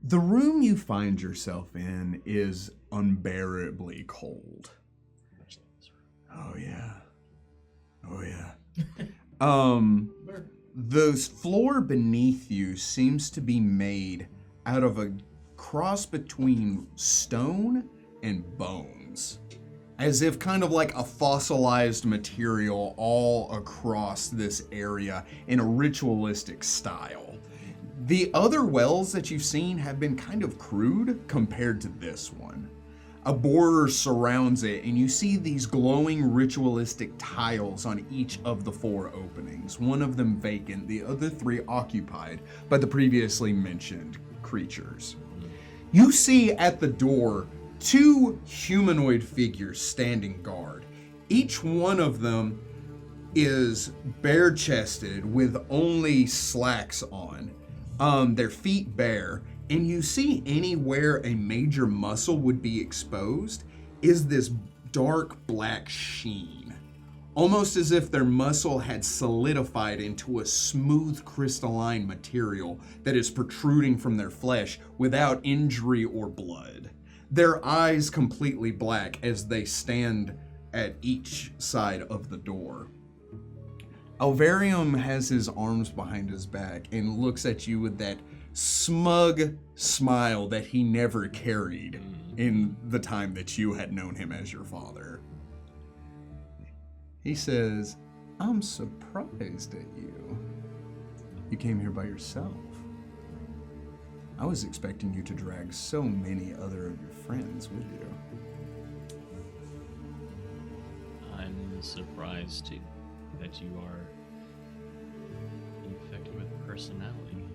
The room you find yourself in is unbearably cold. Oh yeah. Oh yeah. The floor beneath you seems to be made out of a cross between stone and bones. As if kind of like a fossilized material all across this area in a ritualistic style. The other wells that you've seen have been kind of crude compared to this one. A border surrounds it, and you see these glowing ritualistic tiles on each of the 4 openings, one of them vacant, the other 3 occupied by the previously mentioned creatures. You see at the door 2 humanoid figures standing guard. Each one of them is bare-chested with only slacks on. Their feet bare, and you see anywhere a major muscle would be exposed is this dark black sheen. Almost as if their muscle had solidified into a smooth crystalline material that is protruding from their flesh without injury or blood. Their eyes completely black as they stand at each side of the door. Alvarium has his arms behind his back and looks at you with that smug smile that he never carried in the time that you had known him as your father. He says, "I'm surprised at you. You came here by yourself. I was expecting you to drag so many other of your friends with you." I'm surprised too that you are infected with personality.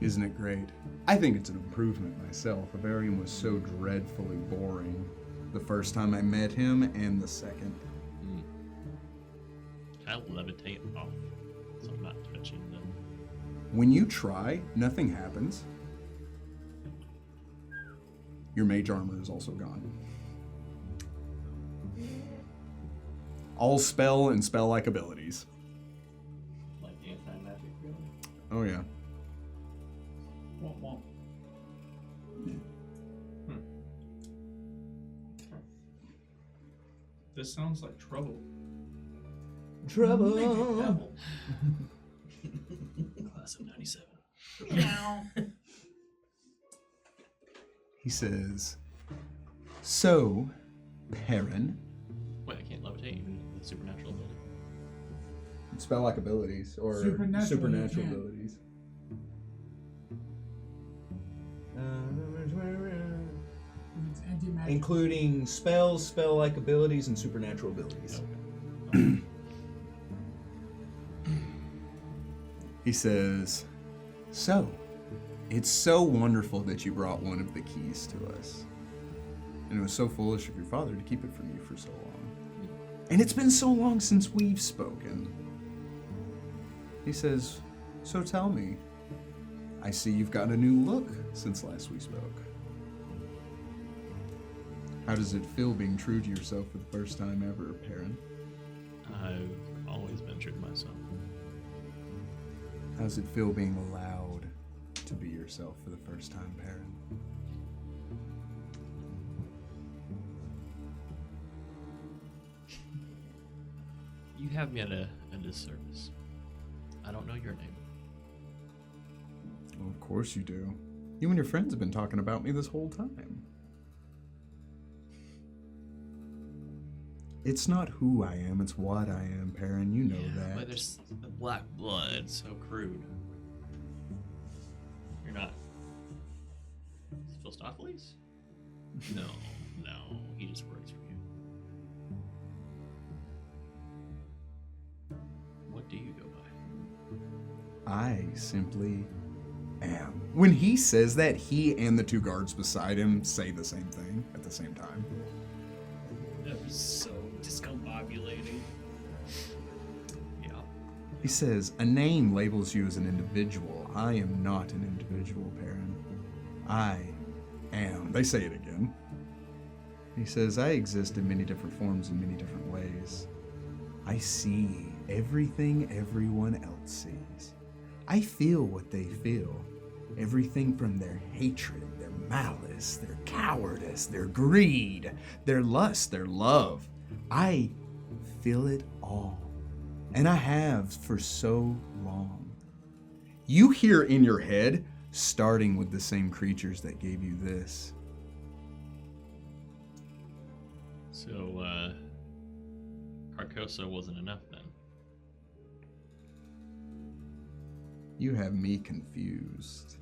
Isn't it great? I think it's an improvement myself. Avarian was so dreadfully boring the first time I met him and the second. I levitate off, so I'm not touching them. When you try, nothing happens. Your mage armor is also gone. All spell and spell-like abilities. Like anti-magic, really? Oh yeah. Womp womp. This sounds like trouble. Trouble. Class of 97. He says, "So, Perrin." Wait, I can't levitate even with supernatural ability. Spell-like abilities or Supernatural, you can. abilities. It's anti-magic. Including spells, spell-like abilities, and supernatural abilities. He says, "So, it's so wonderful that you brought one of the keys to us. And it was so foolish of your father to keep it from you for so long. And it's been so long since we've spoken." He says, "So tell me, I see you've got a new look since last we spoke. How does it feel being true to yourself for the first time ever, Perrin? I've always been true to myself. How does it feel being allowed to be yourself for the first time, Perrin?" You have me at a disservice. I don't know your name. Well, of course you do. You and your friends have been talking about me this whole time. It's not who I am, it's what I am, Perrin. You know that. But there's the black blood, so crude. You're not Philistopheles? No, he just works for you. What do you go by? I simply am. When he says that, he and the two guards beside him say the same thing at the same time. That was so discombobulating. Yeah. He says, a name labels you as an individual. I am not an individual, Perrin. I am. They say it again. He says, I exist in many different forms in many different ways. I see everything everyone else sees. I feel what they feel. Everything from their hatred, their malice, their cowardice, their greed, their lust, their love. I feel it all. And I have for so long. You hear in your head, starting with the same creatures that gave you this. So, Carcosa wasn't enough then. You have me confused.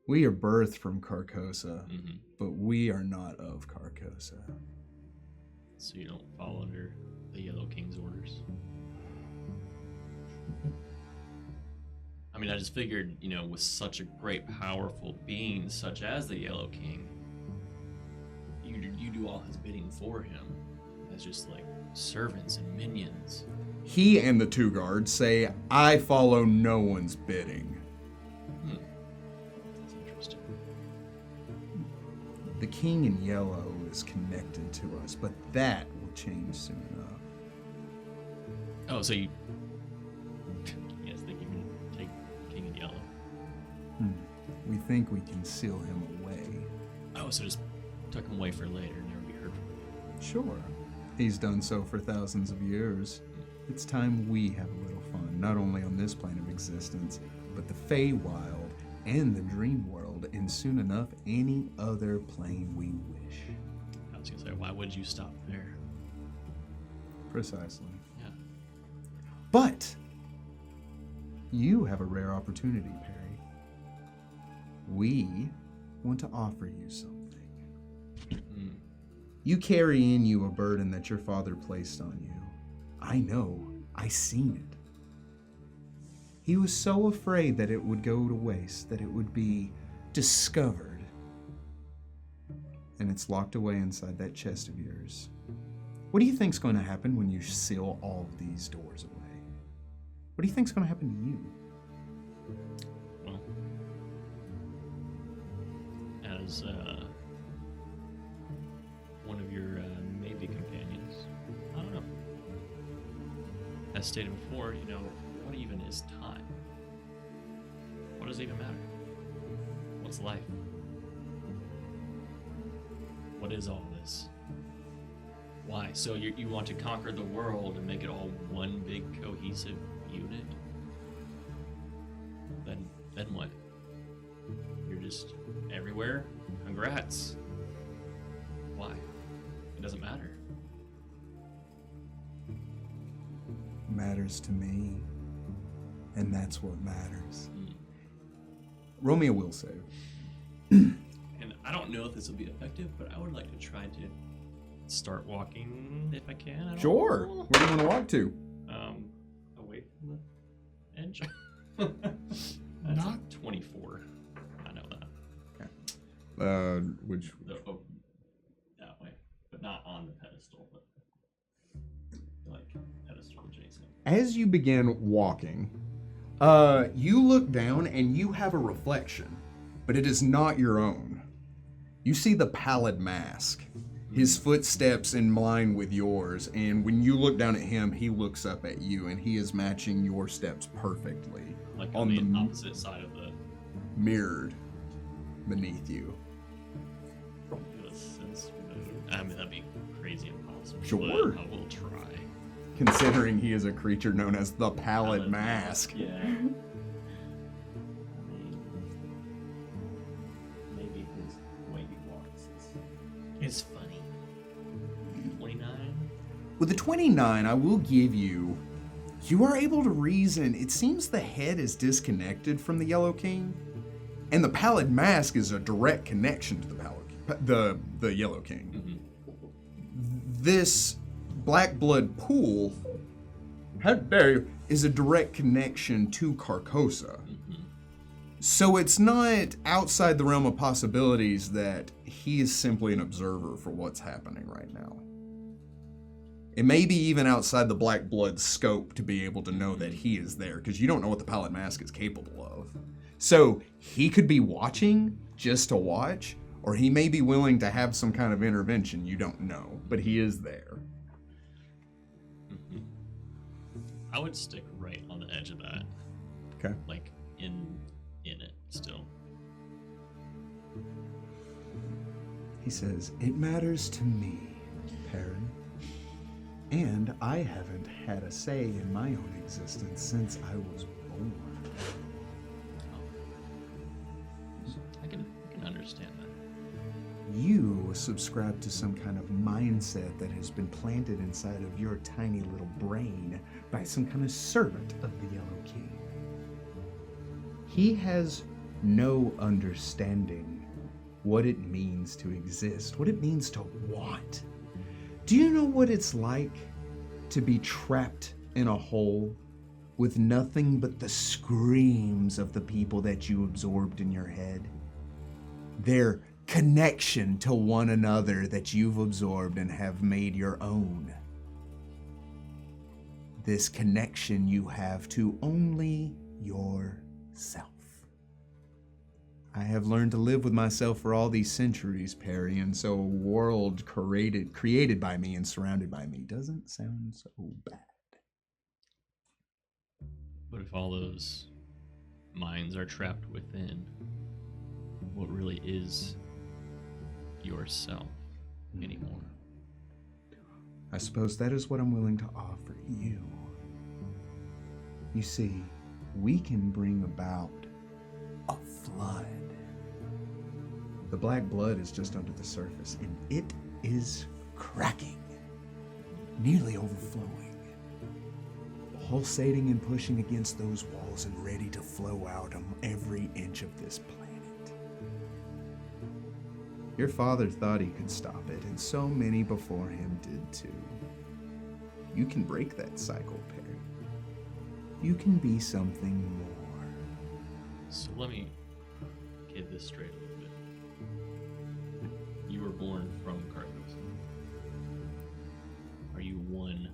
We are birthed from Carcosa, but we are not of Carcosa. So you don't fall under the Yellow King's orders. I mean, I just figured, you know, with such a great, powerful being such as the Yellow King, you do all his bidding for him as just like servants and minions. He and the two guards say, I follow no one's bidding. That's interesting. The king in yellow is connected to us, but that will change soon enough. Oh, so you guys think you can take King in Yellow? We think we can seal him away. Oh, so just tuck him away for later and never be heard from. Sure. He's done so for thousands of years. It's time we have a little fun, not only on this plane of existence, but the Feywild and the dream world, and soon enough, any other plane we wish. I was gonna say, why would you stop there? Precisely. Yeah. But you have a rare opportunity, Perry. We want to offer you something. You carry in you a burden that your father placed on you. I know. I seen it. He was so afraid that it would go to waste, that it would be discovered. And it's locked away inside that chest of yours. What do you think's going to happen when you seal all of these doors away? What do you think's going to happen to you? Well, as one of your maybe companions, I don't know. As stated before, you know, what even is time? What does it even matter? What's life? What is all this? Why? So you want to conquer the world and make it all one big cohesive unit? Then what? You're just everywhere? Congrats. Why? It doesn't matter. Matters to me, and that's what matters. Romeo will save. And I don't know if this will be effective, but I would like to try to start walking if I can. I don't Sure. know. Where do you want to walk to? Away from the edge. That's Not- a 24. I know that. Which That way, but not on the pedestal, but like pedestal adjacent. as you begin walking, you look down and you have a reflection, but it is not your own. You see the pallid mask, his footsteps in line with yours, and when you look down at him, he looks up at you, and he is matching your steps perfectly, Like On on the the opposite side of the. mirrored beneath you. I mean, that'd be crazy impossible. Sure. But I will try. Considering he is a creature known as the Pallid Mask. Yeah. I mean, maybe his way he walks It's funny. 29. With the 29, I will give you. You are able to reason. It seems the head is disconnected from the Yellow King, and the Pallid Mask is a direct connection to the Yellow King. This black blood pool, how dare you, is a direct connection to Carcosa. So it's not outside the realm of possibilities that he is simply an observer for what's happening right now. It may be even outside the Black Blood scope to be able to know that he is there, because you don't know what the Pilot Mask is capable of. So he could be watching just to watch, or he may be willing to have some kind of intervention. You don't know, but he is there. I would stick right on the edge of that. Okay. Like in it still. He says, "It matters to me, Perrin. And I haven't had a say in my own existence since I was born." I can understand that. You subscribe to some kind of mindset that has been planted inside of your tiny little brain by some kind of servant of the Yellow King. He has no understanding what it means to exist, what it means to want. Do you know what it's like to be trapped in a hole with nothing but the screams of the people that you absorbed in your head? Their connection to one another that you've absorbed and have made your own. This connection you have to only yourself. I have learned to live with myself for all these centuries, Perry, and so a world created by me and surrounded by me doesn't sound so bad. But if all those minds are trapped within, what really is yourself anymore? I suppose that is what I'm willing to offer you. You see, we can bring about a flood. The black blood is just under the surface, and it is cracking, nearly overflowing, pulsating and pushing against those walls and ready to flow out on every inch of this planet. Your father thought he could stop it, and so many before him did too. You can break that cycle, Perry. You can be something more. So let me get this straight a little bit. You were born from Carthos. Are you one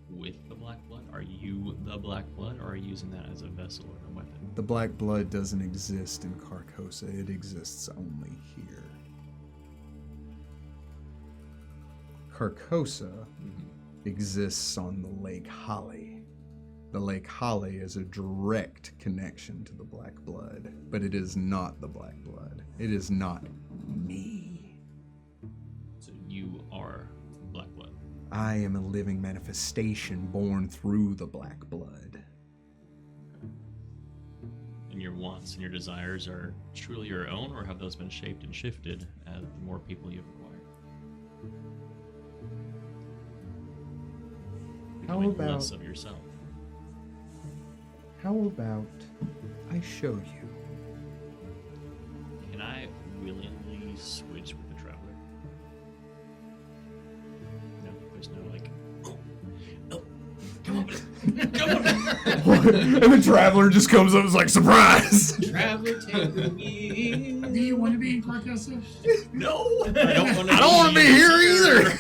with the Black Blood? Are you the Black Blood, or are you using that as a vessel or a weapon? The black blood doesn't exist in Carcosa. It exists only here. Carcosa exists on the Lake Holly. The Lake Holly is a direct connection to the black blood, but it is not the black blood. It is not me. So you are Black Blood. I am a living manifestation born through the black blood. And your wants and your desires are truly your own, or have those been shaped and shifted as the more people you've acquired? How Becoming about- less of yourself. How about I show you? Can I willingly switch with the Traveler? No, there's no like. Oh, come on, come on. And the Traveler just comes up and is like, surprise! Traveler, take me. Do you want to be in Carcosa? No, I don't want to. I don't want to be here either!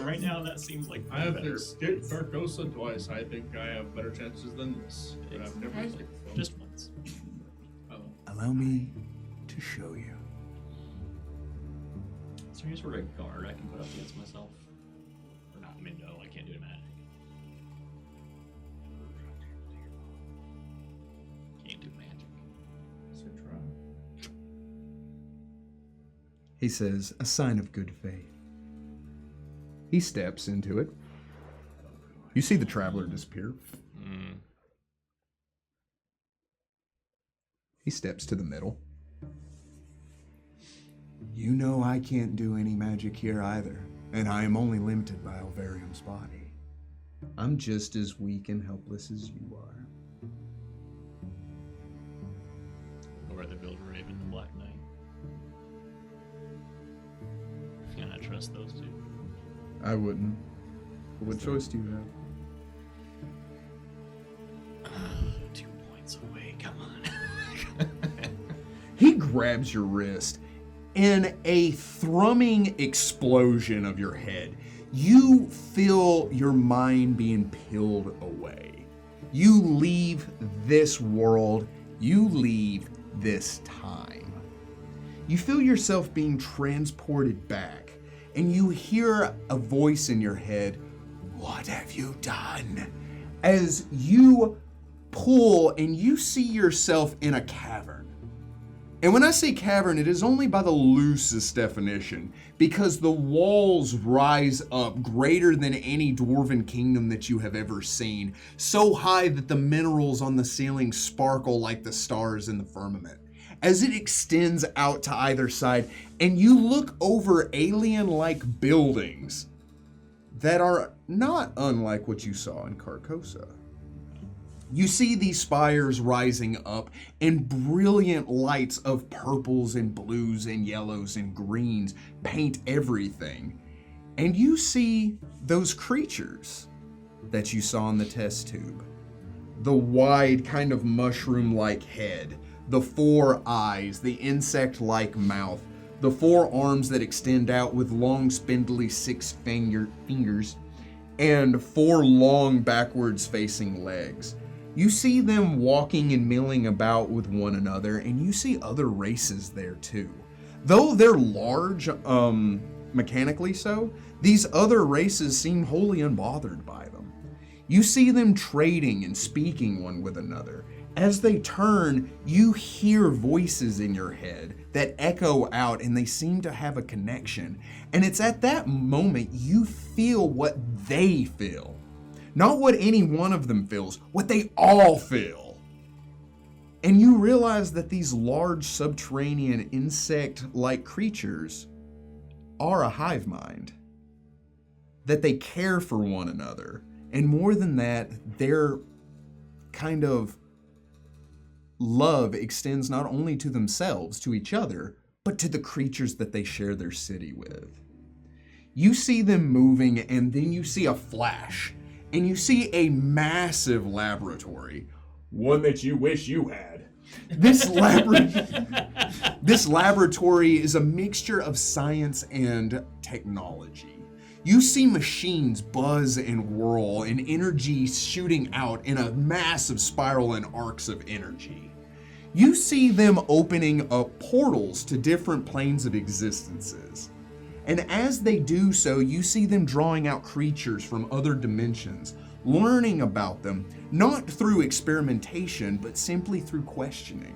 Right now, that seems like I have better. escaped Carcosa twice. I think I have better chances than this. But I've never escaped from Just once. Oh. Allow me to show you. Is there any sort of guard I can put up against myself? Or not? I mean, no, I can't do magic. Can't do magic. So try. He says, a sign of good faith. He steps into it. You see the Traveler disappear. He steps to the middle. You know I can't do any magic here either, and I am only limited by Alvarium's body. I'm just as weak and helpless as you are. I'd rather build Raven than Black Knight. Can I trust those two? I wouldn't. What choice do you have? 2 points away, come on. He grabs your wrist. In a thrumming explosion of your head, you feel your mind being peeled away. You leave this world. You leave this time. You feel yourself being transported back, and you hear a voice in your head, "What have you done?" As you pull and you see yourself in a cavern. And when I say cavern, it is only by the loosest definition, because the walls rise up greater than any dwarven kingdom that you have ever seen, so high that the minerals on the ceiling sparkle like the stars in the firmament. As it extends out to either side, and you look over alien-like buildings that are not unlike what you saw in Carcosa. You see these spires rising up, and brilliant lights of purples and blues and yellows and greens paint everything. And you see those creatures that you saw in the test tube. The wide kind of mushroom-like head, the 4 eyes, the insect-like mouth, the 4 arms that extend out with long spindly 6 fingers, and 4 long backwards-facing legs. You see them walking and milling about with one another, and you see other races there too. Though they're large, mechanically so, these other races seem wholly unbothered by them. You see them trading and speaking one with another. As they turn, you hear voices in your head that echo out, and they seem to have a connection. And it's at that moment you feel what they feel. Not what any one of them feels, what they all feel. And you realize that these large subterranean insect-like creatures are a hive mind. That they care for one another. And more than that, their kind of love extends not only to themselves, to each other, but to the creatures that they share their city with. You see them moving, and then you see a flash. And you see a massive laboratory, one that you wish you had. This laboratory is a mixture of science and technology. You see machines buzz and whirl, and energy shooting out in a massive spiral and arcs of energy. You see them opening up portals to different planes of existences. And as they do so, you see them drawing out creatures from other dimensions, learning about them, not through experimentation, but simply through questioning.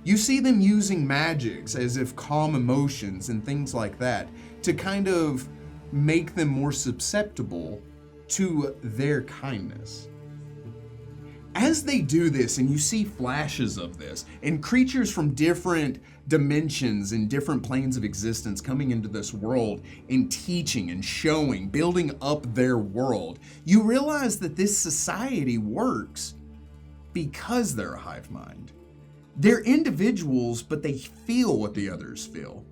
You see them using magics as if calm emotions and things like that to kind of make them more susceptible to their kindness. As they do this, and you see flashes of this, and creatures from different dimensions and different planes of existence coming into this world and teaching and showing, building up their world, you realize that this society works because they're a hive mind. They're individuals, but they feel what the others feel.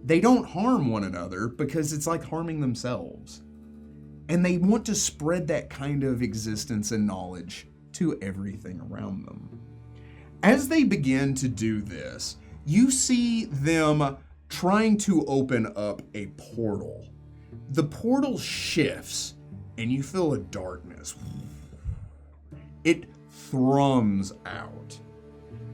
They don't harm one another because it's like harming themselves. And they want to spread that kind of existence and knowledge to everything around them. As they begin to do this, you see them trying to open up a portal. The portal shifts, and you feel a darkness. It thrums out.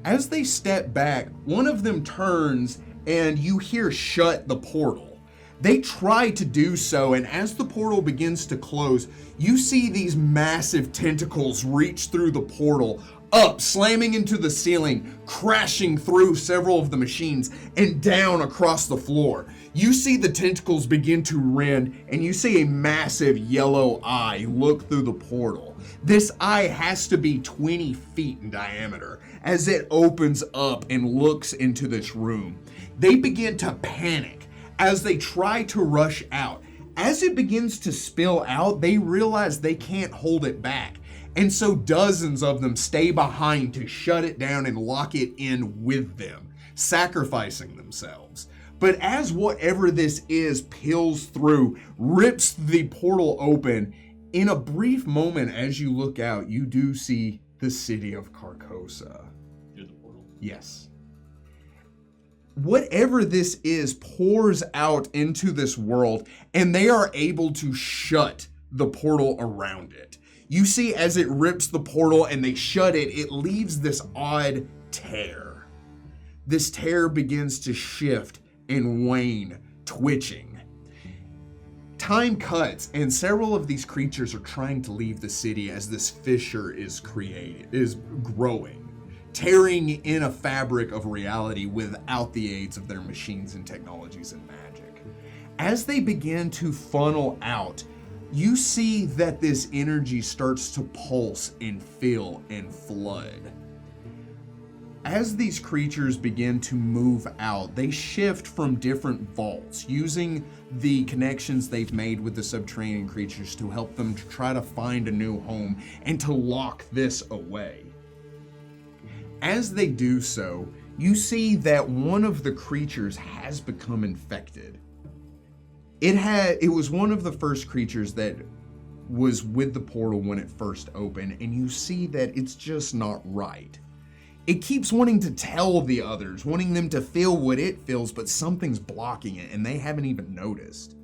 As they step back, one of them turns, and you hear shut the portal. They try to do so, and as the portal begins to close, you see these massive tentacles reach through the portal, up, slamming into the ceiling, crashing through several of the machines, and down across the floor. You see the tentacles begin to rend, and you see a massive yellow eye look through the portal. This eye has to be 20 feet in diameter as it opens up and looks into this room. They begin to panic as they try to rush out. As it begins to spill out, they realize they can't hold it back. And so dozens of them stay behind to shut it down and lock it in with them, sacrificing themselves. But as whatever this is peels through, rips the portal open, in a brief moment as you look out, you do see the city of Carcosa. Through the portal. Yes. whatever this is pours out into this world, and they are able to shut the portal around it. You see, as it rips the portal and they shut it, it leaves this odd tear. This tear begins to shift and wane, twitching. Time cuts, and several of these creatures are trying to leave the city as this fissure is growing, tearing in a fabric of reality without the aids of their machines and technologies and magic. As they begin to funnel out, you see that this energy starts to pulse and fill and flood. As these creatures begin to move out, they shift from different vaults, using the connections they've made with the subterranean creatures to help them to try to find a new home and to lock this away. As they do so, you see that one of the creatures has become infected. It was one of the first creatures that was with the portal when it first opened, and you see that it's just not right. It keeps wanting to tell the others, wanting them to feel what it feels, but something's blocking it, and they haven't even noticed.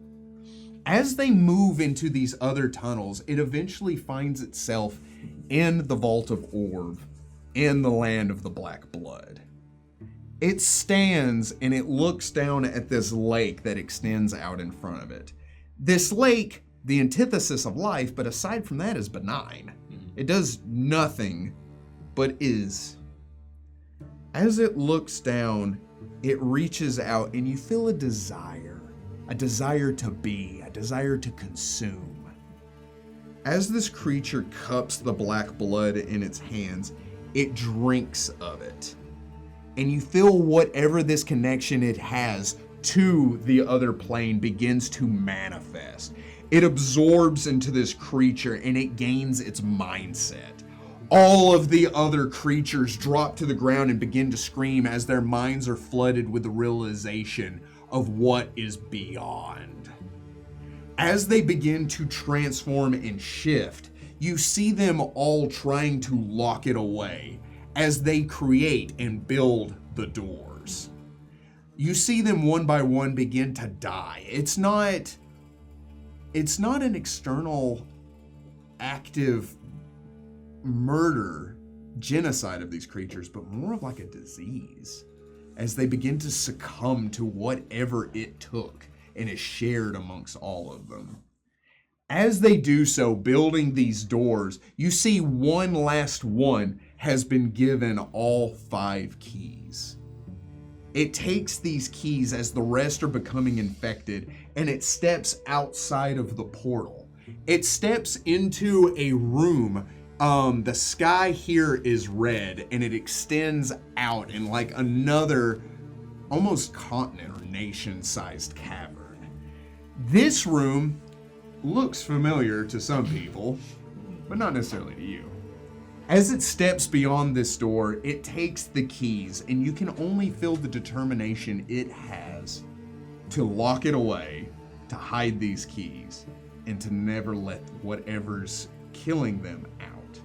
As they move into these other tunnels, it eventually finds itself in the Vault of Orb, in the land of the Black Blood. It stands and it looks down at this lake that extends out in front of it. This lake, the antithesis of life, but aside from that, is benign. It does nothing but is. As it looks down, it reaches out and you feel a desire to be, a desire to consume. As this creature cups the black blood in its hands, it drinks of it. And you feel whatever this connection it has to the other plane begins to manifest. It absorbs into this creature and it gains its mindset. All of the other creatures drop to the ground and begin to scream as their minds are flooded with the realization of what is beyond. As they begin to transform and shift, you see them all trying to lock it away as they create and build the doors. You see them one by one begin to die. It's not an external active murder, genocide of these creatures, but more of like a disease as they begin to succumb to whatever it took and is shared amongst all of them. As they do so, building these doors, you see one last one has been given all 5 keys. It takes these keys as the rest are becoming infected, and it steps outside of the portal. It steps into a room. The sky here is red, and it extends out in like another almost continent or nation-sized cavern. This room looks familiar to some people, but not necessarily to you. As it steps beyond this door, it takes the keys, and you can only feel the determination it has to lock it away, to hide these keys, and to never let whatever's killing them out.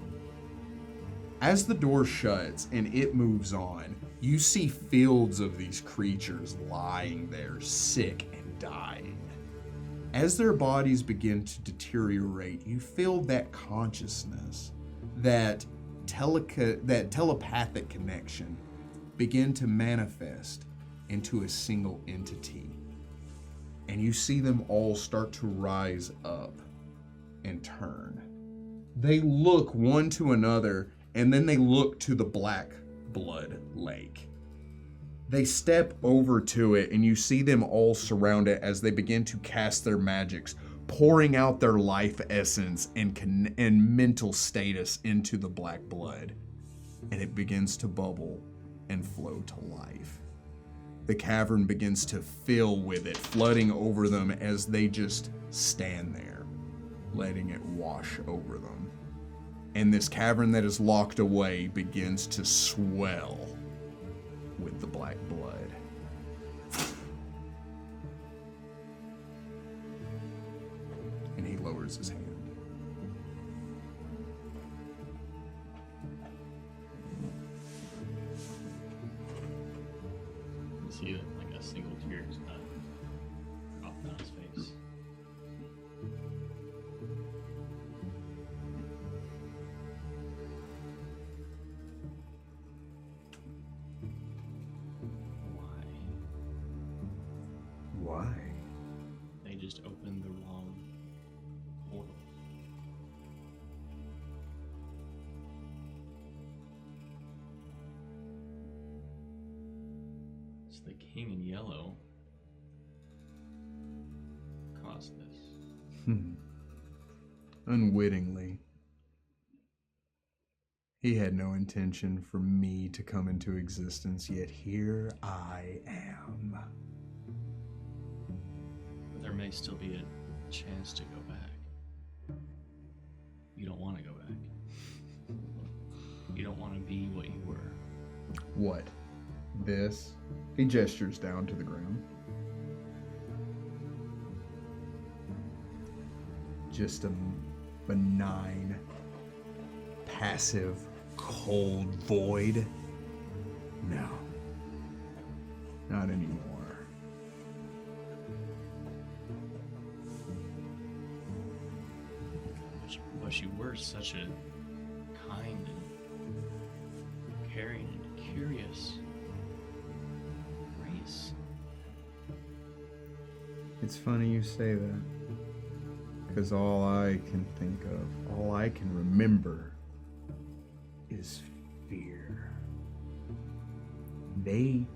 As the door shuts and it moves on, you see fields of these creatures lying there, sick and dying. As their bodies begin to deteriorate, you feel that consciousness, that telepathic connection begin to manifest into a single entity. And you see them all start to rise up and turn. They look one to another, and then they look to the Black Blood Lake. They step over to it, and you see them all surround it as they begin to cast their magics, pouring out their life essence and mental status into the black blood. And it begins to bubble and flow to life. The cavern begins to fill with it, flooding over them as they just stand there, letting it wash over them. And this cavern that is locked away begins to swell with the black blood. And he lowers his hand. see it like a single tear just kind of drop down his face. Why? Why? They just opened the wrong portal. It's the king in yellow caused this. Unwittingly. He had no intention for me to come into existence, yet here I am. But there may still be a chance to go back. You don't want to go back. You don't want to be what you were. What? This? He gestures down to the ground. Just a benign, passive, cold void? No. Not anymore. But you were such a kind and caring and curious race. It's funny you say that. Because all I can think of, all I can remember, is fear. They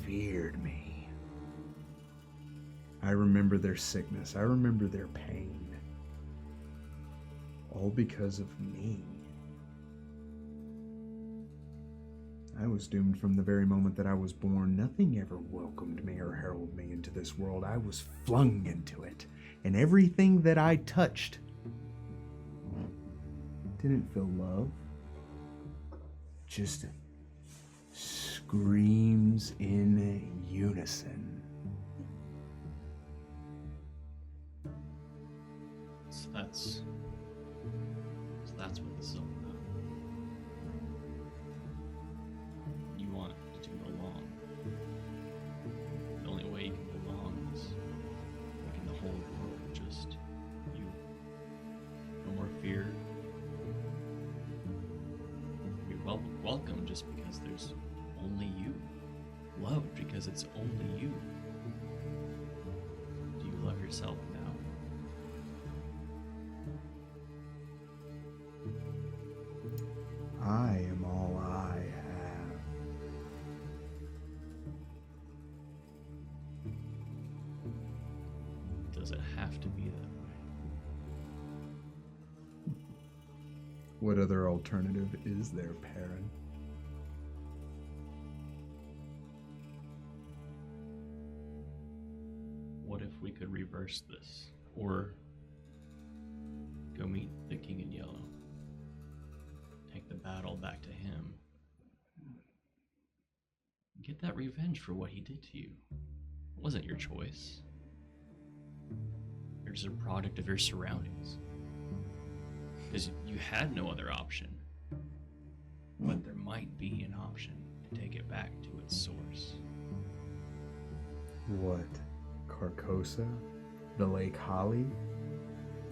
feared me. I remember their sickness. I remember their pain. All because of me. I was doomed from the very moment that I was born. Nothing ever welcomed me or heralded me into this world. I was flung into it. And everything that I touched didn't feel love. Just screams in unison. So that's what this is all about. You want to belong. The only way you can belong is making the whole world just you. No more fear. You're welcome just because there's only you. Loved because it's only you. Do you love yourself now? I am all I have. Does it have to be that way? What other alternative is there, Perrin? What if we could reverse this? Or go meet the King in Yellow. Take the battle back to him. Get that revenge for what he did to you. It wasn't your choice. You're just a product of your surroundings. Because you had no other option. But there might be an option to take it back to its source. What? Carcosa? The Lake Holly?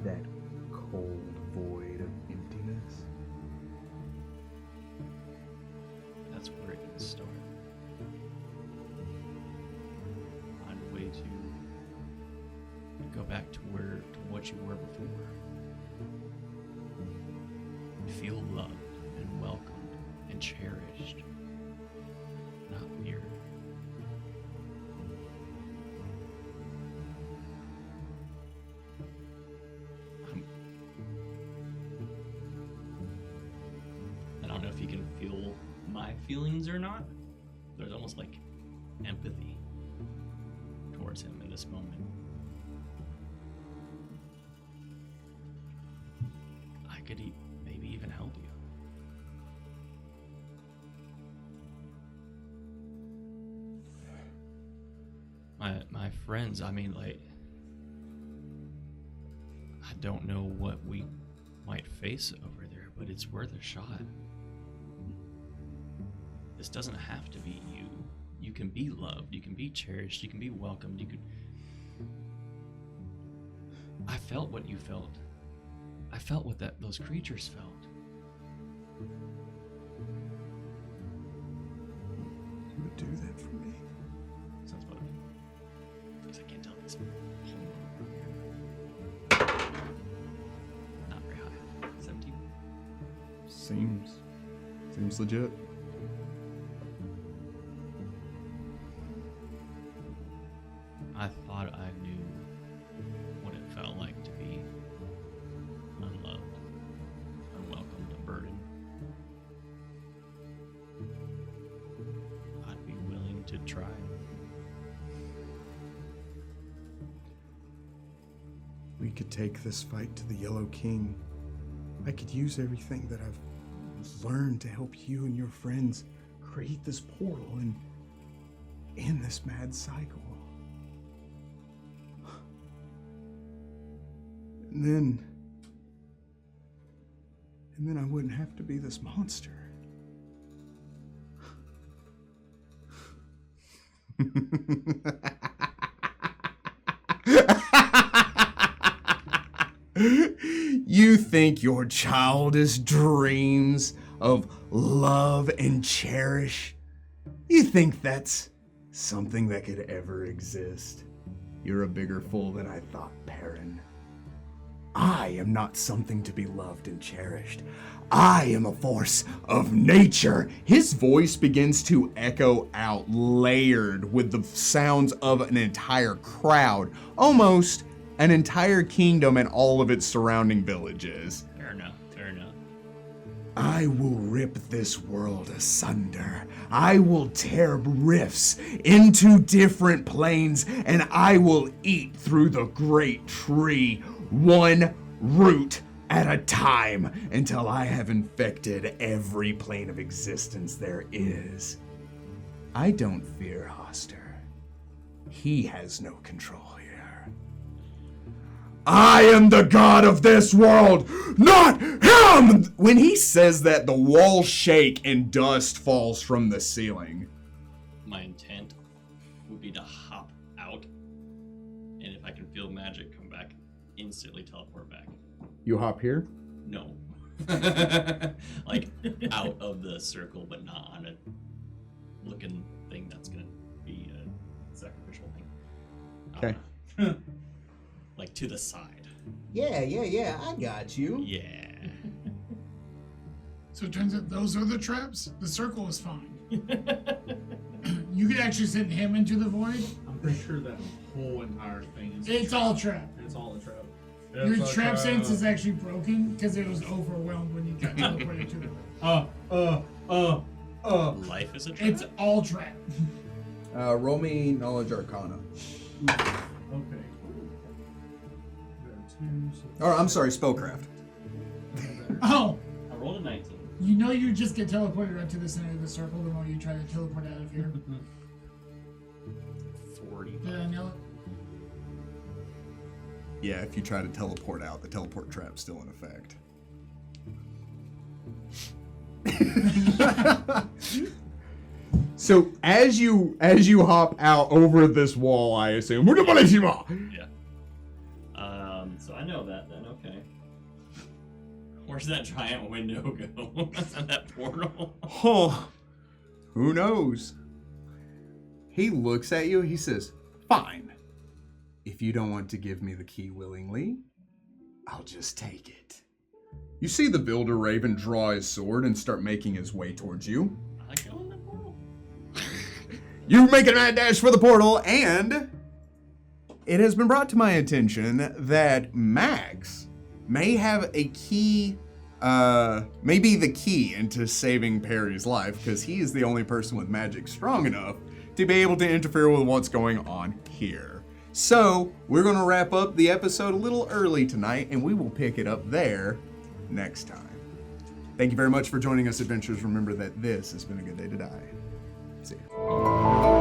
That cold void of emptiness? That's where it can start. Find a way to go back to what you were before. Feel loved and welcomed and cherished, not feared. I don't know if you can feel my feelings or not. There's almost like empathy towards him in this moment. I could maybe even help you. My friends, I mean, like, I don't know what we might face over there, but it's worth a shot. This doesn't have to be you. you can be loved, you can be cherished, you can be welcomed, you could. I felt what you felt. I felt what those creatures felt. You would do that for me. Sounds better. Because I can't tell this. Not very high. 17. Seems legit. I thought I knew what it felt like to be unloved, unwelcomed, a burden. I'd be willing to try. We could take this fight to the Yellow King. I could use everything that I've learned to help you and your friends create this portal and end this mad cycle. And then I wouldn't have to be this monster. You think your childish dreams of love and cherish, you think that's something that could ever exist? You're a bigger fool than I thought, Perrin. I am not something to be loved and cherished. I am a force of nature. His voice begins to echo out, layered with the sounds of an entire crowd, almost an entire kingdom and all of its surrounding villages. Fair enough, fair enough. I will rip this world asunder. I will tear rifts into different planes, and I will eat through the great tree, one root at a time, until I have infected every plane of existence there is. I don't fear Hoster. He has no control here. I am the god of this world, not him! When he says that, the walls shake and dust falls from the ceiling. My intent would be to hop out, and if I can feel magic come back, instantly teleport back. You hop here? No. Like, out of the circle, but not on a looking thing that's gonna be a sacrificial thing. Okay. Like, to the side. Yeah, I got you. Yeah. So it turns out those are the traps. The circle is fine. You could actually send him into the void. I'm pretty sure that whole entire thing is. It's all trap. It's all a trap. Your trap sense is actually broken because it was overwhelmed when you got teleported to the Life is a trap. It's all trap. Roll me Knowledge Arcana. Okay. There are two. So Or I'm sorry, Spellcraft. Oh, I rolled a 19. you know you just get teleported right to the center of the circle the moment you try to teleport out of here. 40. Did I nail it? Yeah, if you try to teleport out, the teleport trap's still in effect. So as you hop out over this wall, I assume. Yeah. So I know that then, okay. Where's that giant window go? That's not that portal. Oh, who knows? He looks at you. He says, "Fine. If you don't want to give me the key willingly, I'll just take it." You see the Builder Raven draw his sword and start making his way towards you. I go in the portal. You make a mad dash for the portal, and it has been brought to my attention that Max may have a key, maybe the key into saving Perry's life, because he is the only person with magic strong enough to be able to interfere with what's going on here. So, we're going to wrap up the episode a little early tonight, and we will pick it up there next time. Thank you very much for joining us, adventurers. Remember that this has been a good day to die. See ya.